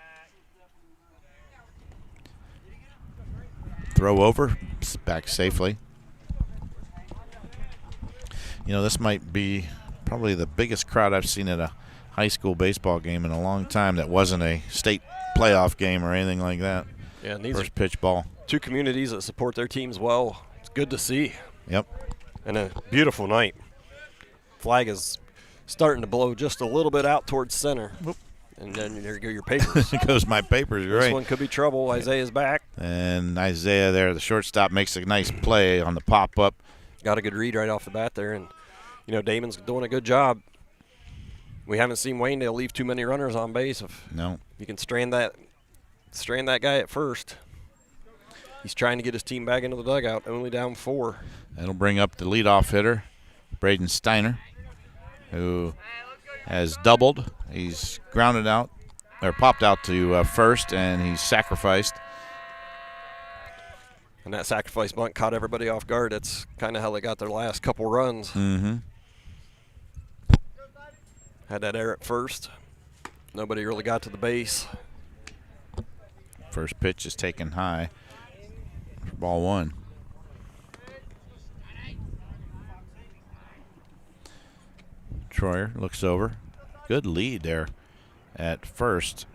Throw over, back safely. This might be probably the biggest crowd I've seen at a high school baseball game in a long time that wasn't a state playoff game or anything like that. Yeah, and these first pitch ball. 2 communities that support their teams well. It's good to see. Yep. And a beautiful night. Flag is starting to blow just a little bit out towards center. Whoop. And then there go your papers. There goes my papers, right. This one could be trouble. Isaiah's back. And Isaiah there, the shortstop, makes a nice play on the pop-up. Got a good read right off the bat there. And, Damon's doing a good job. We haven't seen Waynedale leave too many runners on base. No. You can strand that Strand that guy at first. He's trying to get his team back into the dugout, only down 4. That'll bring up the leadoff hitter, Braden Steiner, who has doubled. He's grounded out, or popped out to first, and he's sacrificed. And that sacrifice bunt caught everybody off guard. That's kind of how they got their last couple runs. Mm-hmm. Had that error at first. Nobody really got to the base. First pitch is taken high for ball 1. Troyer looks over. Good lead there at first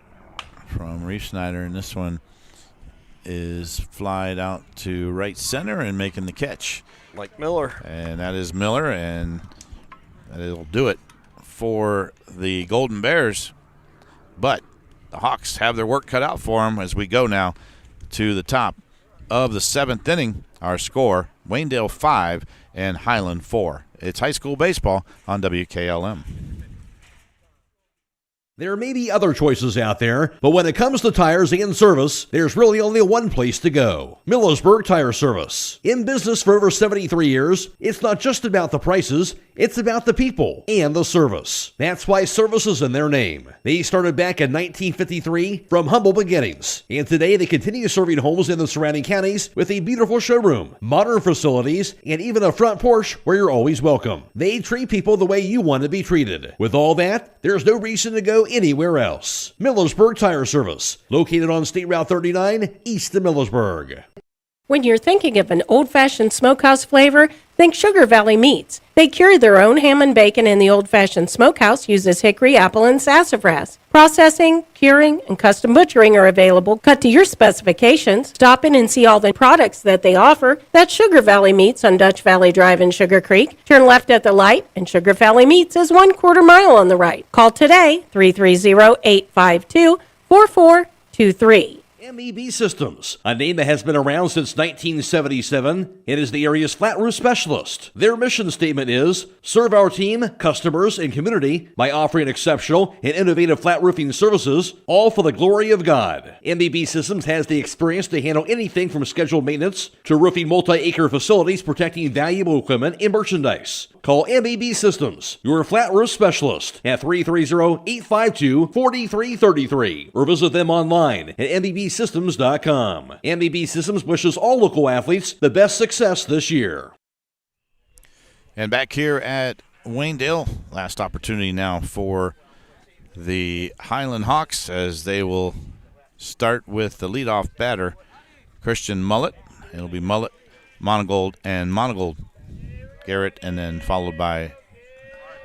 from Reef Snyder, and this one is flied out to right center and making the catch. Mike Miller. And that is Miller, and that'll do it for the Golden Bears. But the Hawks have their work cut out for them as we go now to the top of the 7th inning. Our score, Waynedale 5 and Hiland 4. It's high school baseball on WKLM. There may be other choices out there, but when it comes to tires and service, there's really only one place to go. Millersburg Tire Service. In business for over 73 years, it's not just about the prices, it's about the people and the service. That's why service is in their name. They started back in 1953 from humble beginnings, and today they continue serving homes in the surrounding counties with a beautiful showroom, modern facilities, and even a front porch where you're always welcome. They treat people the way you want to be treated. With all that, there's no reason to go anywhere else. Millersburg Tire Service, located on State Route 39, east of Millersburg. When you're thinking of an old-fashioned smokehouse flavor, think Sugar Valley Meats. They cure their own ham and bacon, and the old-fashioned smokehouse uses hickory, apple, and sassafras. Processing, curing, and custom butchering are available, cut to your specifications. Stop in and see all the products that they offer. That's Sugar Valley Meats on Dutch Valley Drive in Sugar Creek. Turn left at the light, and Sugar Valley Meats is 1/4 mile on the right. Call today, 330-852-4423. MEB Systems, a name that has been around since 1977. It is the area's flat roof specialist. Their mission statement is, serve our team, customers, and community by offering exceptional and innovative flat roofing services, all for the glory of God. MEB Systems has the experience to handle anything from scheduled maintenance to roofing multi-acre facilities protecting valuable equipment and merchandise. Call MEB Systems, your flat roof specialist, at 330-852-4333 or visit them online at MEBsystems.com. MEB Systems wishes all local athletes the best success this year. And back here at Waynedale, last opportunity now for the Hiland Hawks as they will start with the leadoff batter, Christian Mullet. It'll be Mullet, Monigold, and Monigold. Garrett, and then followed by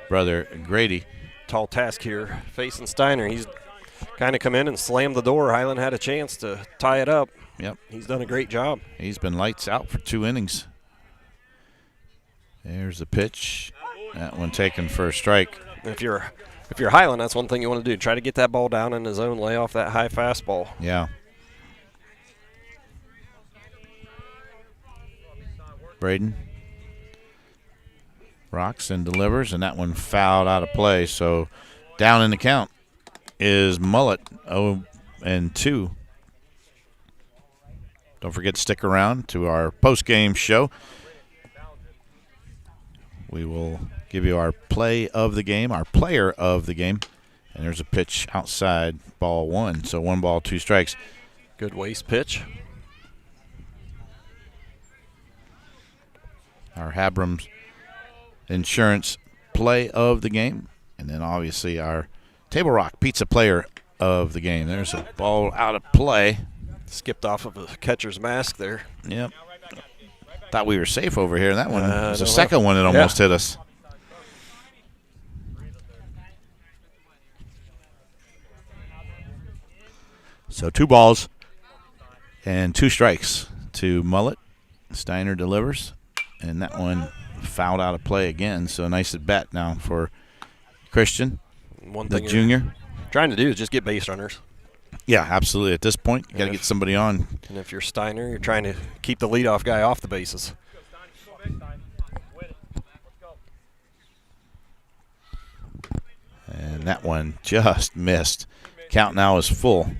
brother Grady. Tall task here facing Steiner. He's kind of come in and slammed the door. Hiland had a chance to tie it up. Yep. He's done a great job. He's been lights out for 2 innings. There's the pitch. That one taken for a strike. If you're Hiland, that's one thing you want to do. Try to get that ball down in the zone, lay off that high fastball. Yeah. Braden rocks and delivers, and that one fouled out of play. So down in the count is Mullet, 0-2. Don't forget to stick around to our post-game show. We will give you our play of the game, our player of the game. And there's a pitch outside, ball 1. So 1 ball, 2 strikes. Good waste pitch. Our Habram's Insurance play of the game, and then obviously our Table Rock Pizza player of the game. There's a ball out of play. Skipped off of a catcher's mask there. Yep. Thought we were safe over here. That one was the second one that almost hit us. So 2 balls and 2 strikes to Mullet. Steiner delivers, and that one fouled out of play again. So nice at bat now for Christian, the junior. Trying to do is just get base runners. Yeah, absolutely. At this point, you got to get somebody on. And if you're Steiner, you're trying to keep the leadoff guy off the bases. And that one just missed. Count now is full.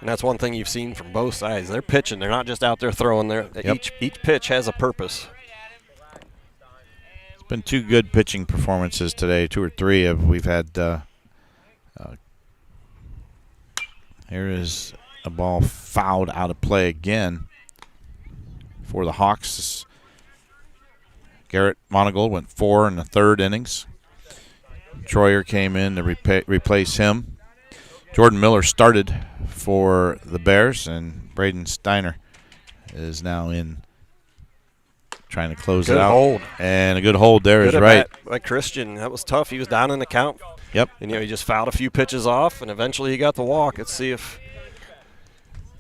And that's one thing you've seen from both sides. They're pitching. They're not just out there throwing. Each pitch has a purpose. It's been 2 good pitching performances today, 2 or 3 we've had. Here is a ball fouled out of play again for the Hawks. Garrett Monigold went 4 in the 3rd innings. Troyer came in to replace him. Jordan Miller started for the Bears, and Braden Steiner is now in trying to close it out. Good hold. And a good hold there is Good right. By Christian. That was tough. He was down in the count. Yep. And, he just fouled a few pitches off, and eventually he got the walk. Let's see if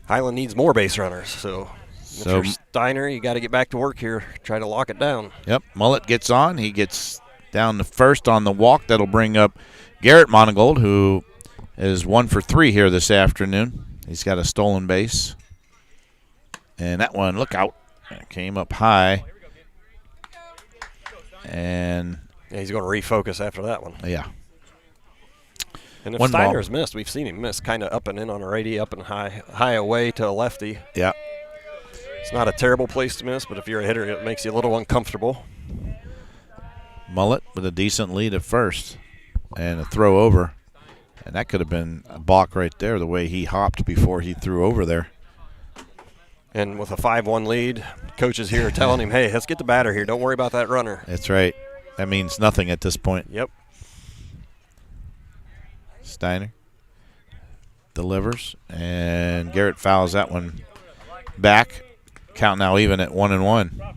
Hiland needs more base runners. So if you're Steiner, you got to get back to work here. Try to lock it down. Yep. Mullet gets on. He gets down to first on the walk. That'll bring up Garrett Monigold, who is 1 for 3 here this afternoon. He's got a stolen base. And that one, look out, came up high. And he's going to refocus after that one. Yeah. And if Steiner's missed, we've seen him miss kind of up and in on a righty, up and high away to a lefty. Yeah. It's not a terrible place to miss, but if you're a hitter, it makes you a little uncomfortable. Mullet with a decent lead at first and a throw over. And that could have been a balk right there, the way he hopped before he threw over there. And with a 5-1 lead, coaches here are telling him, hey, let's get the batter here. Don't worry about that runner. That's right. That means nothing at this point. Yep. Steiner delivers, and Garrett fouls that one back. Count now even at 1-1.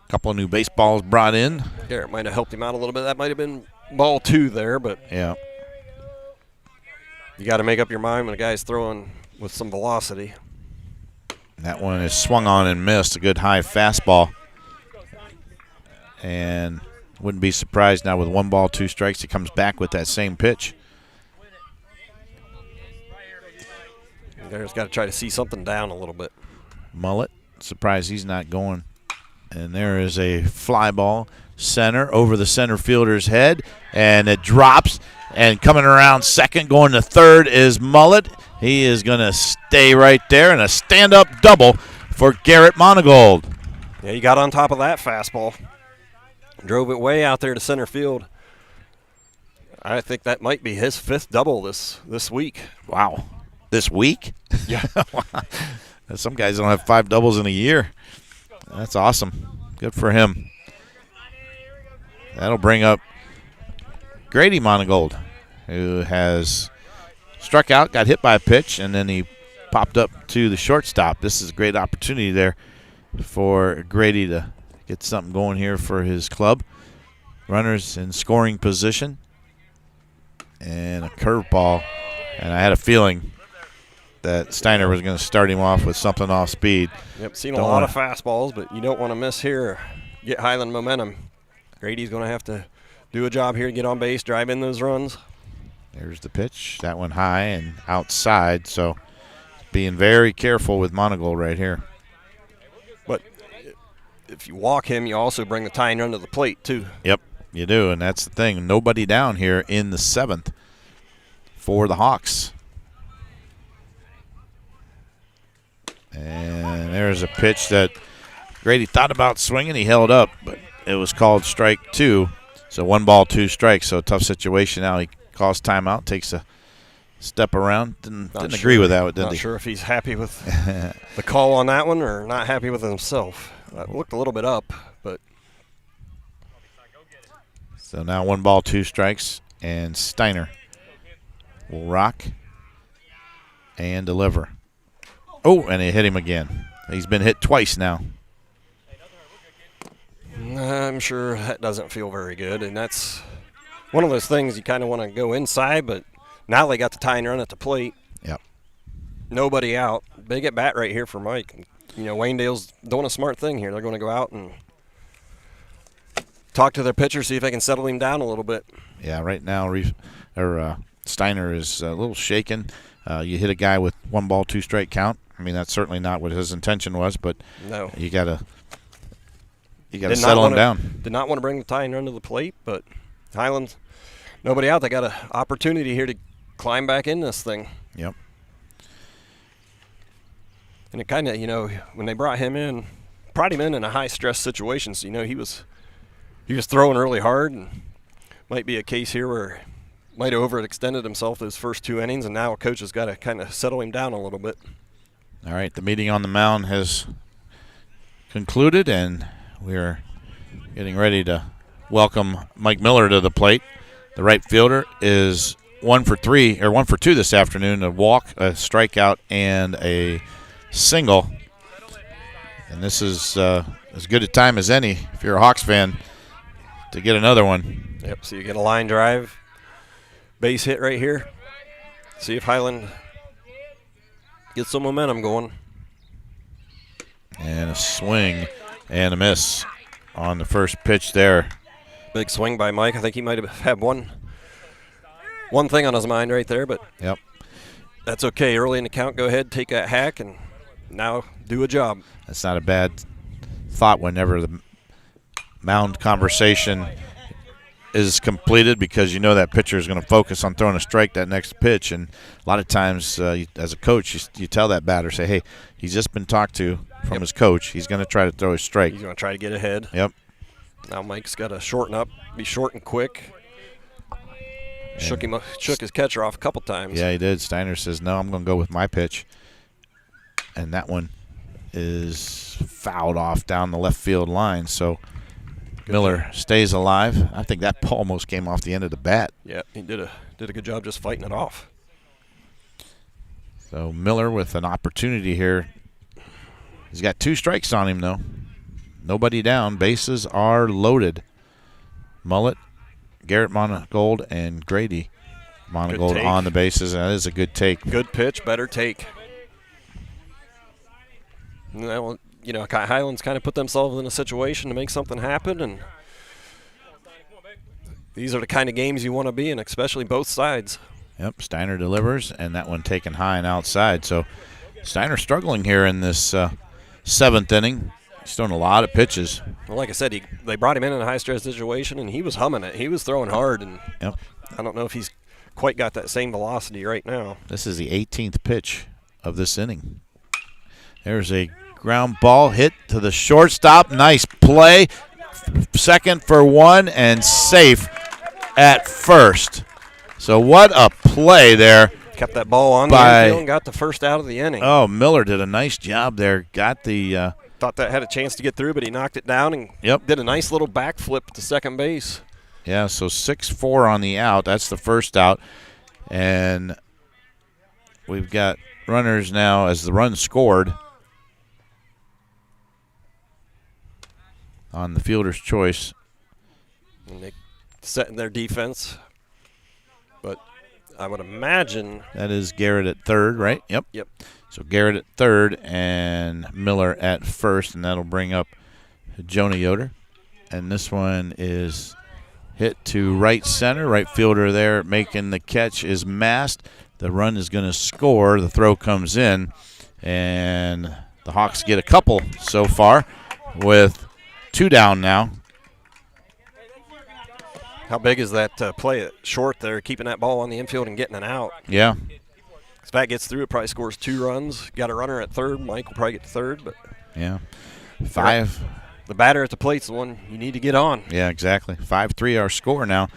Couple of new baseballs brought in. Garrett might have helped him out a little bit. That might have been ball 2 there, but yeah, you got to make up your mind when a guy's throwing with some velocity. That one is swung on and missed. A good high fastball. And wouldn't be surprised now with 1 ball, 2 strikes, he comes back with that same pitch. Garrett's got to try to see something down a little bit. Mullet, surprised he's not going. And there is a fly ball center over the center fielder's head, and it drops. And coming around second, going to third is Mullet. He is going to stay right there, and a stand-up double for Garrett Monigold. Yeah, he got on top of that fastball. Drove it way out there to center field. I think that might be his 5th double this week. Wow. This week? Yeah. Some guys don't have 5 doubles in a year. That's awesome. Good for him. That'll bring up Grady Monigold, who has struck out, got hit by a pitch, and then he popped up to the shortstop. This is a great opportunity there for Grady to get something going here for his club. Runners in scoring position. And a curveball. And I had a feeling that Steiner was going to start him off with something off speed. Yep, seen a lot of fastballs, but you don't want to miss here. Get Hiland momentum. Grady's going to have to do a job here, get on base, drive in those runs. There's the pitch. That one high and outside, so being very careful with Monigold right here. But if you walk him, you also bring the tying run to the plate, too. Yep, you do, and that's the thing. Nobody down here in the 7th for the Hawks. And there's a pitch that Grady thought about swinging. He held up, but it was called strike 2. So 1 ball, 2 strikes. So tough situation now. He calls timeout, takes a step around. Didn't agree with that, did he? Not sure if he's happy with the call on that one or not happy with himself. Looked a little bit up, but. So now 1 ball, 2 strikes, and Steiner will rock and deliver. Oh, and it hit him again. He's been hit twice now. I'm sure that doesn't feel very good, and that's one of those things you kind of want to go inside, but now they got the tying run at the plate. Yep. Nobody out. Big at bat right here for Mike. You know, Waynedale's doing a smart thing here. They're going to go out and talk to their pitcher, see if they can settle him down a little bit. Yeah, right now Steiner is a little shaken. You hit a guy with 1 ball, 2 strike count. I mean, that's certainly not what his intention was, but no. you got to You got to settle him down. Did not want to bring the tying run to the plate, but Hiland, nobody out. They got an opportunity here to climb back in this thing. Yep. And it kind of, when they brought him in a high-stress situation, so, he was throwing really hard, and might be a case here where might have overextended himself those first 2 innings, and now a coach has got to kind of settle him down a little bit. All right, the meeting on the mound has concluded, and we're getting ready to welcome Mike Miller to the plate. The right fielder is 1 for 2 this afternoon, a walk, a strikeout, and a single. And this is as good a time as any, if you're a Hawks fan, to get another one. Yep, so you get a line drive, base hit right here. See if Hiland gets some momentum going. And a swing and a miss on the first pitch there. Big swing by Mike. I think he might have had one thing on his mind right there, but yep, that's okay. Early in the count, go ahead, take that hack, and now do a job. That's not a bad thought whenever the mound conversation is completed, because that pitcher is going to focus on throwing a strike that next pitch. And a lot of times as a coach, you tell that batter, say, hey, he's just been talked to from his coach. He's going to try to throw a strike. He's going to try to get ahead. Yep. Now Mike's got to shorten up, be short and quick. Shook his catcher off a couple times. Yeah, he did. Steiner says, no, I'm going to go with my pitch. And that one is fouled off down the left field line. So Miller stays alive. I think that ball almost came off the end of the bat. Yeah, he did a good job just fighting it off. So Miller with an opportunity here. He's got 2 strikes on him, though. Nobody down. Bases are loaded. Mullet, Garrett Monigold, and Grady Monigold on the bases. And that is a good take. Good pitch, better take. Now, Hiland's kind of put themselves in a situation to make something happen, and these are the kind of games you want to be in, especially both sides. Yep, Steiner delivers, and that one taken high and outside. So Steiner struggling here in this 7th inning. He's throwing a lot of pitches. Well, like I said, they brought him in a high-stress situation, and he was humming it. He was throwing hard, and yep. I don't know if he's quite got that same velocity right now. This is the 18th pitch of this inning. There's a ground ball hit to the shortstop. Nice play. Second for 1 and safe at first. So what a play there. Kept that ball on the infield and got the first out of the inning. Oh, Miller did a nice job there. Got the thought that had a chance to get through, but he knocked it down and did a nice little backflip to second base. Yeah, so 6-4 on the out. That's the first out. And we've got runners now as the run scored on the fielder's choice. And they set in their defense. But I would imagine that is Garrett at third, right? Yep. Yep. So Garrett at third and Miller at first, and that'll bring up Jonah Yoder. And this one is hit to right center. Right fielder there making the catch is Mast. The run is going to score. The throw comes in, and the Hawks get a couple so far with 2 down now. How big is that play at short there, keeping that ball on the infield and getting it out? Yeah. If that gets through, it probably scores 2 runs. Got a runner at third. Mike will probably get to third. But yeah. 5. The batter at the plate's the one you need to get on. Yeah, exactly. 5-3 our score now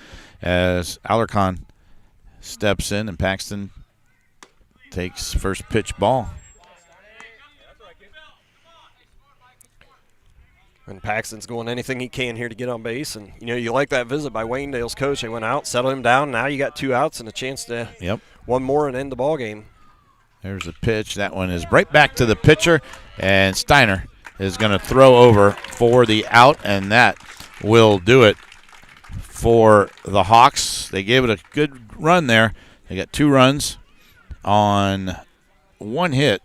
as Alarcon steps in and Paxton takes first pitch ball. And Paxton's going anything he can here to get on base. And, you like that visit by Waynedale's coach. They went out, settled him down. Now you got 2 outs and a chance to one more and end the ball game. There's the pitch. That one is right back to the pitcher. And Steiner is going to throw over for the out, and that will do it for the Hawks. They gave it a good run there. They got 2 runs on 1 hit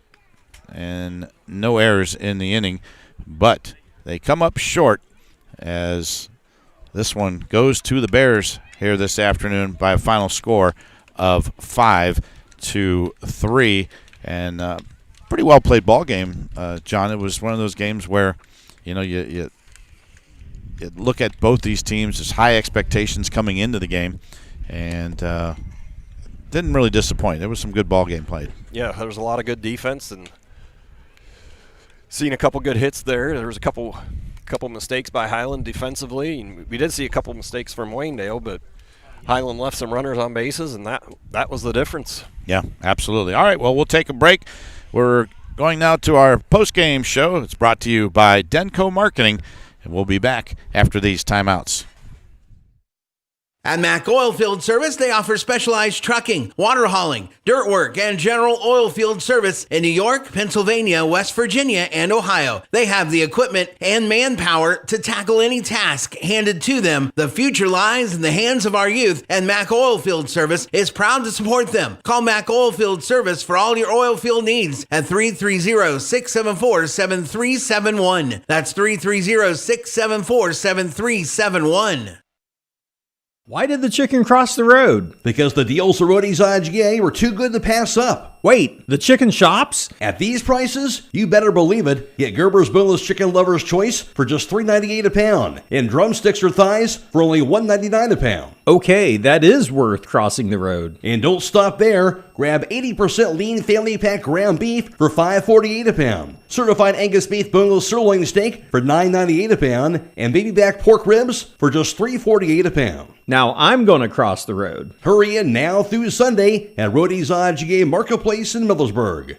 and no errors in the inning. But they come up short as this one goes to the Bears here this afternoon by a final score of 5-3. And pretty well played ball game, John. It was one of those games where, you look at both these teams as high expectations coming into the game, and didn't really disappoint. There was some good ball game played. Yeah, there was a lot of good defense, and seen a couple good hits there. There was a couple mistakes by Hiland defensively, and we did see a couple mistakes from Waynedale, but Hiland left some runners on bases, and that was the difference. Yeah, absolutely. All right, well, we'll take a break. We're going now to our post-game show. It's brought to you by Denko Marketing, and we'll be back after these timeouts. At Mack Oilfield Service, they offer specialized trucking, water hauling, dirt work, and general oil field service in New York, Pennsylvania, West Virginia, and Ohio. They have the equipment and manpower to tackle any task handed to them. The future lies in the hands of our youth, and Mack Oilfield Service is proud to support them. Call Mack Oilfield Service for all your oil field needs at 330-674-7371. That's 330-674-7371. Why did the chicken cross the road? Because the deals at Rody's IGA were too good to pass up. Wait, the chicken shops? At these prices, you better believe it. Get Gerber's Boneless Chicken Lover's Choice for just $3.98 a pound, and drumsticks or thighs for only $1.99 a pound. Okay, that is worth crossing the road. And don't stop there. Grab 80% lean family pack ground beef for $5.48 a pound. Certified Angus beef boneless sirloin steak for $9.98 a pound, and baby back pork ribs for just $3.48 a pound. Now I'm going to cross the road. Hurry in now through Sunday at Rody's IGA Marketplace in Millersburg.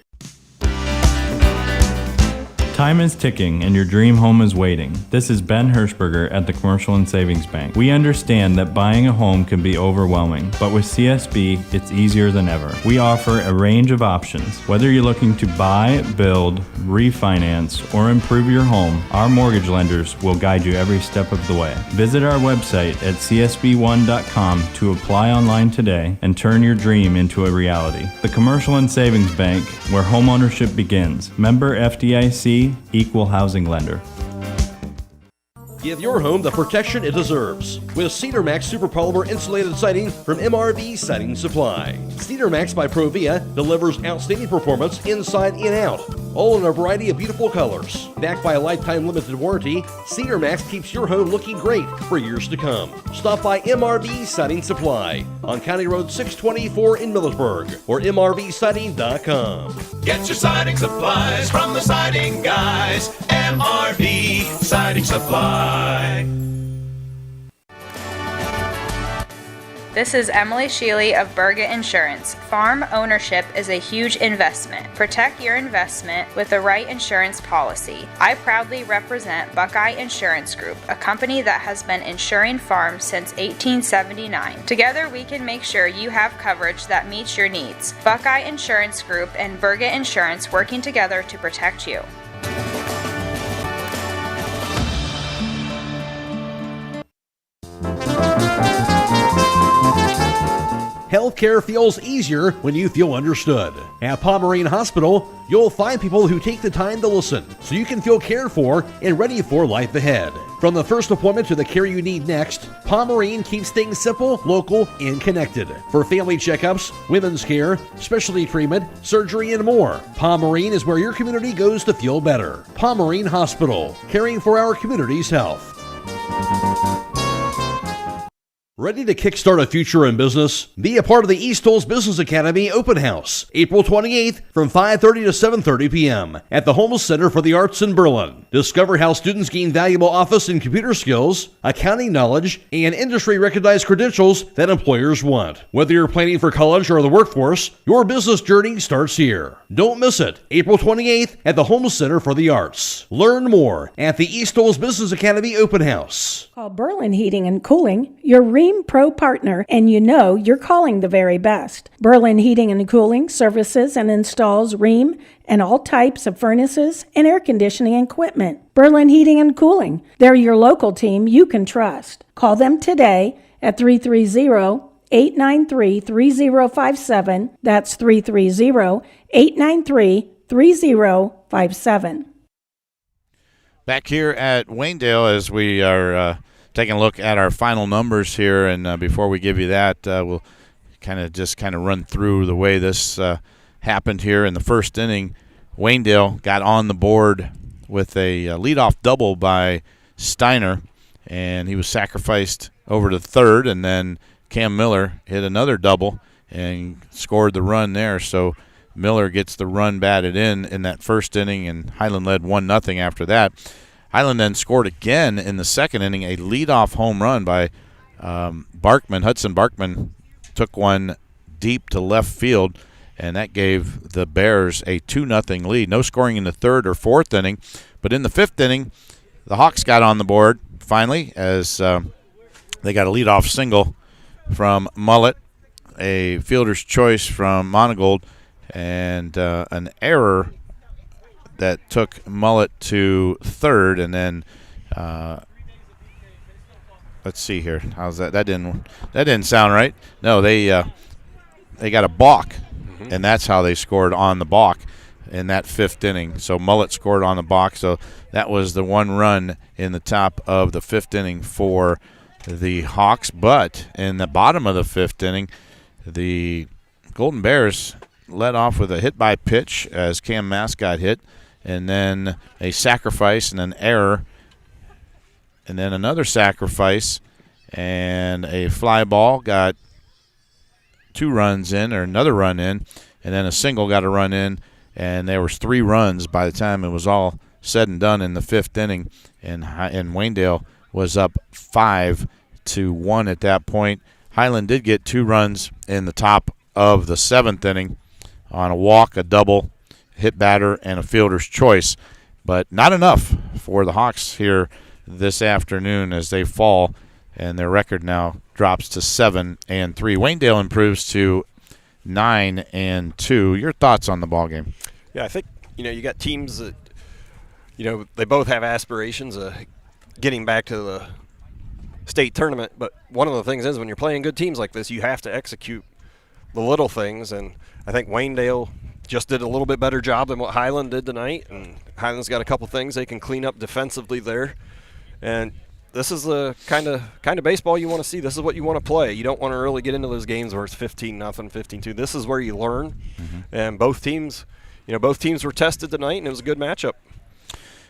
Time is ticking and your dream home is waiting. This is Ben Hirschberger at the Commercial and Savings Bank. We understand that buying a home can be overwhelming, but with CSB, it's easier than ever. We offer a range of options. Whether you're looking to buy, build, refinance, or improve your home, our mortgage lenders will guide you every step of the way. Visit our website at csb1.com to apply online today and turn your dream into a reality. The Commercial and Savings Bank, where homeownership begins. Member FDIC, Equal Housing Lender. Give your home the protection it deserves with Cedar Max Super Polymer Insulated Siding from MRV Siding Supply. Cedar Max by Provia delivers outstanding performance inside and out, all in a variety of beautiful colors. Backed by a lifetime limited warranty, Cedar Max keeps your home looking great for years to come. Stop by MRV Siding Supply on County Road 624 in Millersburg or mrvsiding.com. Get your siding supplies from the siding guys. MRV Siding Supply. This is Emily Sheely of Berga Insurance. Farm ownership is a huge investment. Protect your investment with the right insurance policy. I proudly represent Buckeye Insurance Group, a company that has been insuring farms since 1879. Together we can make sure you have coverage that meets your needs. Buckeye Insurance Group and Berga Insurance working together to protect you. Healthcare feels easier when you feel understood. At Pomerene Hospital, you'll find people who take the time to listen so you can feel cared for and ready for life ahead. From the first appointment to the care you need next, Pomerene keeps things simple, local, and connected. For family checkups, women's care, specialty treatment, surgery, and more, Pomerene is where your community goes to feel better. Pomerene Hospital, caring for our community's health. Ready to kickstart a future in business? Be a part of the East Hills Business Academy Open House, April 28th from 5:30 to 7:30 p.m. at the Holmes Center for the Arts in Berlin. Discover how students gain valuable office and computer skills, accounting knowledge, and industry-recognized credentials that employers want. Whether you're planning for college or the workforce, your business journey starts here. Don't miss it, April 28th at the Holmes Center for the Arts. Learn more at the East Hills Business Academy Open House. Call Berlin Heating and Cooling, your Ream Pro partner, and you know you're calling the very best. Berlin Heating and Cooling services and installs Ream and all types of furnaces and air conditioning equipment. Berlin Heating and Cooling, they're your local team you can trust. Call them today at 330-893-3057. That's 330-893-3057. Back here at Waynedale as we are taking a look at our final numbers here, and before we give you that, we'll kind of run through the way this happened here in the first inning. Waynedale got on the board with a leadoff double by Steiner, and he was sacrificed over to third, and then Cam Miller hit another double and scored the run there. So Miller gets the run batted in that first inning, and Hiland led 1-0 after that. Hiland then scored again in the second inning, a leadoff home run by Barkman. Hudson Barkman took one deep to left field, and that gave the Bears a 2-0 lead. No scoring in the third or fourth inning, but in the fifth inning, the Hawks got on the board finally as they got a leadoff single from Mullet, a fielder's choice from Monigold, and an error that took Mullet to third, and then let's see here. How's that? That didn't sound right. No, they got a balk, and that's how they scored on the balk in that fifth inning. So Mullet scored on the balk. So that was the one run in the top of the fifth inning for the Hawks. But in the bottom of the fifth inning, the Golden Bears led off with a hit by pitch as Cam Mass got hit, and then a sacrifice and an error, and then another sacrifice and a fly ball got 2 runs in, or another run in, and then a single got a run in, and there was 3 runs by the time it was all said and done in the fifth inning, and Waynedale was up 5-1 at that point. Hiland did get 2 runs in the top of the seventh inning on a walk, a double, hit batter, and a fielder's choice, but not enough for the Hawks here this afternoon as they fall, and their record now drops to 7-3. Waynedale improves to 9-2. Your thoughts on the ball game? Yeah, I think you got teams that they both have aspirations of getting back to the state tournament, but one of the things is when you're playing good teams like this, you have to execute the little things, and I think Waynedale just did a little bit better job than what Hiland did tonight, and Hiland's got a couple things they can clean up defensively there, and this is the kind of baseball you want to see. This is what you want to play. You don't want to really get into those games where it's 15-0, 15-2. This is where you learn, and both teams were tested tonight, and it was a good matchup.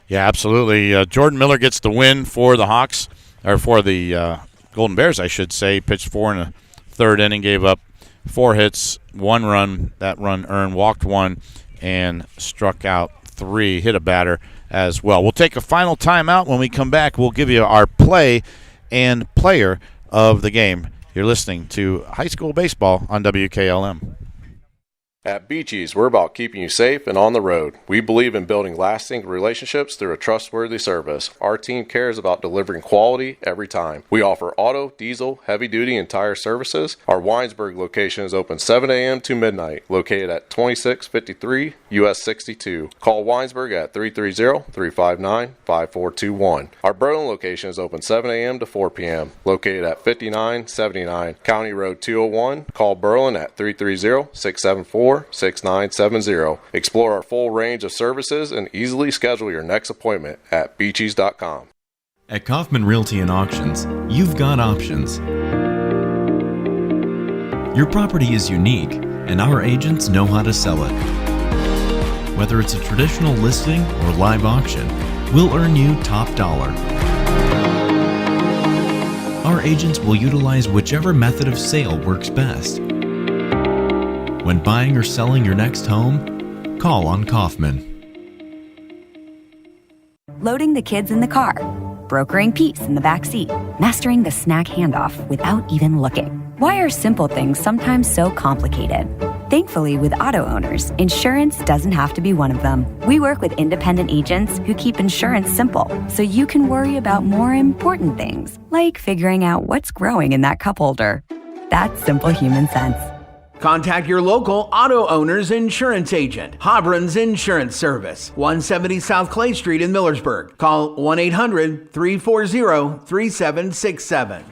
Yeah, absolutely. Jordan Miller gets the win for the Hawks, or for the Golden Bears, I should say. Pitched 4 in the third inning, gave up 4 hits, 1 run. That run earned, walked 1, and struck out 3. Hit a batter as well. We'll take a final timeout. When we come back, we'll give you our play and player of the game. You're listening to High School Baseball on WKLM. At Beaches, we're about keeping you safe and on the road. We believe in building lasting relationships through a trustworthy service. Our team cares about delivering quality every time. We offer auto, diesel, heavy-duty, and tire services. Our Winesburg location is open 7 a.m. to midnight, located at 2653 US 62. Call Winesburg at 330-359-5421. Our Berlin location is open 7 a.m. to 4 p.m., located at 5979 County Road 201. Call Berlin at 330-674-6970. Explore our full range of services and easily schedule your next appointment at beaches.com. At Kaufman Realty and Auctions, you've got options. Your property is unique, and our agents know how to sell it. Whether it's a traditional listing or live auction, we'll earn you top dollar. Our agents will utilize whichever method of sale works best. When buying or selling your next home, call on Kaufman. Loading the kids in the car, brokering peace in the back seat, mastering the snack handoff without even looking. Why are simple things sometimes so complicated? Thankfully, with auto owners, insurance doesn't have to be one of them. We work with independent agents who keep insurance simple, so you can worry about more important things, like figuring out what's growing in that cup holder. That's simple human sense. Contact your local auto owner's insurance agent. Hobron's Insurance Service, 170 South Clay Street in Millersburg. Call 1-800-340-3767.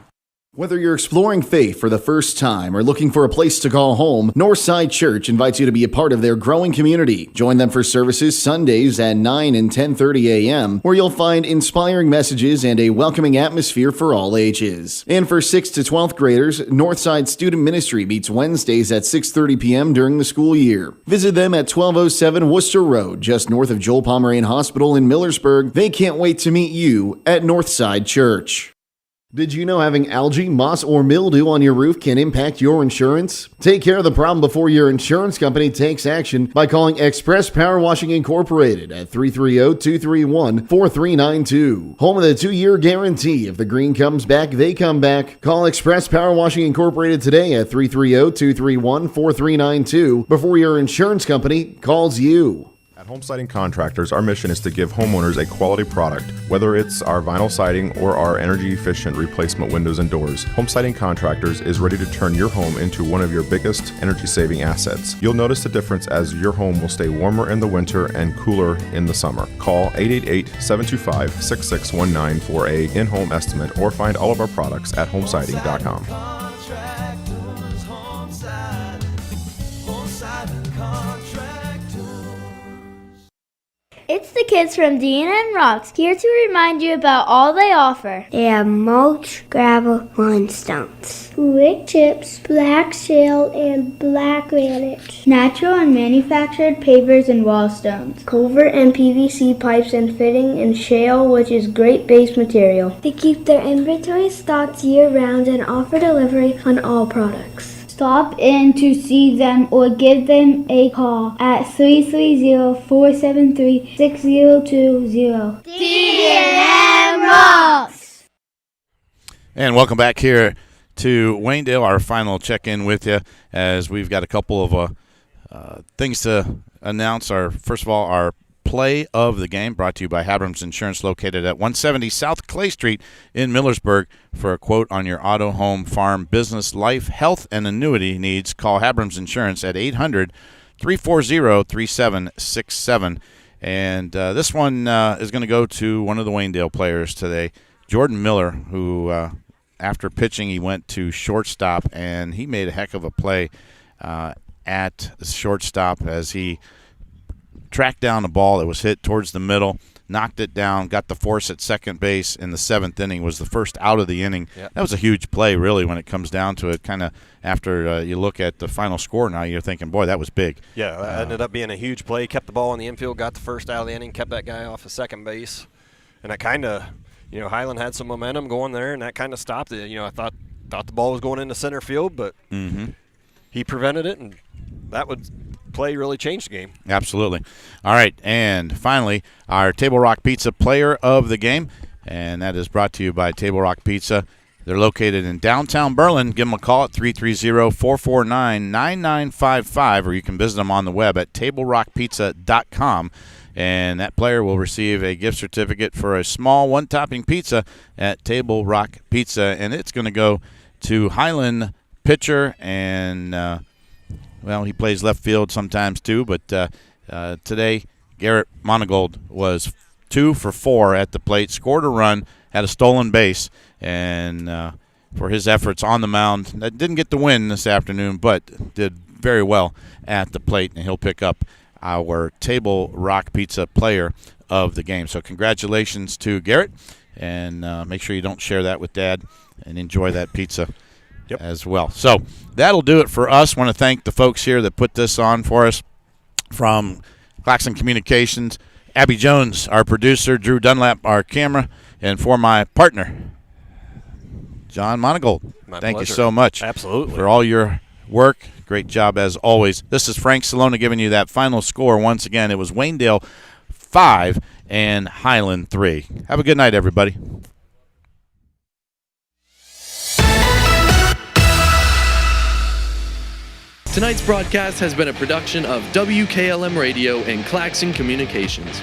Whether you're exploring faith for the first time or looking for a place to call home, Northside Church invites you to be a part of their growing community. Join them for services Sundays at 9 and 10:30 a.m., where you'll find inspiring messages and a welcoming atmosphere for all ages. And for 6th to 12th graders, Northside Student Ministry meets Wednesdays at 6:30 p.m. during the school year. Visit them at 1207 Worcester Road, just north of Joel Pomeranian Hospital in Millersburg. They can't wait to meet you at Northside Church. Did you know having algae, moss, or mildew on your roof can impact your insurance? Take care of the problem before your insurance company takes action by calling Express Power Washing Incorporated at 330-231-4392. Home of the 2-year guarantee. If the green comes back, they come back. Call Express Power Washing Incorporated today at 330-231-4392 before your insurance company calls you. At Home Siding Contractors, our mission is to give homeowners a quality product, whether it's our vinyl siding or our energy-efficient replacement windows and doors. Home Siding Contractors is ready to turn your home into one of your biggest energy-saving assets. You'll notice the difference as your home will stay warmer in the winter and cooler in the summer. Call 888-725-6619 for a in-home estimate or find all of our products at homesiding.com. It's the kids from D&M Rocks, here to remind you about all they offer. They have mulch, gravel, limestone,s wood chips, black shale, and black granite, natural and manufactured pavers and wall stones, culvert and PVC pipes and fitting, and shale, which is great base material. They keep their inventory stocked year-round and offer delivery on all products. Stop in to see them or give them a call at 330-473-6020. D&M Rocks! And welcome back here to Waynedale, our final check-in with you, as we've got a couple of things to announce. First of all, our play of the game brought to you by Habrams Insurance, located at 170 South Clay Street in Millersburg. For a quote on your auto, home, farm, business, life, health, and annuity needs, call Habrams Insurance at 800-340-3767. And this one is going to go to one of the Waynedale players today, Jordan Miller, who after pitching he went to shortstop, and he made a heck of a play at shortstop as he tracked down a ball that was hit towards the middle, knocked it down, got the force at second base in the 7th inning, was the first out of the inning. Yep. That was a huge play, really, when it comes down to it. Kind of after you look at the final score now, you're thinking, boy, that was big. Yeah, that ended up being a huge play. Kept the ball in the infield, got the first out of the inning, kept that guy off of second base. And that kind of, Hiland had some momentum going there, and that kind of stopped it. I thought the ball was going into center field, but he prevented it, and that would – play really changed the game. Absolutely. All right, and finally, our Table Rock Pizza player of the game, and that is brought to you by Table Rock Pizza. They're located in downtown Berlin. Give them a call at 330-449-9955, or you can visit them on the web at tablerockpizza.com. And that player will receive a gift certificate for a small one-topping pizza at Table Rock Pizza, and it's going to go to Hiland pitcher and well, he plays left field sometimes too, but today Garrett Monigold was 2 for 4 at the plate, scored a run, had a stolen base, and for his efforts on the mound, didn't get the win this afternoon, but did very well at the plate, and he'll pick up our Table Rock Pizza player of the game. So congratulations to Garrett, and make sure you don't share that with Dad, and enjoy that pizza. Yep. As well. So that'll do it for us. Want to thank the folks here that put this on for us from Claxon Communications, Abby Jones, our producer, Drew Dunlap, our camera, and for my partner, John Monigold. Thank you so much. Absolutely. For all your work. Great job as always. This is Frank Cilona giving you that final score. Once again, it was Waynedale 5 and Hiland 3. Have a good night, everybody. Tonight's broadcast has been a production of WKLM Radio and Claxon Communications.